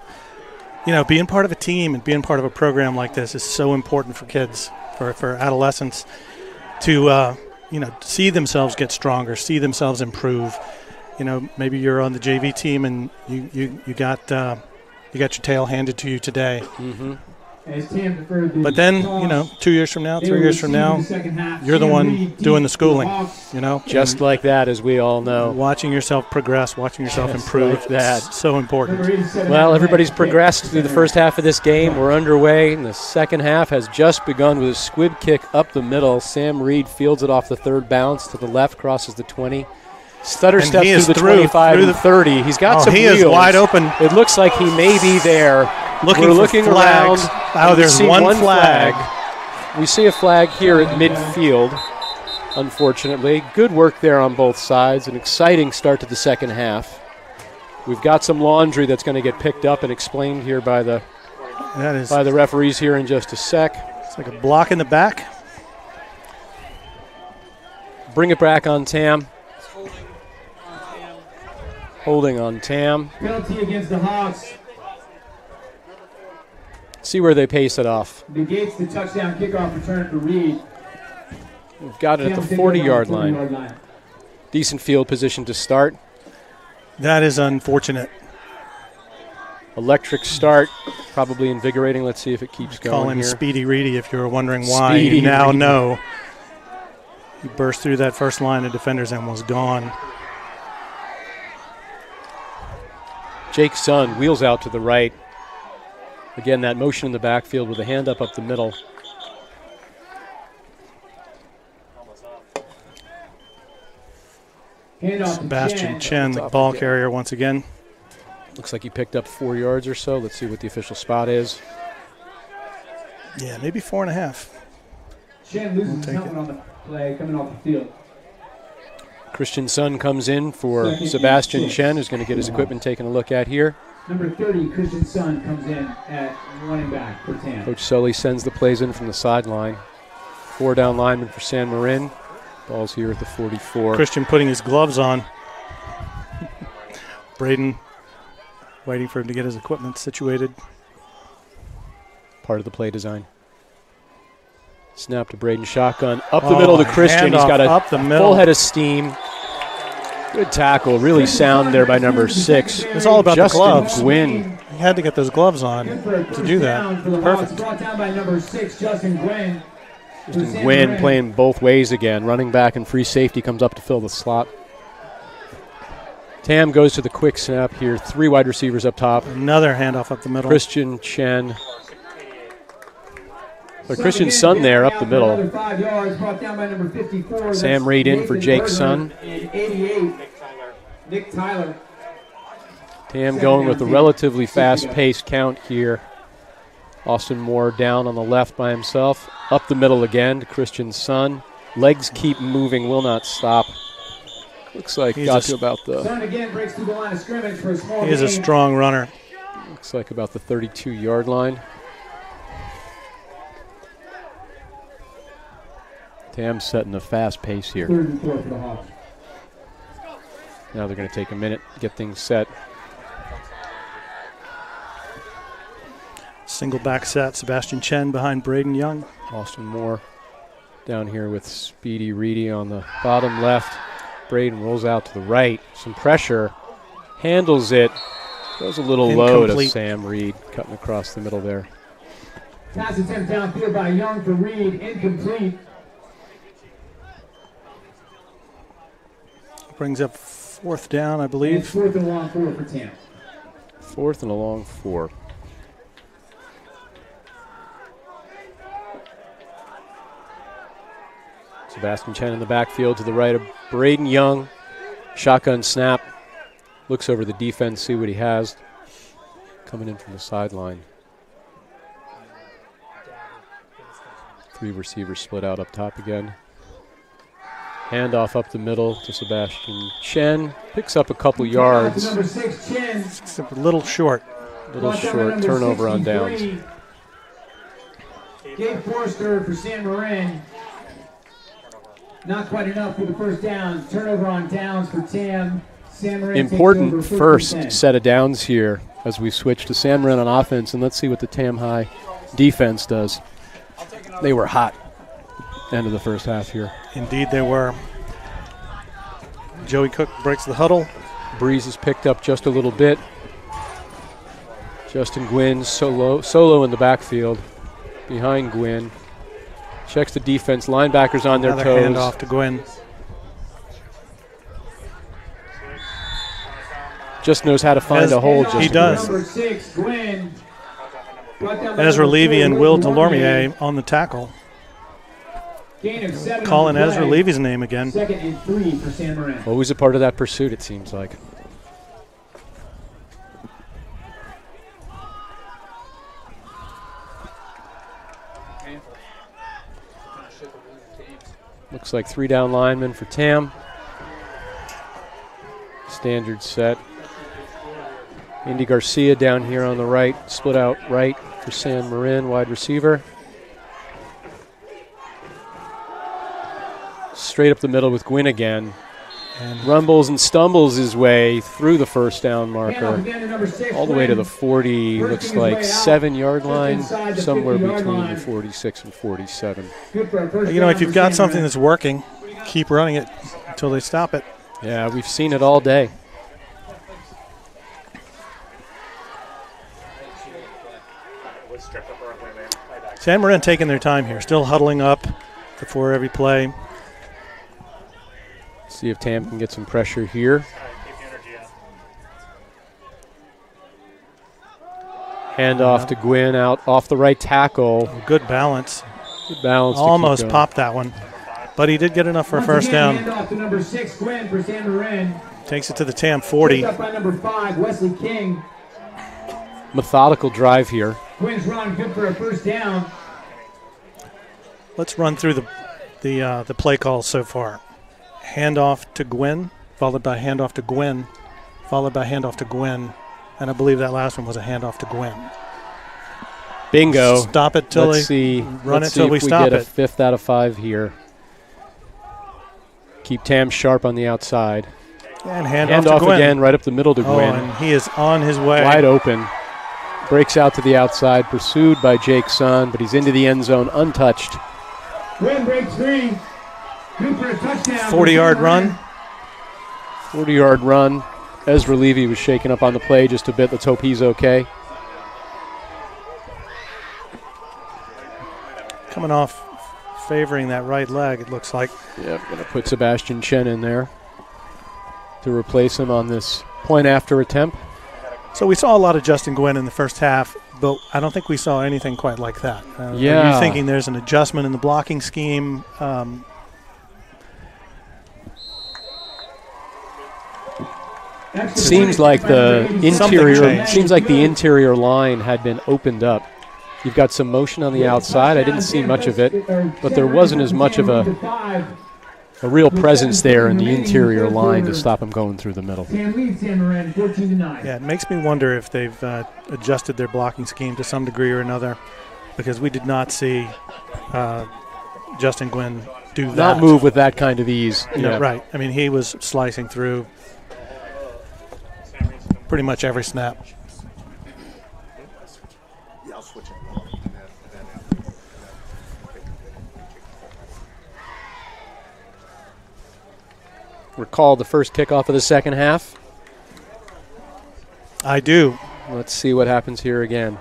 being part of a team and being part of a program like this is so important for kids, for adolescents to see themselves get stronger, see themselves improve. Maybe you're on the JV team and you got your tail handed to you today. Mm-hmm. But then, 2 years from now, 3 years from now, you're the one doing the schooling, Just like that, as we all know. Watching yourself progress, watching yourself improve, like that. It's so important. Well, everybody's progressed through the first half of this game. We're underway, and the second half has just begun with a squib kick up the middle. Sam Reed fields it off the third bounce to the left, crosses the 20. Stutter and steps through the 25 and 30. He's got some he wheels. Is wide open. It looks like he may be there. We're looking around. There's one flag. We see a flag here at midfield, unfortunately. Good work there on both sides. An exciting start to the second half. We've got some laundry that's going to get picked up and explained here by the referees here in just a sec. It's like a block in the back. Bring it back on TAM. Holding on TAM. Penalty against the Hawks. See where they pace it off. Negates the touchdown kickoff return for Reed. We've got it at the 40-yard line. Decent field position to start. That is unfortunate. Electric start, probably invigorating. Let's see if it keeps going. Call him here. Speedy Reedy if you were wondering why. Speedy you now Reedy. know. He burst through that first line of defenders and was gone. Jake Sun wheels out to the right. Again, that motion in the backfield with a hand up the middle. Sebastian Chen, the ball carrier once again. Looks like he picked up 4 yards or so. Let's see what the official spot is. Yeah, maybe 4.5. Chen loses his helmet on the play coming off the field. Christian Sun comes in for Sebastian Chen, who's going to get his equipment taken a look at here. Number 30, Christian Sun, comes in at running back for TAM. Coach Sully sends the plays in from the sideline. 4 down lineman for San Marin. Ball's here at the 44. Christian putting his gloves on. Braden waiting for him to get his equipment situated. Part of the play design. Snap to Braden, shotgun. Up the middle to Christian. He's got a full head of steam. Good tackle. Really sound there by number 6. It's all about Justin the gloves. Gwynn. He had to get those gloves on to do that. Perfect. Brought down by number 6, Justin Gwynn. Justin Gwynn playing both ways again. Running back and free safety comes up to fill the slot. Tam goes to the quick snap here. 3 wide receivers up top. Another handoff up the middle. Christian Chen. But Christian Sun there up the middle. 5 yards, brought down by number 54. Sam Reed in for Jake Sun. And 88, Nick Tyler. Tam going with a relatively fast-paced count here. Austin Moore down on the left by himself. Up the middle again to Christian Sun. Legs keep moving, will not stop. Looks like got to about the... Sun again breaks through the line of scrimmage for a small He is a strong runner. Looks like about the 32-yard line. Tam's setting a fast pace here. 3rd and 4 for the Hawks. Now they're going to take a minute, get things set. Single back set, Sebastian Chen behind Braden Young. Austin Moore down here with Speedy Reedy on the bottom left. Braden rolls out to the right. Some pressure. Handles it. Goes a little low to Sam Reed, cutting across the middle there. Pass attempt downfield by Young for Reed. Incomplete. Brings up 4th down, I believe. And 4th and a long 4 for Tam. 4th and a long 4. Sebastian Chen in the backfield to the right of Braden Young. Shotgun snap. Looks over the defense, see what he has. Coming in from the sideline. 3 receivers split out up top again. Handoff up the middle to Sebastian Chen. Picks up a couple yards. Number 6, Chen. It's a little short. Turnover on downs. Gabe Forster for San Marin. Not quite enough for the first down. Turnover on downs for Tam. San Marin Important first set of downs here as we switch to San Marin on offense, and let's see what the Tam High defense does. They were hot end of the first half here. Indeed they were. Joey Cook breaks the huddle. Breeze is picked up just a little bit. Justin Gwynn solo in the backfield behind Gwynn. Checks the defense. Linebackers on their Another toes. handoff to Gwynn. Just knows how to find a hole. He does. Number 6, Gwynn. Ezra Levy and Will Delormier on the tackle. Gain of 7 Calling on the Ezra play. Levy's name again. 2nd and 3 for San Marin. Always a part of that pursuit, it seems like. Looks like 3 down linemen for Tam. Standard set. Indy Garcia down here on the right, split out right for San Marin, wide receiver. Straight up the middle with Gwynn again. And rumbles and stumbles his way through the first down marker. All the way to the 40, looks like 7-yard line, somewhere between the 46 and 47. You know, if you've got something that's working, keep running it until they stop it. Yeah, we've seen it all day. San Marin taking their time here, still huddling up before every play. See if Tam can get some pressure here. Hand off to Gwynn out off the right tackle. Good balance. Good balance. Almost popped that one, but he did get enough for a first down. Hand off to number 6, Gwynn for San Marin. Takes it to the Tam 40. Picked up by number 5, Wesley King. Methodical drive here. Gwynn's run good for a first down. Let's run through the play calls so far. Handoff to Gwynn, followed by handoff to Gwynn, followed by handoff to Gwynn, and I believe that last one was a handoff to Gwynn. Bingo. Stop it till Let's see. Run Let's it till see we if stop get it. a 5th out of 5 here. Keep Tam sharp on the outside. And handoff to Handoff Gwynn. again, right up the middle to Gwynn. And he is on his way. Wide open. Breaks out to the outside, pursued by Jake Sun, but he's into the end zone untouched. Gwynn breaks free. Good for a touchdown. 40-yard run. 40-yard run. Ezra Levy was shaken up on the play just a bit. Let's hope he's okay. Coming off, favoring that right leg, it looks like. Yep, going to put Sebastian Chen in there to replace him on this point after attempt. So we saw a lot of Justin Gwynn in the first half, but I don't think we saw anything quite like that. Yeah. Are you thinking there's an adjustment in the blocking scheme? Seems like the interior line had been opened up. You've got some motion on the outside. I didn't see much of it, but there wasn't as much of a real presence there in the interior line to stop him going through the middle. Yeah, it makes me wonder if they've adjusted their blocking scheme to some degree or another, because we did not see Justin Gwynn do that. Not move with that kind of ease. Yeah, right. I mean, he was slicing through pretty much every snap. Yeah, I'll switch it. Recall the first kickoff of the second half? I do. Let's see what happens here again.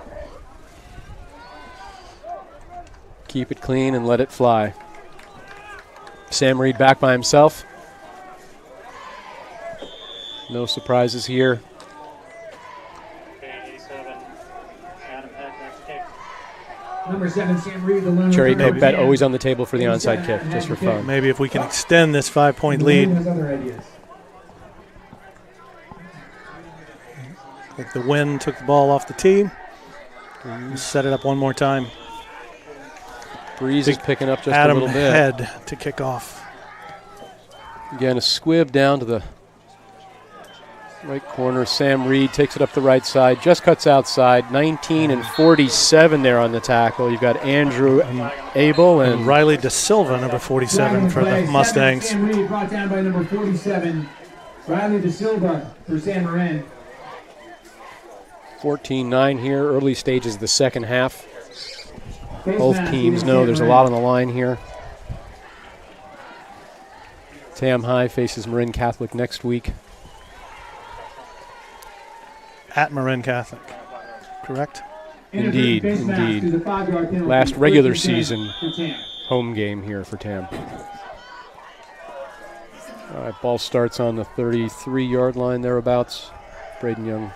Keep it clean and let it fly. Sam Reed back by himself. No surprises here. Number 7, Sam Reed, the lone Cherry returner. Coke bet always on the table for the onside kick, just for fun. Maybe if we can extend this 5-point lead. I think the wind took the ball off the tee. Set it up one more time. Breeze is picking up just Adam a little bit. Head to kick off. Again, a squib down to the right corner. Sam Reed takes it up the right side, just cuts outside. 19 and 47 there on the tackle. You've got Andrew Abel and Riley De Silva, number 47 for the Mustangs. Sam Reed brought down by number 47, Riley De Silva for San Marin. 14-9 here, early stages of the second half. Both teams know there's a lot on the line here. Tam High faces Marin Catholic next week. At Marin Catholic, correct? Indeed, indeed. Last regular season home game here for Tam. All right, ball starts on the 33-yard line thereabouts. Braden Young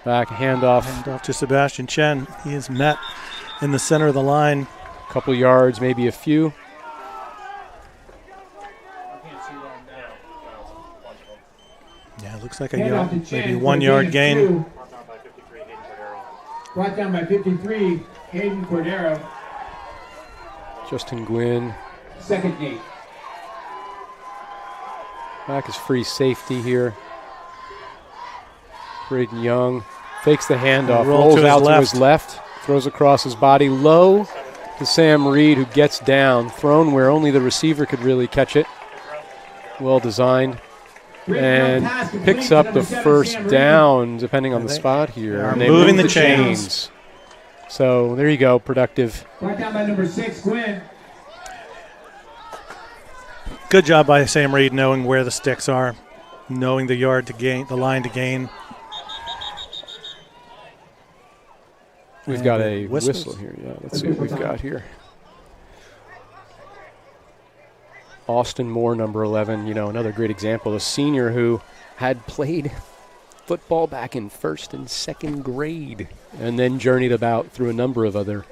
back, handoff. Handoff to Sebastian Chen. He is met in the center of the line. A couple yards, maybe a few. Yeah, it looks like a yard, maybe 1 yard gain. Brought down by 53, Hayden Cordero. Justin Gwynn. Second gate. Back is free safety here. Braden Young fakes the handoff, rolls out to his left, throws across his body low to Sam Reed, who gets down, thrown where only the receiver could really catch it. Well designed. And picks up the first down, depending on the spot here. And they moving move the chains. So there you go, productive. Brought down by number 6, Gwynn. Good job by Sam Reed knowing where the sticks are, knowing the yard to gain, the line to gain. We've got a whistle here. Yeah, let's see what we've got here. Austin Moore, number 11, another great example, a senior who had played football back in first and second grade and then journeyed about through a number of other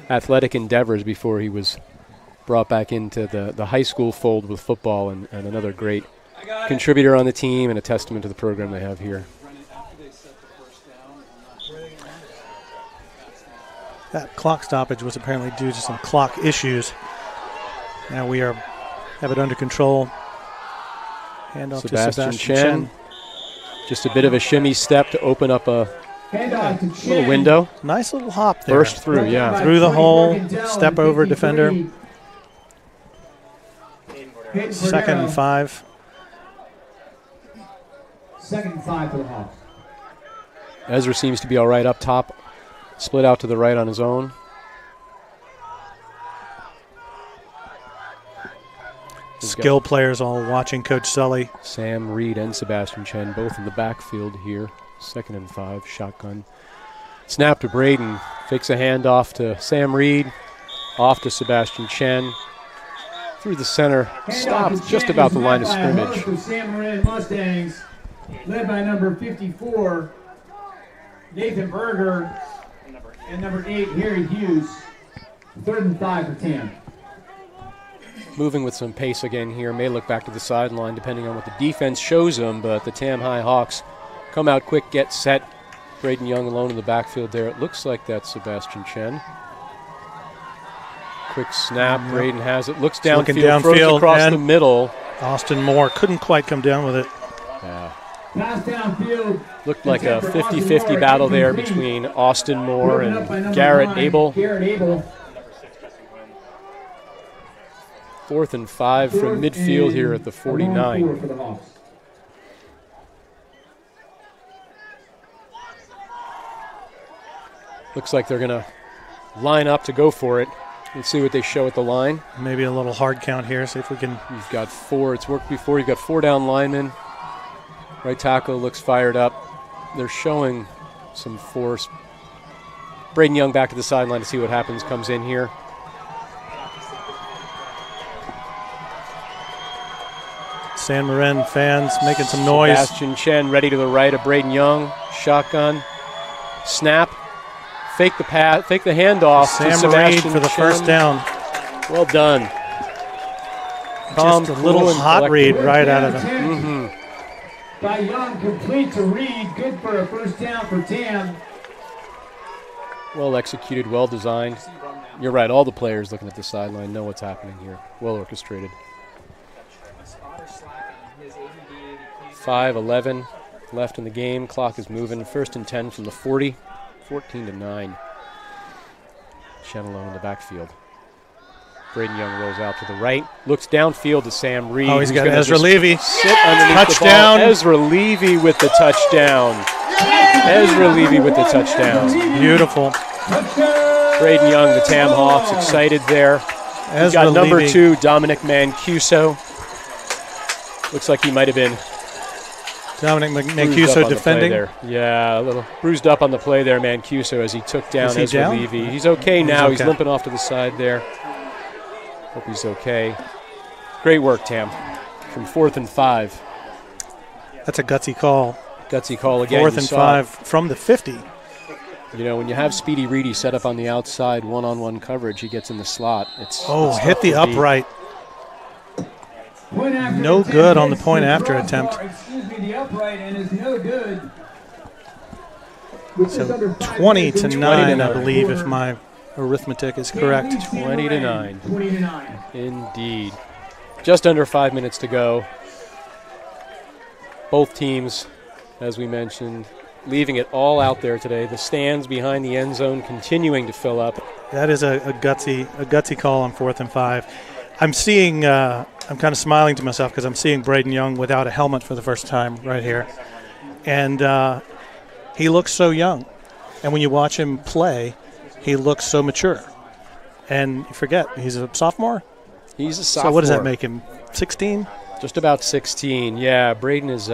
athletic endeavors before he was brought back into the high school fold with football, and another great contributor on the team and a testament to the program they have here. That clock stoppage was apparently due to some clock issues. Now we have it under control. Handoff to Sebastian Chen. Just a bit of a shimmy step to open up a little window. Nice little hop there. Burst through, yeah. Through the hole, step over defender. 2nd and 5. 2nd and 5 for the Hawks. Ezra seems to be all right up top. Split out to the right on his own. Skill players all watching Coach Sully. Sam Reed and Sebastian Chen both in the backfield here. 2nd and 5, shotgun. Snap to Braden. Fakes a handoff to Sam Reed. Off to Sebastian Chen. Through the center. Stopped just about the line of scrimmage. San Marin Mustangs, led by number 54, Nathan Berger, and number 8, Harry Hughes. 3rd and 5 for Tam. Moving with some pace again here. May look back to the sideline depending on what the defense shows them, but the Tam High Hawks come out quick, get set. Braden Young alone in the backfield there. It looks like that's Sebastian Chen. Quick snap. Braden has it. Looks downfield, throws across the middle. Austin Moore couldn't quite come down with it. Yeah. Pass downfield. Looked like a 50-50 battle there between Austin Moore and Garrett Abel. 4th and 5 from midfield here at the 49. For the Hawks. Looks like they're going to line up to go for it. Let's see what they show at the line. Maybe a little hard count here, see if we can. You've got 4. It's worked before. You've got 4 down linemen. Right tackle looks fired up. They're showing some force. Braden Young back to the sideline to see what happens. Comes in here. San Marin fans making some noise. Sebastian Chen ready to the right of Braden Young. Shotgun. Snap. Fake the pass. Fake the handoff. Sam Reed for the first down. Well done. Just a little hot read right out of him. Mm-hmm. By Young, complete to Reed. Good for a first down for Tam. Well executed, well designed. You're right, all the players looking at the sideline know what's happening here. Well orchestrated. 5:11 left in the game. Clock is moving. 1st and 10 from the 40. 14-9. Chenelot in the backfield. Braden Young rolls out to the right. Looks downfield to Sam Reed. Oh, he's got Ezra Levy. Sit underneath Touchdown. The ball. Ezra Levy with the touchdown. Ezra Levy with the touchdown. Beautiful. Braden Young, the Tam Hawks, excited there. He's got number Levy. 2, Dominic Mancuso. Looks like he might have been Dominic Mancuso defending. Yeah, a little bruised up on the play there, Mancuso, as he took down Ezra Levy. He's okay now. He's limping off to the side there. Hope he's okay. Great work, Tam. From 4th and 5. That's a gutsy call. Gutsy call again. 4th and 5 from the 50. You know, when you have Speedy Reedy set up on the outside, one-on-one coverage, he gets in the slot. It's hit the upright. No good on the point after attempt. Excuse me, the upright and is no good. So 20-9, I believe, if my arithmetic is correct. 20-9. 20-9. Indeed. Just under 5 minutes to go. Both teams, as we mentioned, leaving it all out there today. The stands behind the end zone continuing to fill up. That is a gutsy call on 4th and 5. I'm seeing, I'm kind of smiling to myself because I'm seeing Braden Young without a helmet for the first time right here. And he looks so young. And when you watch him play, he looks so mature. And you forget, he's a sophomore? He's a sophomore. So what does that make him, 16? Just about 16, yeah. Braden is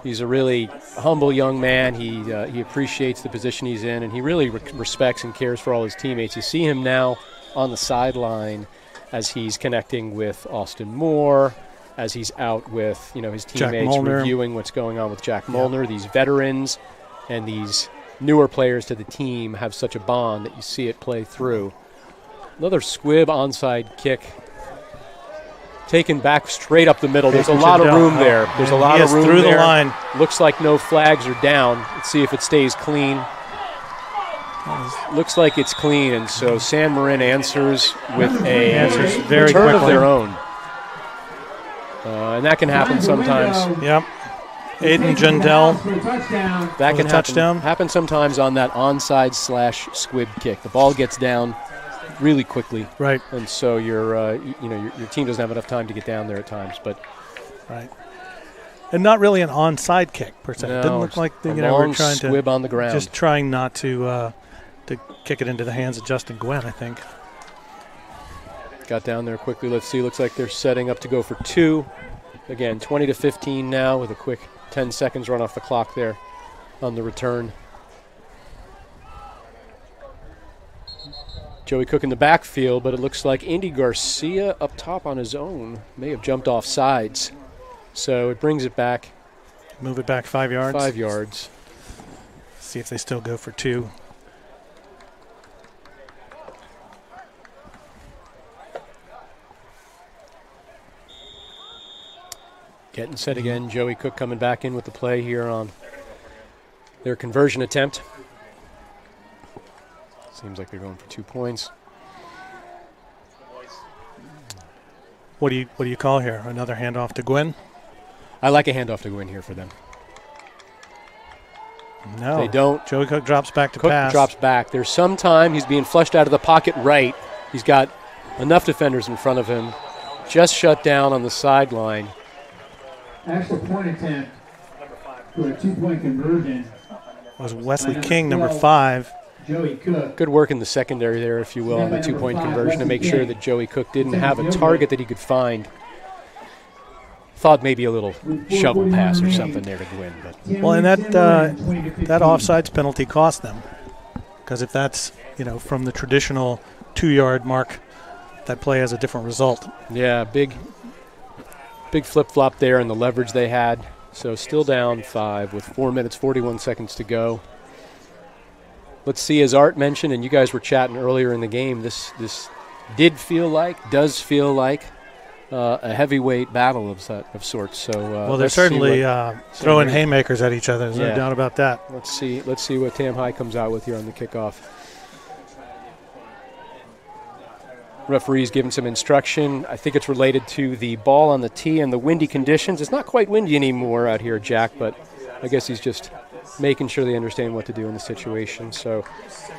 he's a really humble young man. He appreciates the position he's in, and he really respects and cares for all his teammates. You see him now on the sideline as he's connecting with Austin Moore, as he's out with his teammates reviewing what's going on with Jack Molnar. Yeah. These veterans and these newer players to the team have such a bond that you see it play through. Another squib onside kick. Taken back straight up the middle. There's a lot of room there. There's a lot of room through there. The line. Looks like no flags are down. Let's see if it stays clean. Looks like it's clean, and so San Marin answers with a very return quickly of their own. And that can happen sometimes. Yep. Aiden Jundell. That can touchdown. Happen sometimes on that onside / squib kick. The ball gets down really quickly, right? And so your team doesn't have enough time to get down there at times, but right. And not really an onside kick per se. No, it didn't look like we're trying to squib on the ground. Just trying not to kick it into the hands of Justin Gwen, I think. Got down there quickly. Let's see. Looks like they're setting up to go for 2. Again, 20-15 now with a quick 10 seconds run off the clock there on the return. Joey Cook in the backfield, but it looks like Andy Garcia up top on his own may have jumped off sides. So it brings it back. Move it back 5 yards. 5 yards. See if they still go for 2. Getting set again. Joey Cook coming back in with the play here on their conversion attempt. Seems like they're going for 2 points. What do you call here? Another handoff to Gwen? I like a handoff to Gwen here for them. No. They don't. Joey Cook drops back to Cook pass. Drops back. There's some time he's being flushed out of the pocket right. He's got enough defenders in front of him. just shut down on the sideline. Extra point attempt for a 2-point conversion. Was Wesley King, number 5. Joey Cook. Good work in the secondary there, if you will, on the 2-point conversion to make sure that Joey Cook didn't have a target that he could find. Thought maybe a little shovel pass or something there to Gwynn. But. Well, and that offsides penalty cost them. Because if that's, from the traditional 2-yard mark, that play has a different result. Yeah, big flip-flop there and the leverage they had. So still down 5 with 4 minutes, 41 seconds to go. Let's see, as Art mentioned, and you guys were chatting earlier in the game, this does feel like a heavyweight battle of sorts. So well, they're certainly throwing haymakers at each other. There's no doubt about that. Let's see what Tam High comes out with here on the kickoff. Referee's giving some instruction. I think it's related to the ball on the tee and the windy conditions. It's not quite windy anymore out here, Jack, but I guess he's just making sure they understand what to do in the situation. So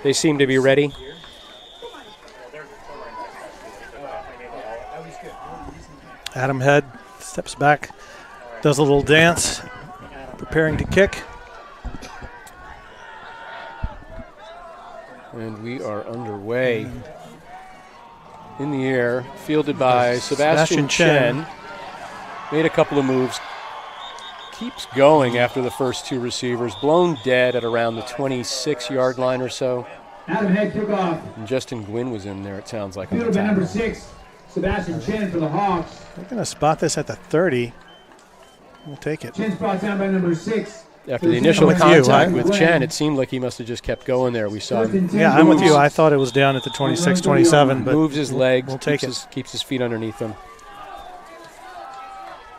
they seem to be ready. Adam Head steps back, does a little dance, preparing to kick. And we are underway. In the air, fielded by Sebastian Chen. Made a couple of moves. Keeps going after the first 2 receivers. Blown dead at around the 26-yard line or so. Adam Head took off. And Justin Gwynn was in there, it sounds like. Fielded by number 6, Sebastian Chen for the Hawks. They're going to spot this at the 30. We'll take it. Chen's brought down by number 6. After the initial contact with Chen, it seemed like he must have just kept going there. We saw him. Yeah, I'm with you. I thought it was down at the 26, 27, but moves his legs, we'll take keeps his feet underneath him.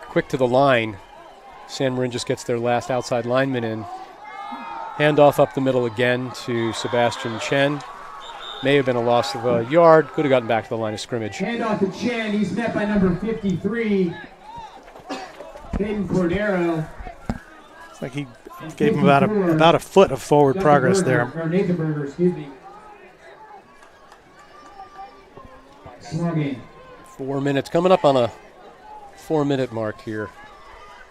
Quick to the line. San Marin just gets their last outside lineman in. Handoff up the middle again to Sebastian Chen. May have been a loss of a yard. Could have gotten back to the line of scrimmage. Handoff to Chen. He's met by number 53, Hayden Cordero. It's like he gave him about a foot of forward progress there. Or Nathan Berger, excuse me. Small game. 4 minutes. Coming up on a 4-minute mark here.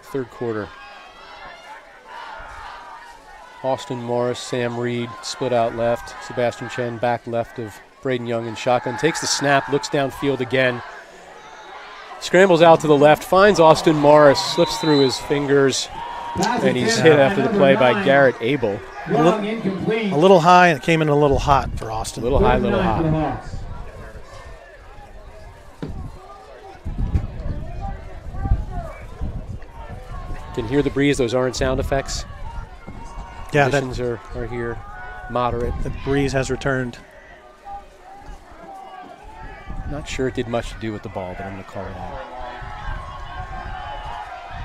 Third quarter. Austin Morris, Sam Reed split out left. Sebastian Chen back left of Braden Young in shotgun. Takes the snap, looks downfield again. Scrambles out to the left, finds Austin Morris, slips through his fingers, and he's hit after the play by Garrett Abel. A little high, and it came in a little hot for Austin. Little high, little hot. Can hear the breeze. Those aren't sound effects. Yeah, conditions are here, moderate. The breeze has returned. Not sure it did much to do with the ball, but I'm going to call it out.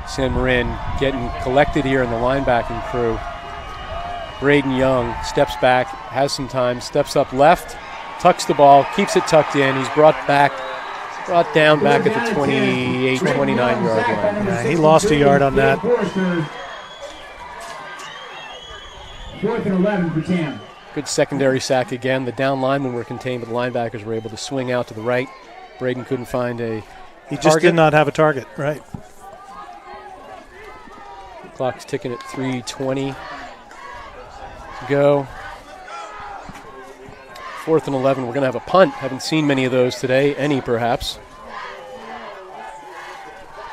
San Marin getting collected here in the linebacking crew. Braden Young steps back, has some time, steps up left, tucks the ball, keeps it tucked in. He's brought down back at the 28, 29-yard line. Yeah, he lost a yard on that. 4th and 11 for Tam. Good secondary sack again. The down linemen were contained, but the linebackers were able to swing out to the right. Braden couldn't find a He just did not have a target, right. Clock's ticking at 3:20 to go. 4th and 11. We're going to have a punt. Haven't seen many of those today. Any, perhaps.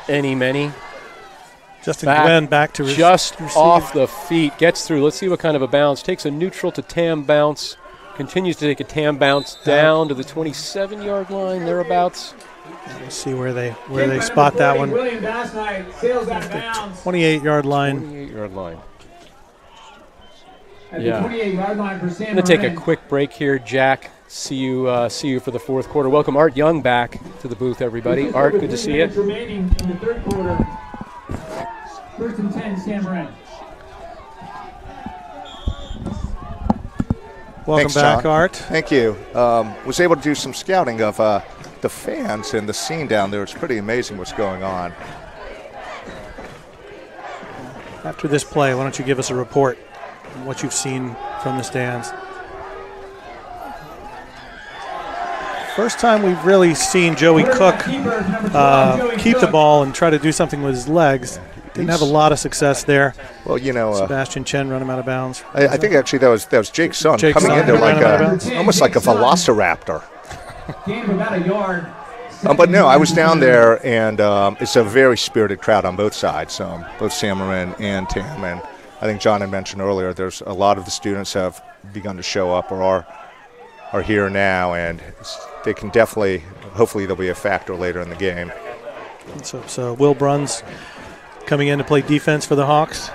Many. Justin Glenn back to just receive. Off the feet. Gets through. Let's see what kind of a bounce. Takes a neutral to Tam bounce. Continues to take a Tam bounce down to the 27-yard line, thereabouts. Let's see where they spot that one. William Bassnight sails out of bounds. 28-yard line. 28-yard line. At the 28-yard line for San I'm going to take a quick break here, Jack. See you for the fourth quarter. Welcome Art Young back to the booth, everybody. Art, good to see you. Remaining in the third quarter. 1st and 10, San Marin. Welcome Thanks, back, John. Art. Thank you. Was able to do some scouting of the fans and the scene down there. It's pretty amazing what's going on. After this play, why don't you give us a report on what you've seen from the stands? First time we've really seen Joey Cook keep the ball and try to do something with his legs. Didn't have a lot of success there. Well, you know, Sebastian Chen run him out of bounds. I think actually that was Jake's son coming into like almost like a velociraptor. Gain of about a yard. But no, I was down there, and it's a very spirited crowd on both sides, both San Marin and Tam. And I think John had mentioned earlier, there's a lot of the students have begun to show up or are here now, and they can definitely, hopefully they'll be a factor later in the game. So Will Bruns coming in to play defense for the Hawks.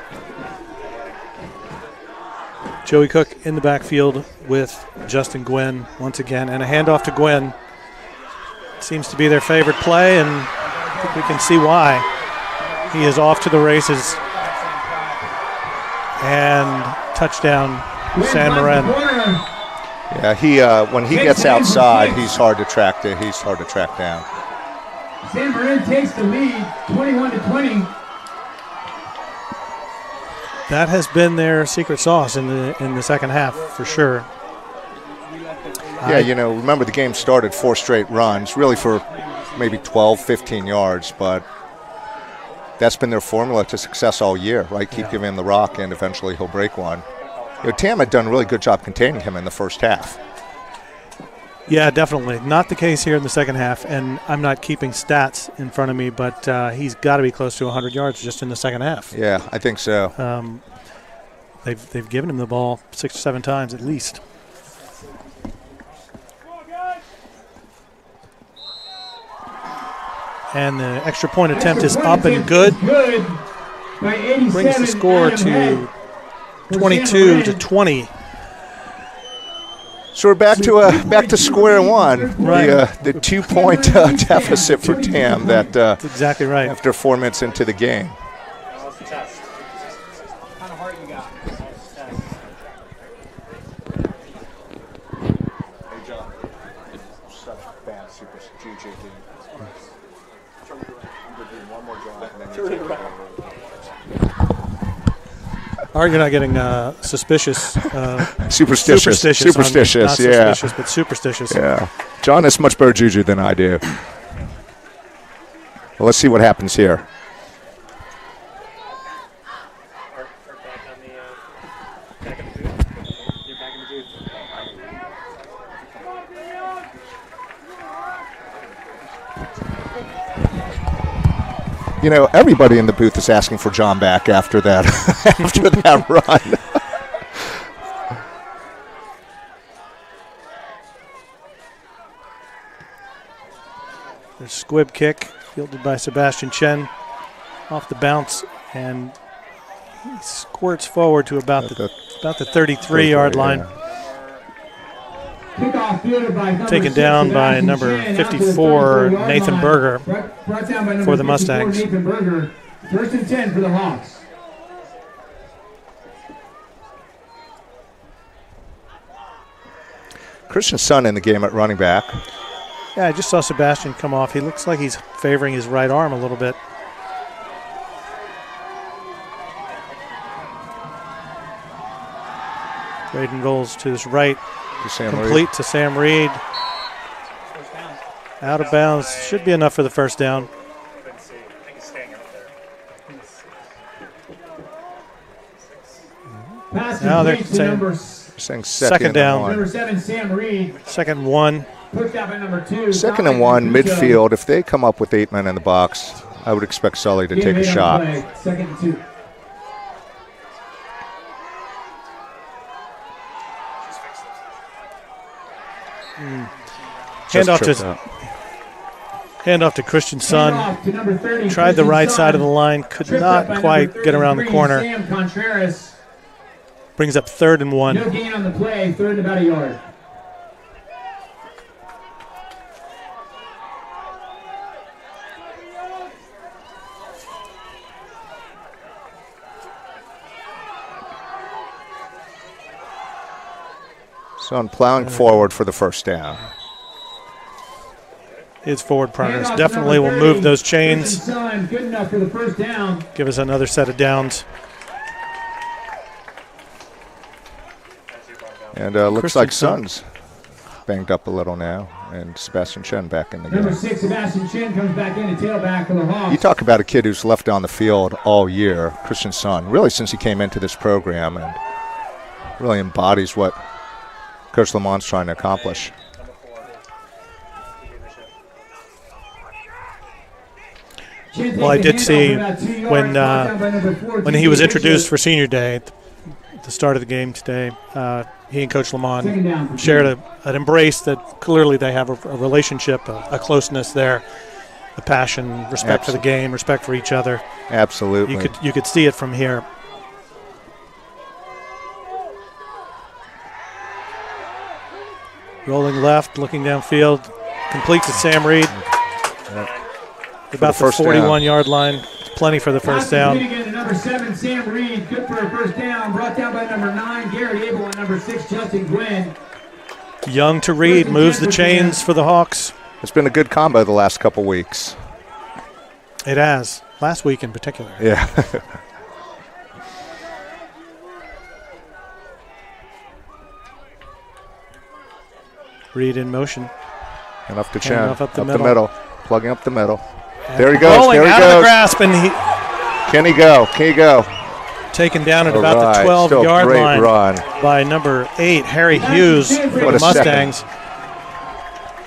Joey Cook in the backfield with Justin Gwynn once again, and a handoff to Gwynn. Seems to be their favorite play, and I think we can see why. He is off to the races. And touchdown, San Marin. Yeah, he when he gets outside, he's hard to track down. San Marin takes the lead, 21-20. That has been their secret sauce in the second half for sure. Yeah, you know, remember the game started 4 straight runs, really for maybe 12, 15 yards, but that's been their formula to success all year, right? Keep giving him the rock, and eventually he'll break one. You know, Tam had done a really good job containing him in the first half. Yeah, definitely. Not the case here in the second half, and I'm not keeping stats in front of me, but he's got to be close to 100 yards just in the second half. Yeah, I think so. They've given him the ball 6 or 7 times at least. And the extra point attempt is up and good. Brings the score to 22-20. So we're back to square one. Right. The 2-point deficit for Tam. That's exactly right. After 4 minutes into the game. Are you not getting suspicious? Superstitious, not yeah. Suspicious, but superstitious. Yeah. John has much better juju than I do. Well, let's see what happens here. You know, everybody in the booth is asking for John back after that run. The squib kick fielded by Sebastian Chen off the bounce, and he squirts forward to about the 33-yard line. Taken down by number 54, Nathan Berger, for the Mustangs. Nathan Berger, 1st and 10 for the Hawks. Christian Sun in the game at running back. Yeah, I just saw Sebastian come off. He looks like he's favoring his right arm a little bit. Braden goes to his right. Complete to Sam Reed. Out of bounds. Should be enough for the first down. Now they're saying second down. Number 7, Sam Reed. Second and 1. Pushed out by number 2. Second and 1, midfield. If they come up with 8 men in the box, I would expect Sully to take a shot. Second and 2. Handoff to Christian Sun. Tried the right side of the line. Could not quite get around the corner. Brings up 3rd and 1. No gain on the play. 3rd and about a yard. Sun plowing forward for the first down. His forward progress definitely will move those chains. Good enough for the first down. Give us another set of downs. And looks like Sun's banged up a little now, and Sebastian Chen back in the Number game. 6, Sebastian Chen comes back in, a tailback for the Hawks. You talk about a kid who's left on the field all year, Christian Sun, really since he came into this program, and really embodies what Coach Lamont's trying to accomplish. Well, I did see when he was introduced for senior day at the start of the game today, he and Coach Lamont shared an embrace that clearly they have a relationship, a closeness there, a passion, respect for the game, respect for each other. Absolutely. You could see it from here. Rolling left, looking downfield, completes to Sam Reed. About the 41-yard line. Plenty for the first down. Number 7, Sam Reed, good for a first down. Brought down by number 9, Gary Abel, and number 6, Justin Gwynn. Young to Reed, moves the chains for the Hawks. It's been a good combo the last couple weeks. It has. Last week in particular. Yeah. Reed in motion. And up to Chen, up the middle, plugging up the middle. And there he goes, rolling there he out goes. Of the grasp, and Can he go? Can he go? Taken down at about the 12-yard line by number 8, Harry Hughes for the Mustangs.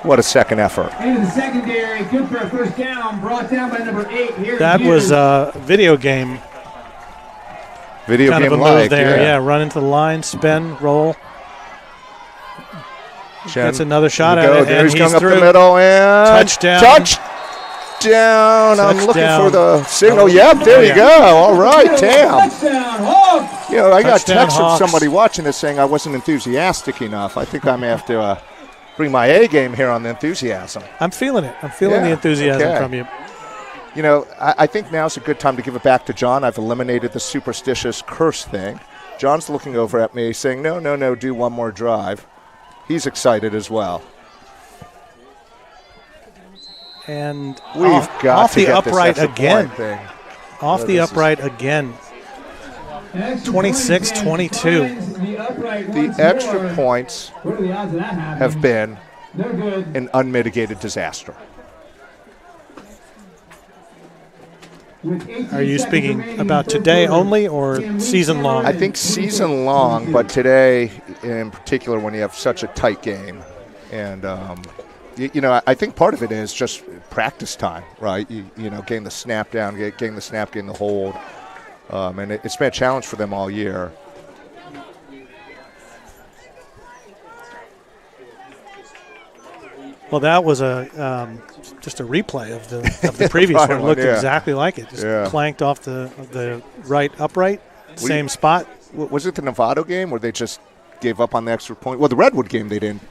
What a second effort. Into the secondary, good for a first down. Brought down by number 8, Harry That Hughes. was a video game. Video kind game of a like, move there. Yeah, run into the line, spin, roll. Gets another shot at it, there and he's going up through. the middle, and Touchdown. Touchdown. I'm looking for the signal. Oh, Yep, there yeah. you go. All right, Tam. Touchdown, Hawks. You know, I got Touchdown, text from Hawks. somebody watching this saying I wasn't enthusiastic enough. I think I may have to bring my A game here on the enthusiasm. I'm feeling it. I'm feeling the enthusiasm from you. You know, I think now's a good time to give it back to John. I've eliminated the superstitious curse thing. John's looking over at me saying, no, do one more drive. He's excited as well. And we've got off to the get this upright extra again. point thing. Off the upright again. 26-22. The extra points have been an unmitigated disaster. Are you speaking about today only or season long? I think season long, but today in particular when you have such a tight game. And, you know, I think part of it is just practice time, right? You know, getting the snap down, getting the snap, getting the hold. And it's been a challenge for them all year. Well, that was just a replay of the previous one. It looked exactly like it. Just clanked off the right upright, same spot. Was it the Novato game where they just gave up on the extra point? Well, the Redwood game they didn't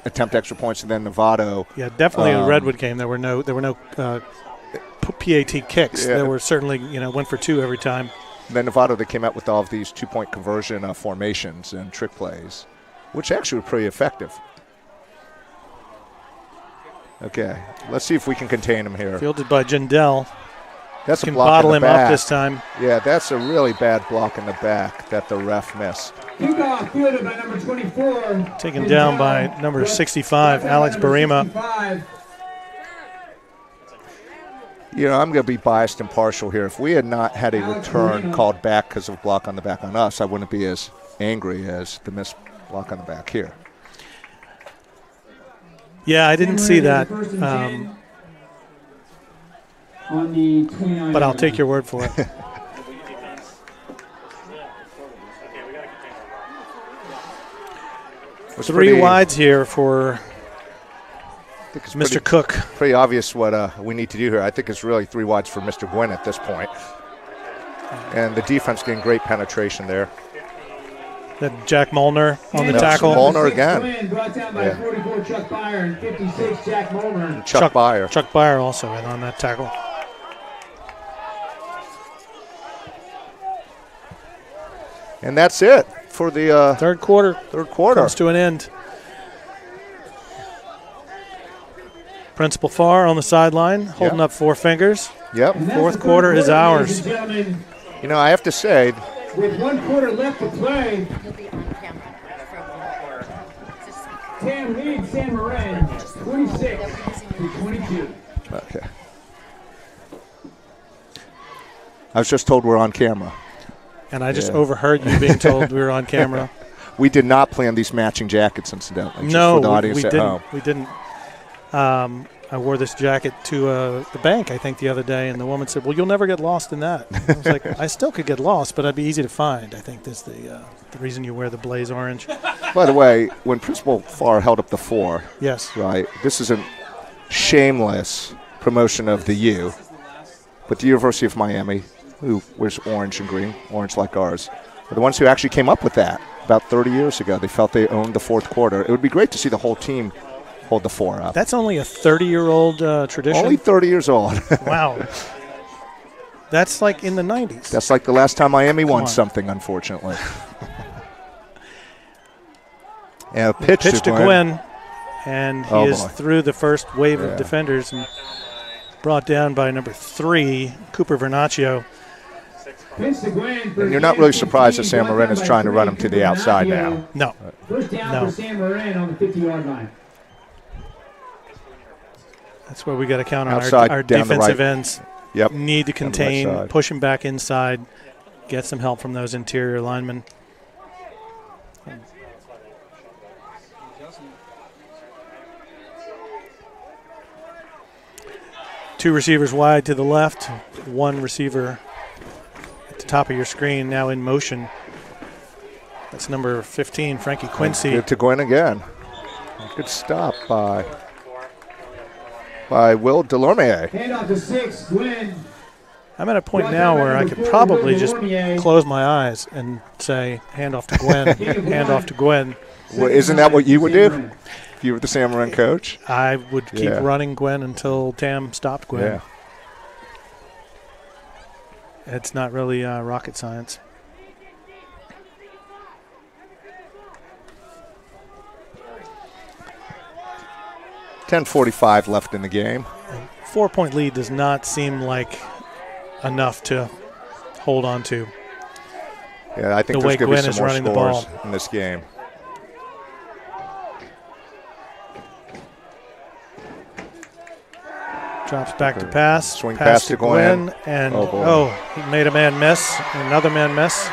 attempt extra points, and then Novato. Yeah, definitely the Redwood game. There were no PAT kicks. Yeah. There were certainly went for 2 every time. And then Novato, they came out with all of these 2-point conversion formations and trick plays, which actually were pretty effective. Okay, let's see if we can contain him here. Fielded by Jindal. That's can a block bottle in the him back. up this time. Yeah, that's a really bad block in the back that the ref missed. Kickoff fielded by number 24. Taken down by number 65, Alex Barima. You know, I'm going to be biased and partial here. If we had not had a return called back because of block on the back on us, I wouldn't be as angry as the missed block on the back here. Yeah, I didn't see that. But I'll take your word for it. Three wides here for Mr. Cook. Pretty obvious what we need to do here. I think it's really 3 wides for Mr. Gwynn at this point. And the defense getting great penetration there. That Jack Molnar on the tackle. Molnar again. Brought down by 44 Chuck Byer and 56 Jack Molnar. Chuck Byer. Chuck Byer also in on that tackle. And that's it for the third quarter. Third quarter. Comes to an end. Principal Farr on the sideline, holding up 4 fingers. Yep. Fourth quarter is ours. You know, I have to say, with 1 quarter left to play. Tam leads San Marin 26-22. Okay. I was just told we're on camera. And I just overheard you being told we were on camera. We did not plan these matching jackets, incidentally. No, just for the audience we at didn't. home. We didn't. I wore this jacket to the bank, I think, the other day, and the woman said, "Well, you'll never get lost in that." I was like, "I still could get lost, but I'd be easy to find." I think that's the reason you wear the blaze orange. By the way, when Principal Farr held up the 4, yes, right, this is a shameless promotion of the U, but the University of Miami, who wears orange and green, orange like ours, are the ones who actually came up with that about 30 years ago. They felt they owned the fourth quarter. It would be great to see the whole team hold the 4 up. That's only a 30-year-old tradition? Only 30 years old. Wow. That's like in the 90s. That's like the last time Miami won something, unfortunately. And a pitch to Gwen. And he is through the first wave of defenders and brought down by number 3, Cooper Vernaccio. And you're not really surprised that San Marin is trying to run him to the outside now. No. First down for San Marin on the 50-yard line. That's where we got to count on Outside, our down the defensive right. ends. Yep. Need to Down the right contain, side. push him back inside, get some help from those interior linemen. Two receivers wide to the left, one receiver at the top of your screen now in motion. That's number 15, Frankie Quincy. Good to Gwen again. Good stop by Will Delormier. Hand off to 6, Gwen. I'm at a point now where I could probably just close my eyes and say, hand off to Gwen, hand off to Gwen. Well, isn't that what you would do if you were the San Marin coach? I would keep running Gwen until Tam stopped Gwen. Yeah. It's not really rocket science. .45 left in the game. 4-point lead does not seem like enough to hold on to. Yeah, I think the way there's going to Gwen be is some more running the scores ball in this game. Drops back to pass. Swing pass to Gwen. And oh, he made a man miss. Another man miss.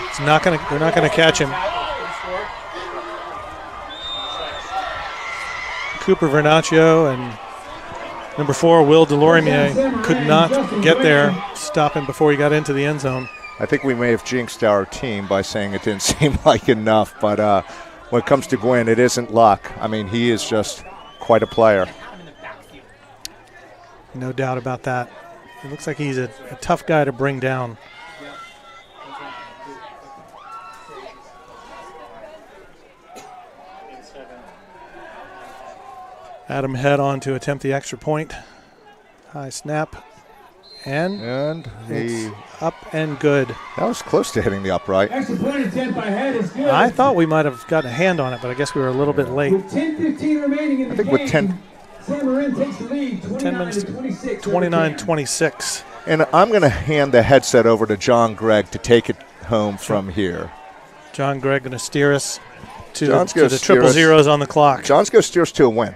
It's not going to. They're not going to catch him. Cooper Vernaccio and number 4, Will Delormier, could not get there, stop him before he got into the end zone. I think we may have jinxed our team by saying it didn't seem like enough, but when it comes to Gwen, it isn't luck. I mean, he is just quite a player. No doubt about that. It looks like he's a tough guy to bring down. Adam head on to attempt the extra point. High snap. And he up and good. That was close to hitting the upright. Extra point attempt by head is good. I thought we might have gotten a hand on it, but I guess we were a little bit late. With 10:15 remaining in the game, with 10 San Marin takes the lead, 10 minutes to 29-26. 29-26. And I'm going to hand the headset over to John Gregg to take it home from here. John Gregg going to steer us to John's the triple zeros on the clock. John's going to steer us to a win.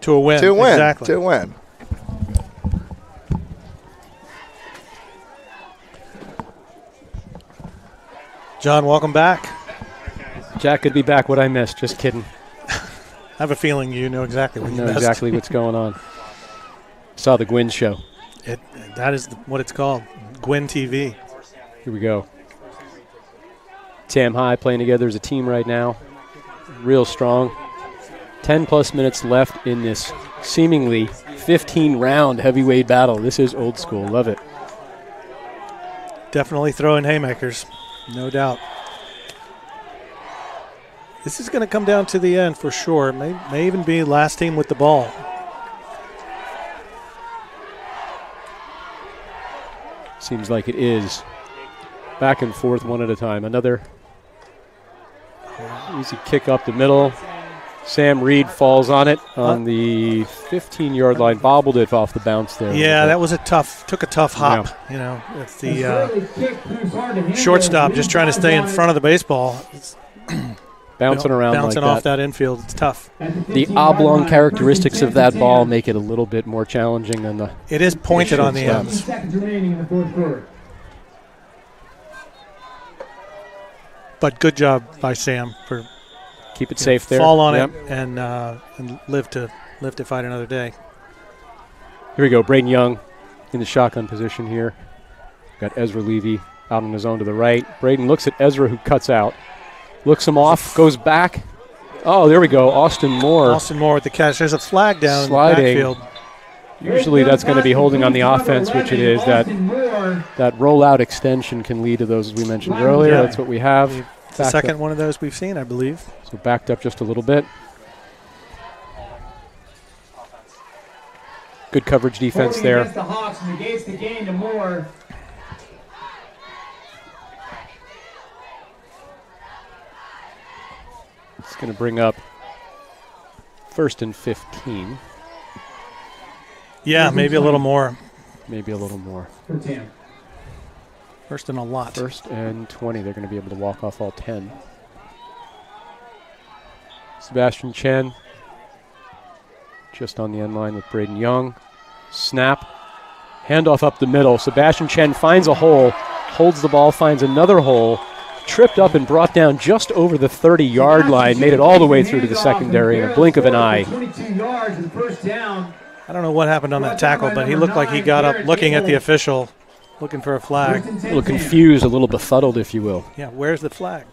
To a win. To a win. Exactly. To a win. John, welcome back. Jack could be back. What I missed? Just kidding. I have a feeling you know exactly what you know missed. exactly what's going on. Saw the Gwyn show. That is what it's called, Gwyn TV. Here we go. Tam High playing together as a team right now. Real strong. 10-plus minutes left in this seemingly 15-round heavyweight battle. This is old school. Love it. Definitely throwing haymakers, no doubt. This is going to come down to the end for sure. May even be last team with the ball. Seems like it is. Back and forth one at a time. Another easy kick up the middle. Sam Reed falls on it on the 15-yard line, bobbled it off the bounce there. Yeah, that was took a tough hop. Yeah. You know, it's the shortstop just trying to stay in front of the baseball. Bouncing around bouncing like off that infield. It's tough. The oblong characteristics of that ball make it a little bit more challenging than the. It is pointed on the shortstop. ends. Seconds remaining in the fourth quarter. But good job by Sam for Keep it safe there. fall on Yep. it and live to fight another day. Here we go. Braden Young in the shotgun position here. Got Ezra Levy out on his own to the right. Braden looks at Ezra, who cuts out. Looks him off, goes back. Oh, there we go. Austin Moore. Austin Moore with the catch. There's a flag down Sliding. in the backfield. Usually that's going to be holding on the offense, which it is. That rollout extension can lead to those, as we mentioned earlier. Yeah. That's what we have. It's the second one of those we've seen, I believe. So backed up just a little bit. Good coverage defense Holding there. against the Hawks negates the gain to Moore. It's going to bring up 1st and 15. Yeah, maybe a little more. Maybe a little more. For Tam. First and a lot. 1st and 20. They're going to be able to walk off all 10. Sebastian Chen just on the end line with Braden Young. Snap. Handoff up the middle. Sebastian Chen finds a hole, holds the ball, finds another hole, tripped up and brought down just over the 30-yard line, made it all the way through to the secondary in a blink of an eye. 22 yards and first down. I don't know what happened on that tackle, but he looked like he got up looking at the official, looking for a flag. A little confused, a little befuddled, if you will. Yeah, where's the flag?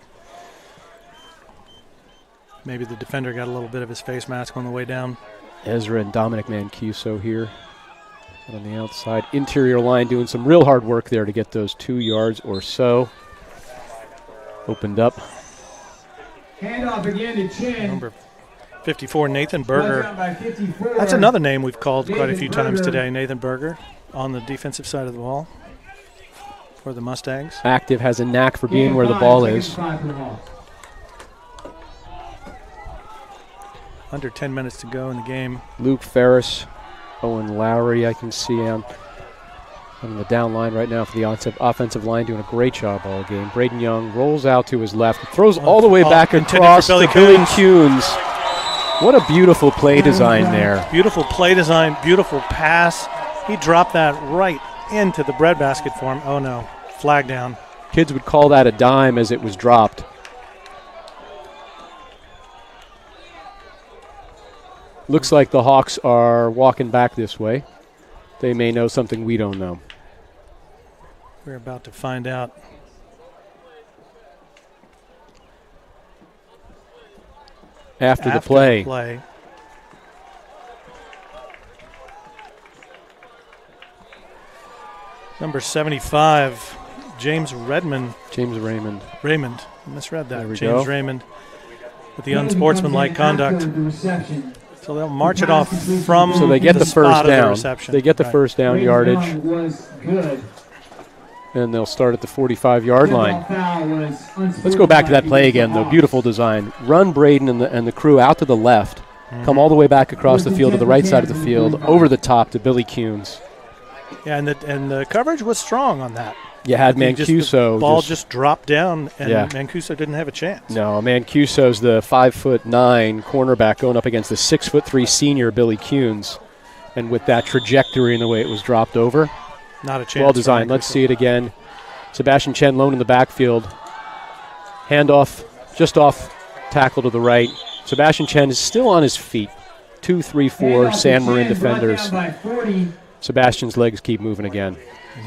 Maybe the defender got a little bit of his face mask on the way down. Ezra and Dominic Mancuso here on the outside. Interior line doing some real hard work there to get those 2 yards or so. Opened up. Handoff again to Chin. Number 54, Nathan Berger. Touchdown by 54. That's another name we've called quite a Nathan few times Berger. today, Nathan Berger, on the defensive side of the ball for the Mustangs. Active, has a knack for being Gain where the five, ball second is. five for the Hawks. Under 10 minutes to go in the game. Luke Ferris, Owen Lowry, I can see on the down line right now for the offensive line, doing a great job all game. Braden Young rolls out to his left, throws all the way back intended across for to Billy Billy Kuhns. What a beautiful play design there. Beautiful play design, beautiful pass. He dropped that right into the breadbasket for him. Oh no, flag down. Kids would call that a dime as it was dropped. Looks like the Hawks are walking back this way. They may know something we don't know. We're about to find out. After the play. Number 75, James Redmond. James Raymond. Raymond. I misread that. There we James go. Raymond with the unsportsmanlike conduct. So they'll march it off from So they get the spot first of the down. reception. They get the Right. first down yardage, Was good. and they'll start at the 45-yard line. Let's go back to that play again, though. Beautiful design. Run Braden and the crew out to the left, come all the way back across the field to the right side of the field, over the top to Billy Kuhns. Yeah, and the coverage was strong on that. You had The Mancuso. ball just dropped down, and Yeah. Mancuso didn't have a chance. No, Mancuso's the 5'9" cornerback going up against the 6'3" senior Billy Kuhns. And with that trajectory and the way it was dropped over, Not a chance. well for designed. Let's Mancuso. see it again. Sebastian Chen lone in the backfield. Handoff just off tackle to the right. Sebastian Chen is still on his feet. 2, 3, 4 San Marin defenders. Sebastian's legs keep moving again.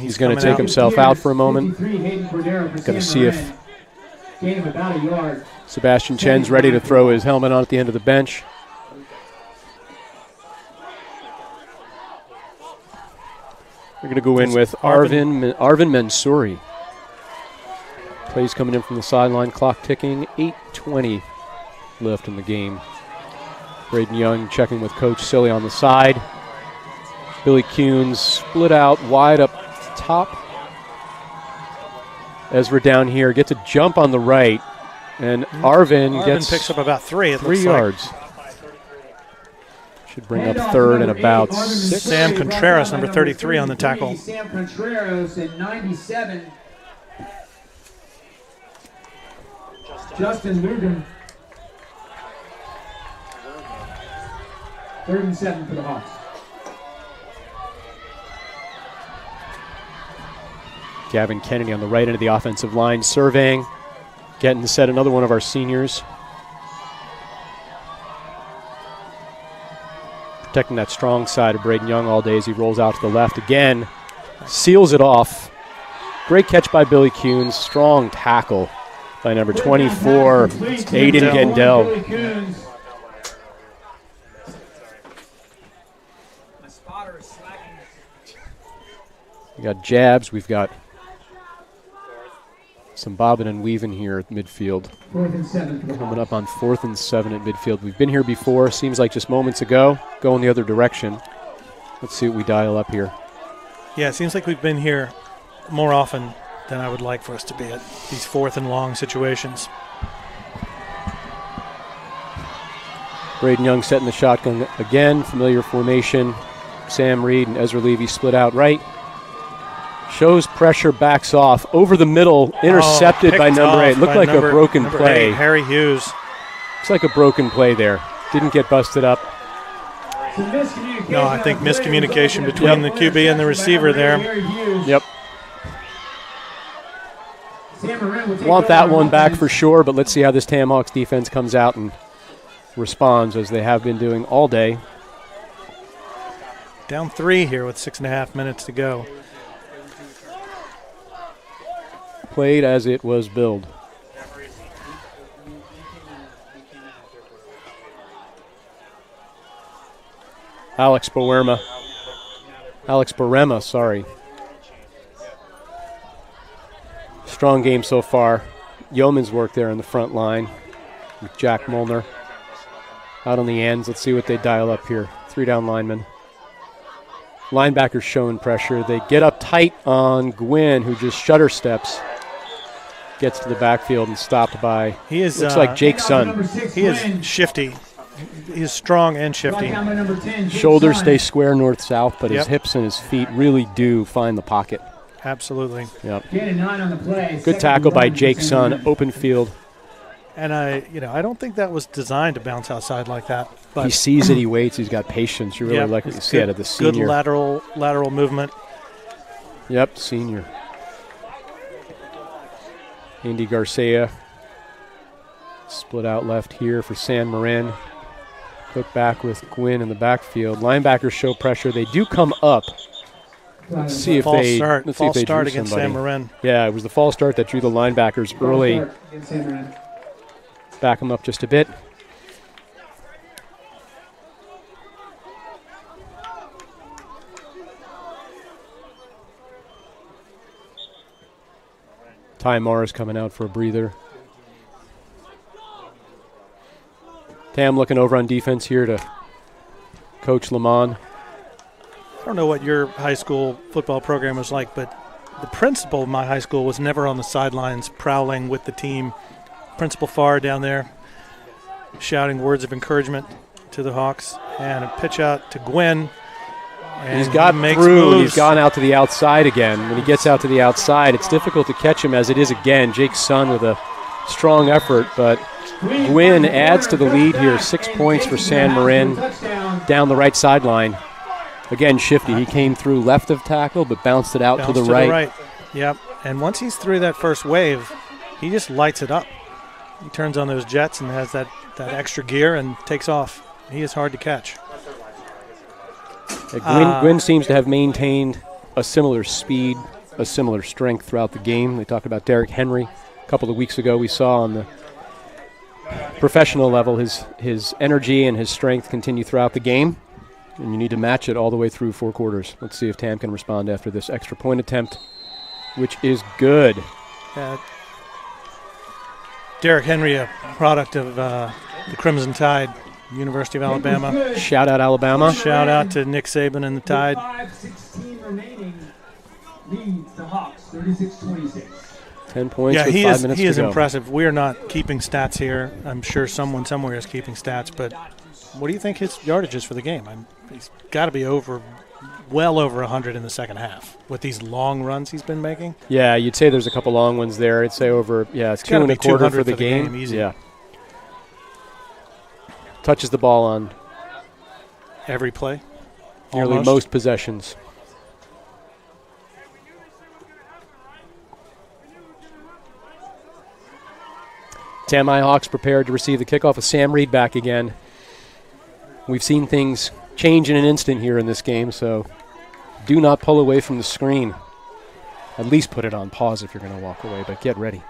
He's going to take himself out for a moment. Going to see if Gain of about a yard. Sebastian Chen's ready to throw his helmet on at the end of the bench. We're going to go in with Arvin Mansouri. Plays coming in from the sideline, clock ticking, 8:20 left in the game. Braden Young checking with Coach Silly on the side. Billy Kuhns split out wide up top. Ezra down here gets a jump on the right, and Arvin gets picks up about 3. It 3 looks like. yards. Should bring up third and about 6. Sam Contreras, number 33, on the tackle. Sam Contreras at 97. Justin Lugan. 3rd and 7 for the Hawks. Gavin Kennedy on the right end of the offensive line, surveying, getting to set another one of our seniors. Protecting that strong side of Braden Young all day as he rolls out to the left again. Seals it off. Great catch by Billy Kuhns. Strong tackle by number 24, Aiden Gendel. We got jabs. We've got some bobbing and weaving here at midfield. 4th and 7 for the Coming up on 4th and 7 at midfield. We've been here before. Seems like just moments ago. Going the other direction. Let's see what we dial up here. Yeah, it seems like we've been here more often than I would like for us to be at these 4th and long situations. Braden Young setting the shotgun again. Familiar formation. Sam Reed and Ezra Levy split out right. Shows pressure, backs off. Over the middle, intercepted by number 8. Looked like a broken play. 8, Harry Hughes. Looks like a broken play there. Didn't get busted up. No, I think miscommunication between the QB and the receiver there. Yep. Want that one back for sure, but let's see how this Tam Hawks defense comes out and responds as they have been doing all day. Down 3 here with 6.5 minutes to go. Played as it was billed. Alex Barema, sorry. Strong game so far. Yeoman's work there in the front line with Jack Molnar. Out on the ends, let's see what they dial up here. 3 down linemen. Linebackers showing pressure. They get up tight on Gwynn, who just shutter steps. Gets to the backfield and stopped by, he is, looks like Jake Sun. He is shifty. He is strong and shifty. Shoulders stay square north-south, but his hips and his feet really do find the pocket. Absolutely. Yep. Good tackle by Jake Sun, open field. And I don't think that was designed to bounce outside like that. But he sees it, he waits, he's got patience. You really like what you see out of the senior. Good lateral movement. Yep, senior. Andy Garcia split out left here for San Marin. Put back with Gwynn in the backfield. Linebackers show pressure. They do come up. Let's see if they start against San Marin. Yeah, it was the false start that drew the linebackers early. Back them up just a bit. Ty Morris coming out for a breather. Tam looking over on defense here to Coach Lamont. I don't know what your high school football program was like, but the principal of my high school was never on the sidelines prowling with the team. Principal Farr down there shouting words of encouragement to the Hawks, and a pitch out to Gwynn. And he's got through, and he's gone out to the outside again. When he gets out to the outside, it's difficult to catch him as it is again. Jake Sun with a strong effort, but Gwynn adds to the lead here. 6 points for San Marin down the right sideline. Again, shifty. He came through left of tackle, but bounced it out to the right. Yep, and once he's through that first wave, he just lights it up. He turns on those jets and has that extra gear and takes off. He is hard to catch. Gwynn seems to have maintained a similar speed, a similar strength throughout the game. They talked about Derrick Henry a couple of weeks ago. We saw on the professional level his energy and his strength continue throughout the game, and you need to match it all the way through 4 quarters. Let's see if Tam can respond after this extra point attempt, which is good. Derrick Henry, a product of the Crimson Tide, University of Alabama. Shout out Alabama. Shout out to Nick Saban and the Tide. 5:16 remaining. Leads the Hawks 36-26. 10 points with 5 minutes to go. He is impressive. We are not keeping stats here. I'm sure someone somewhere is keeping stats, but what do you think his yardage is for the game? He's got to be well over 100 in the second half with these long runs he's been making. Yeah, you'd say there's a couple long ones there. I'd say over, it's 2 1/4 for the game. Easy. Yeah. Touches the ball on every play. Nearly Almost. most possessions. Tamai Hawks prepared to receive the kickoff with Sam Reed back again. We've seen things change in an instant here in this game, so do not pull away from the screen. At least put it on pause if you're going to walk away, but get ready.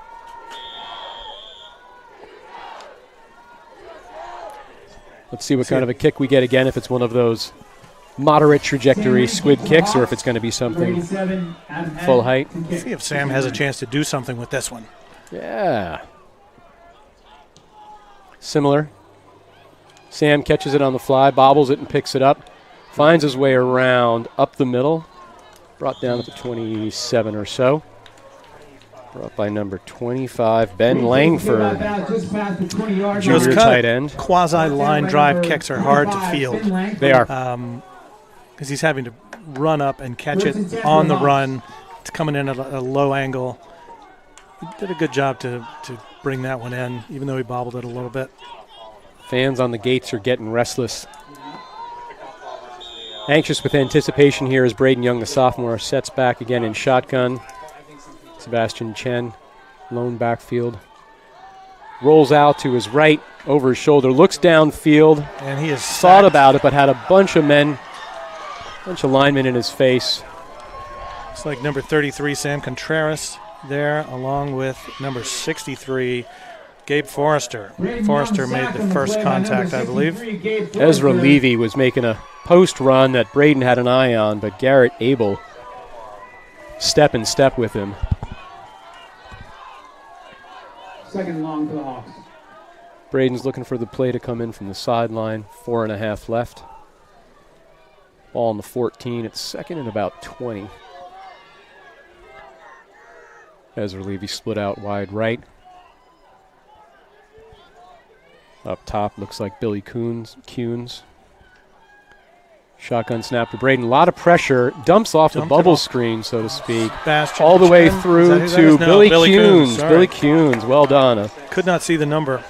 Let's see what kind of a kick we get again, if it's one of those moderate trajectory squid kicks or if it's going to be something full height. See if Sam has a chance to do something with this one. Yeah. Similar. Sam catches it on the fly, bobbles it and picks it up, finds his way around up the middle, brought down at the 27 or so. Brought by number 25, Ben Langford, junior tight end. Quasi-line drive kicks are hard to field. They are. Because he's having to run up and catch it on the run. It's coming in at a low angle. He did a good job to bring that one in, even though he bobbled it a little bit. Fans on the gates are getting restless. Anxious with anticipation here as Braden Young, the sophomore, sets back again in shotgun. Sebastian Chen, lone backfield. Rolls out to his right, over his shoulder, looks downfield. And he has thought about it, but had a bunch of linemen in his face. It's like number 33, Sam Contreras, there, along with number 63, Gabe Forrester. Forrester made the first contact, I believe. Ezra Levy was making a post run that Braden had an eye on, but Garrett Abel step in step with him. Second and long for the Hawks. Braden's looking for the play to come in from the sideline. 4.5 left. Ball on the 14. It's second and about 20. Ezra Levy split out wide right. Up top looks like Billy Kuhns. Shotgun snap to Braden. A lot of pressure. Dumps off the bubble screen, so to speak. All the way through to Billy Kuhns. Billy Kuhns, well done. Could not see the number.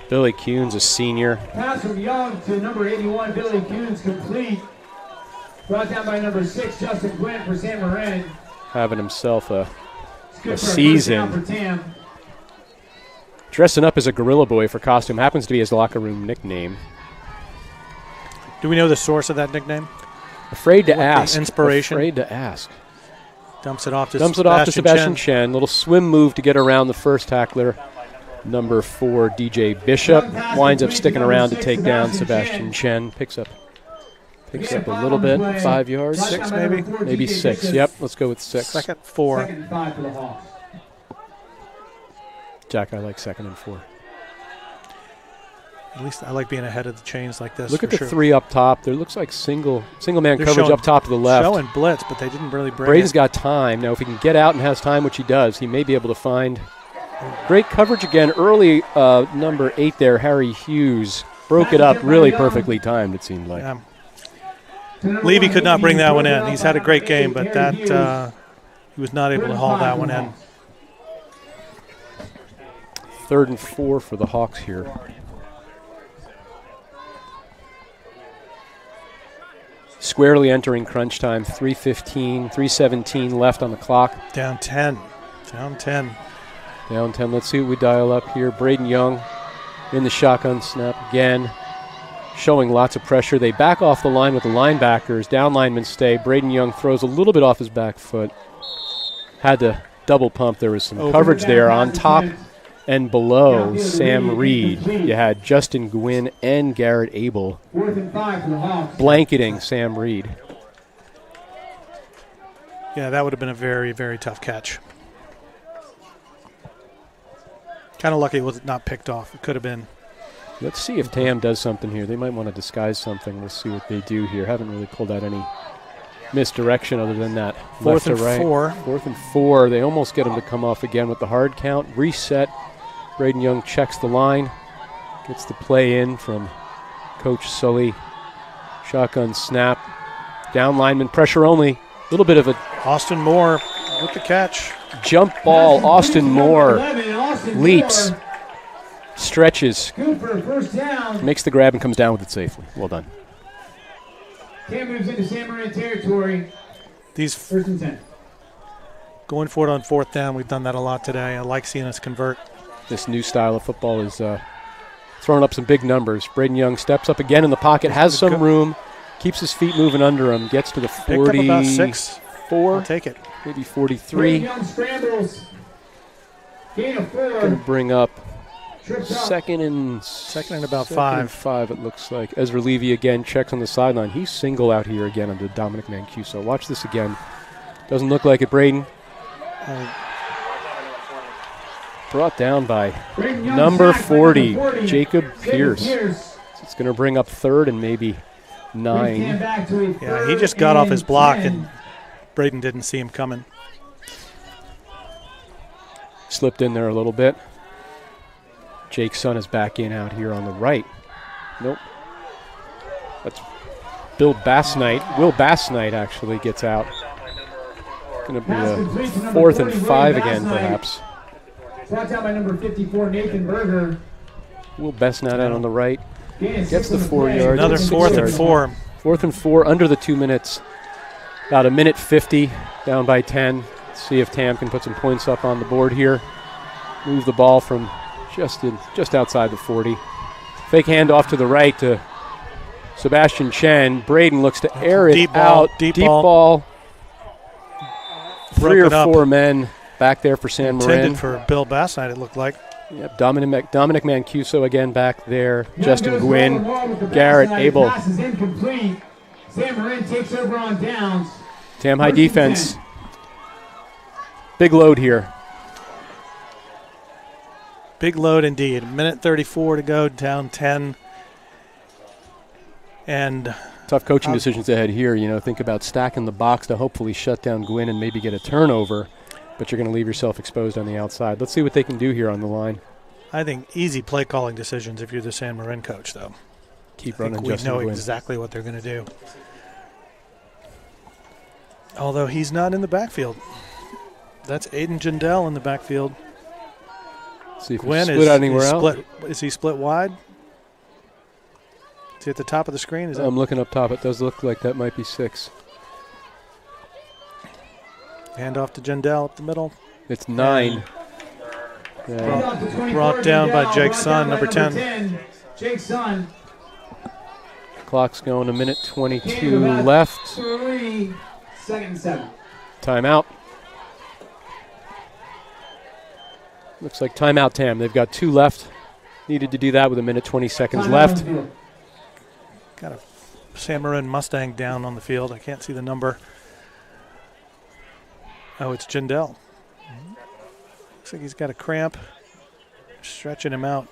Billy Kuhns, a senior. Pass from Young to number 81, Billy Kuhns, complete. Brought down by number 6, Justin Gwynn for San Marin. Having himself a season. For Tam. Dressing up as a Gorilla Boy for costume. Happens to be his locker room nickname. Do we know the source of that nickname? Afraid to ask. The inspiration? Afraid to ask. Dumps it off to Sebastian Chen. Little swim move to get around the first tackler. Number 4, DJ Bishop. Winds up sticking around to take down Sebastian Chen. Picks up a little bit. 5 yards. 6 maybe? Maybe 6. Yep, let's go with 6. Second, 4. Second and 5 for the Hawks. Jack, I like 2nd and 4. At least I like being ahead of the chains like this. Look at the 3 up top. There looks like single man coverage up top to the left. Showing blitz, but they didn't really bring Braden's it. got time. Now, if he can get out and has time, which he does, he may be able to find great coverage again. Early number 8 there, Harry Hughes, broke it up really perfectly timed, it seemed like. Yeah. Levy could not bring that one in. He's had a great game, but that he was not able to haul that one in. 3rd and 4 for the Hawks here. Squarely entering crunch time. 3:17 left on the clock. Down 10. Down 10. Let's see what we dial up here. Braden Young in the shotgun snap again. Showing lots of pressure. They back off the line with the linebackers. Down linemen stay. Braden Young throws a little bit off his back foot. Had to double pump. There was some coverage there on top and below Sam Reed. You had Justin Gwynn and Garrett Abel 4th and 5 for the Hawks. blanketing Sam Reed. Yeah, that would have been a very, very tough catch. Kind of lucky it was not picked off. It could have been. Let's see if Tam does something here. They might want to disguise something. We'll see what they do here. Haven't really pulled out any misdirection other than that. 4th left and to right. 4. 4th and 4. They almost get him to come off again with the hard count. Reset. Braden Young checks the line. Gets the play in from Coach Sully. Shotgun snap. Down lineman. Pressure only. A little bit of a Austin Moore with the catch. jump ball. Austin Moore leaps stretches, Good for a first down. makes the grab and comes down with it safely. Well done. Tam moves into San Marin territory. These First and 10. going for it on fourth down, we've done that a lot today. I like seeing us convert. This new style of football is throwing up some big numbers. Braden Young steps up again in the pocket, has some room, keeps his feet moving under him, gets to the 44. Pick up about 6. I'll take it. Maybe 43. Young scrambles. Gain of 4. Going to bring up Tripped up. second and about second 5. and 5, it looks like. Ezra Levy again checks on the sideline. He's single out here again under Dominic Mancuso. Watch this again. Doesn't look like it, Braden. Brought down by number 40, Jacob Pierce. It's going to bring up third and maybe 9. Yeah, he just got off his block, and Braden didn't see him coming. Slipped in there a little bit. Jake's son is back in out here on the right. Nope. That's Bill Bassnight. Will Bassnight actually gets out. Going to be a 4th and 5 again, perhaps. Brought down by number 54, Nathan Berger. Will Bassnight out on the right. Gets the 4 yards. Another 4th and 4. 4th and 4 under the 2 minutes. About a minute 50, down by 10. Let's see if Tam can put some points up on the board here. Move the ball from just outside the 40. Fake handoff to the right to Sebastian Chen. Braden looks to air it out. Deep ball. 3 or Broken up. 4 men back there for San Marin. Intended for Bill Bassnight, it looked like. Yep, Dominic Mancuso again back there. Justin Gwynn, Garrett Abel. Pass is incomplete. San Marin takes over on downs. Tam High defense. Big load here. Big load indeed. Minute 34 to go, down 10. And tough coaching decisions ahead here. You know, think about stacking the box to hopefully shut down Gwynn and maybe get a turnover, but you're going to leave yourself exposed on the outside. Let's see what they can do here on the line. I think easy play calling decisions if you're the San Marin coach, though. Keep running. We know exactly what they're going to do. Although he's not in the backfield. That's Aiden Jindal in the backfield. See if Gwynn split anywhere else. Is he split wide? Is he at the top of the screen? Is I'm looking up top. It does look like that might be 6. Hand off to Jindal up the middle. It's 9. Brought down by Jake's son, number 10. Jake's son. Clock's going, a minute 22 left. 3, 2nd and 7. Timeout. Looks like timeout, Tam. They've got 2 left. Needed to do that with a minute 20 seconds left. Got a San Marin Mustang down on the field. I can't see the number. Oh, it's Jindal. Looks like he's got a cramp. Stretching him out.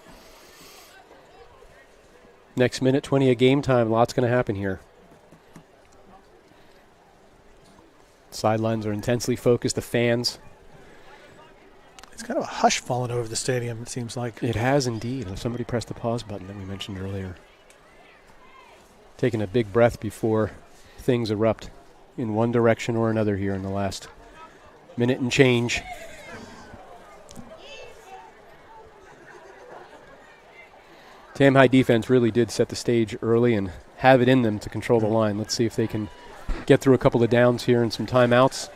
Next minute 20 of game time. Lots going to happen here. Sidelines are intensely focused. The fans. It's kind of a hush falling over the stadium, it seems like. It has indeed. Somebody pressed the pause button that we mentioned earlier. Taking a big breath before things erupt in one direction or another here in the last minute and change. Tam High defense really did set the stage early and have it in them to control the line. Let's see if they can get through a couple of downs here and some timeouts.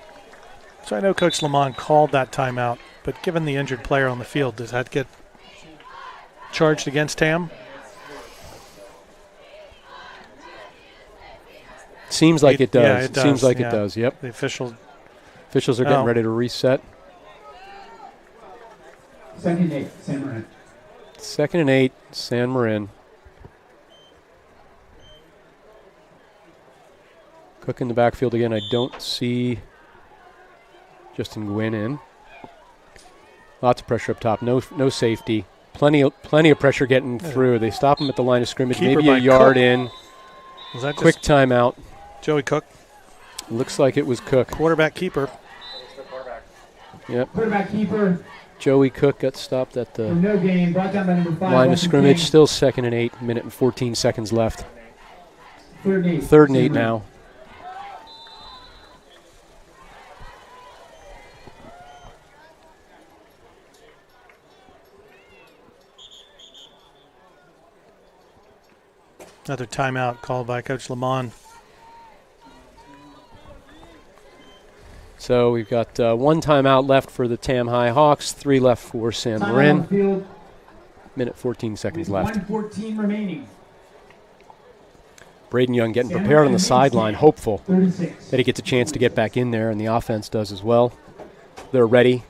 So I know Coach Lamont called that timeout, but given the injured player on the field, does that get charged against Tam? Seems like it does. Yeah, it does. Seems like it does, yep. The officials are getting ready to reset. 2nd and 8, San Marin. 2nd and 8, San Marin. Cook in the backfield again. I don't see Justin Gwynn in. Lots of pressure up top. No safety. Plenty of pressure getting through. They stop him at the line of scrimmage. Keeper Maybe a yard Cook. in. Was that quick timeout? Joey Cook. Looks like it was Cook. Quarterback keeper. Yep. Quarterback keeper. Joey Cook got stopped at the No gain. Brought down by number 5. line of scrimmage. Still 2nd and 8. Minute and 14 seconds left. 3rd and 8. 3rd and 8 now. Another timeout called by Coach Lamont. So we've got 1 timeout left for the Tam High Hawks, 3 left for San Marin. Minute 14 seconds left. 1:14 remaining. Braden Young getting prepared on the sideline, hopeful that he gets a chance to get back in there, and the offense does as well. They're ready.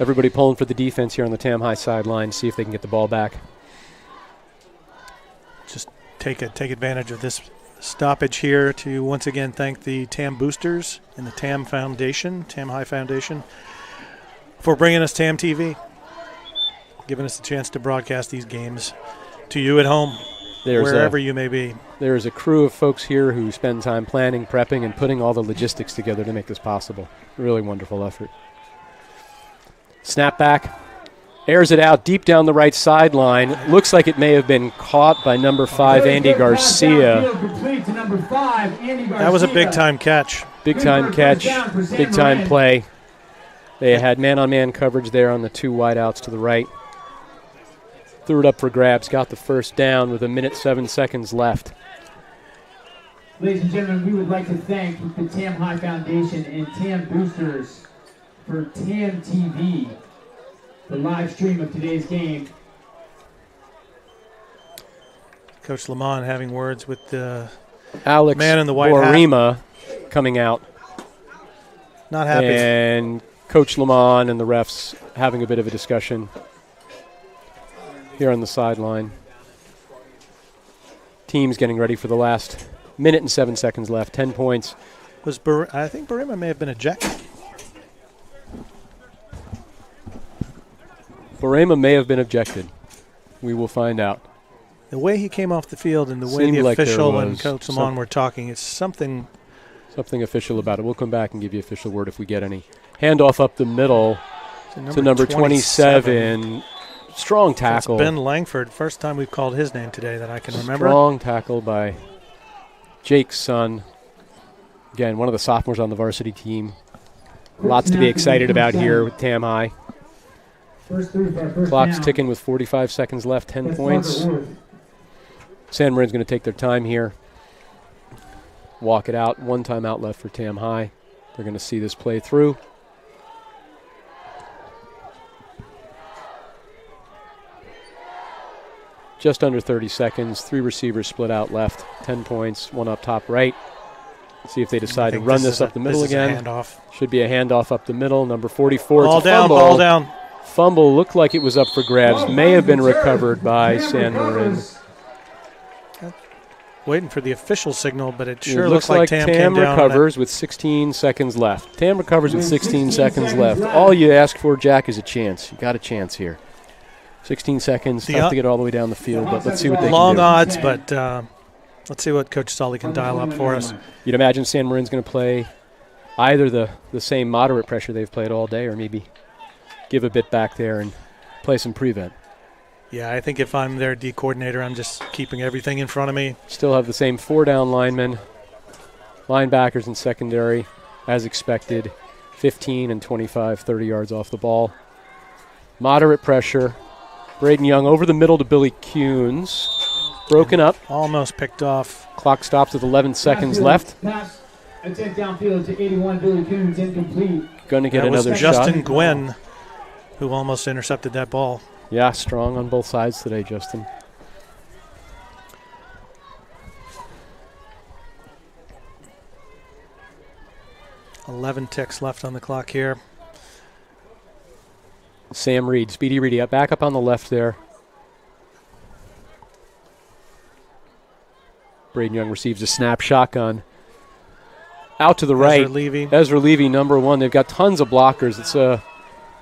Everybody pulling for the defense here on the Tam High sideline, see if they can get the ball back. Just take advantage of this stoppage here to once again thank the TAM boosters and the TAM Foundation, TAM High Foundation, for bringing us TAM TV, giving us a chance to broadcast these games to you at home, wherever you may be. There's a crew of folks here who spend time planning, prepping, and putting all the logistics together to make this possible. Really wonderful effort. Snap back. Airs it out deep down the right sideline. Looks like it may have been caught by number 5, Andy Garcia. That was a big-time catch. Big-time catch, big-time play. They had man-on-man coverage there on the 2 wideouts to the right. Threw it up for grabs, got the first down with 1:07 left. Ladies and gentlemen, we would like to thank the TAM High Foundation and TAM Boosters for TAM TV, the live stream of today's game. Coach Lamont having words with the Alex man in the white Borima coming out. Not happy. And Coach Lamont and the refs having a bit of a discussion here on the sideline. Teams getting ready for the last 1:07 left. 10 points. I think Borima may have been ejected. Borima may have been ejected. We will find out. The way he came off the field and the way Seemed the like official and Coach Lamont were talking, it's something official about it. We'll come back and give you official word if we get any. Handoff up the middle to number 27. Strong tackle. That's Ben Langford. First time we've called his name today that I can remember. Strong tackle by Jake's son. Again, one of the sophomores on the varsity team. Lots to be excited about here with Tam High. Clock's ticking with 45 seconds left, 10 points. San Marin's going to take their time here. Walk it out. 1 timeout left for Tam High. They're going to see this play through. Just under 30 seconds. 3 receivers split out left. 10 points. 1 up top right. See if they decide to run this up the middle again. Should be a handoff up the middle. Number 44. Ball down, ball down. Fumble looked like it was up for grabs. May have been recovered by San Marin. Waiting for the official signal, but it sure looks like Tam came down. Recovers with 16 seconds left. Tam recovers with 16 seconds left. All you ask for, Jack, is a chance. You got a chance here. 16 seconds. Tough to get all the way down the field, but let's see what they can do. Long odds, but let's see what Coach Sully can dial up for us. You'd imagine San Marin's going to play either the same moderate pressure they've played all day or maybe give a bit back there and play some prevent. Yeah, I think if I'm their D coordinator, I'm just keeping everything in front of me. Still have the same 4 down linemen, linebackers and secondary, as expected. 15 and 25, 30 yards off the ball. Moderate pressure. Braden Young over the middle to Billy Kuhns. Broken up. Almost picked off. Clock stops with 11 seconds left. Pass attempt downfield to 81, Billy Kuhns, incomplete. Going to get another shot. shot. Justin Gwynn, who almost intercepted that ball. Yeah, strong on both sides today, Justin. $11 ticks left on the clock here. Sam Reed, Speedy Reedy, back up on the left there. Braden Young receives a snap shotgun. Out to the right. Ezra Levy, number 1. They've got tons of blockers.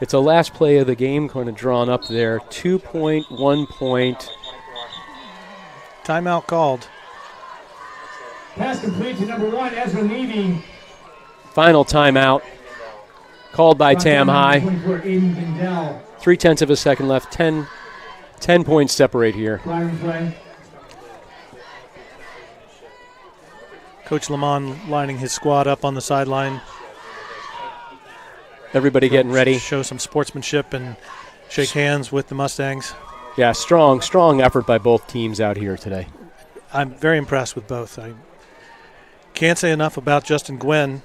It's a last play of the game kind of drawn up there. 2-point, 1 point. Timeout called. Pass complete to number 1, Ezra Levy. Final timeout called by Tam High. 0.3 seconds left. 10 points separate here. Coach Lamont lining his squad up on the sideline. Everybody getting ready. Show some sportsmanship and shake hands with the Mustangs. Yeah, strong effort by both teams out here today. I'm very impressed with both. I can't say enough about Justin Gwynn.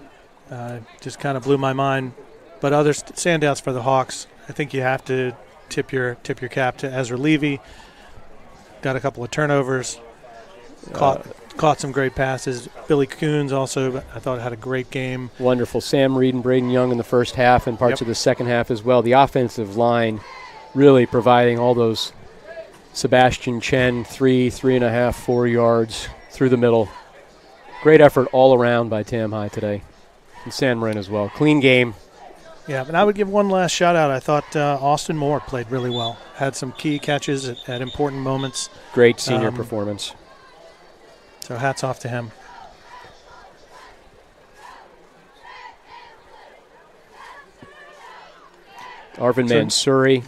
Just kind of blew my mind. But other standouts for the Hawks, I think you have to tip your cap to Ezra Levy. Got a couple of turnovers. Caught some great passes. Billy Coons also, I thought, had a great game. Wonderful. Sam Reed and Braden Young in the first half and parts of the second half as well. The offensive line really providing all those Sebastian Chen 3.5, 4 yards through the middle. Great effort all around by Tam High today. And San Marin as well. Clean game. Yeah, but I would give one last shout out. I thought Austin Moore played really well. Had some key catches at important moments. Great senior performance. So hats off to him. Arvin Mansouri.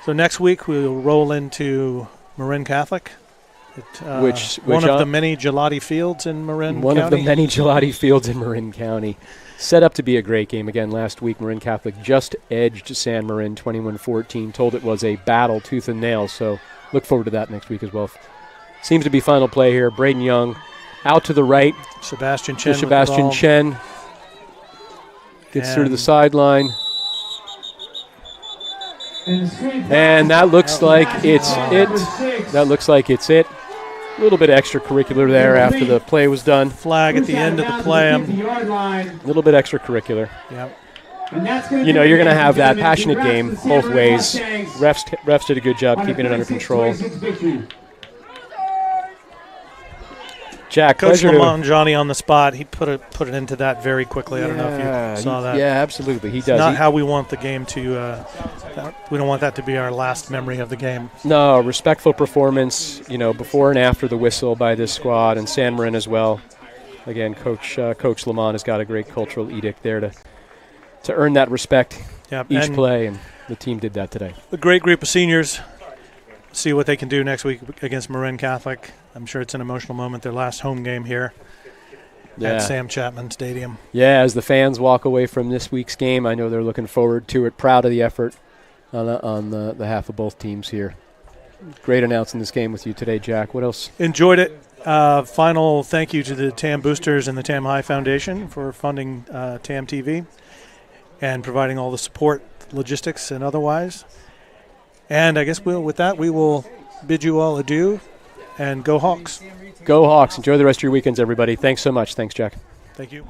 So next week we'll roll into Marin Catholic. Which one of the many gelati fields in Marin County. One of the many gelati fields in Marin County. Set up to be a great game. Again, last week Marin Catholic just edged San Marin 21-14. Told it was a battle, tooth and nail. So look forward to that next week as well. Seems to be final play here. Braden Young out to the right. Sebastian Chen. Sebastian Chen gets through to the sideline. And that looks like it's it. That looks like it's it. A little bit extracurricular there after the play was done. Flag at the end of the play. A little bit extracurricular. Yep. You know, you're going to have that passionate game both ways. Refs did a good job keeping it under control. Jack, Coach Lamont Johnny on the spot. He put it into that very quickly. I don't know if you saw that. Yeah, absolutely. He does. It's not how we want the game to. We don't want that to be our last memory of the game. No, respectful performance. You know, before and after the whistle by this squad and San Marin as well. Again, Coach Lamont has got a great cultural edict there to earn that respect each play, and the team did that today. A great group of seniors. See what they can do next week against Marin Catholic. I'm sure it's an emotional moment, their last home game here at Sam Chapman Stadium. Yeah, as the fans walk away from this week's game, I know they're looking forward to it, proud of the effort on the half of both teams here. Great announcing this game with you today, Jack. What else? Enjoyed it. Final thank you to the TAM Boosters and the TAM High Foundation for funding TAM TV and providing all the support, logistics, and otherwise. And I guess we will bid you all adieu, and go Hawks. Go Hawks. Enjoy the rest of your weekends, everybody. Thanks so much. Thanks, Jack. Thank you.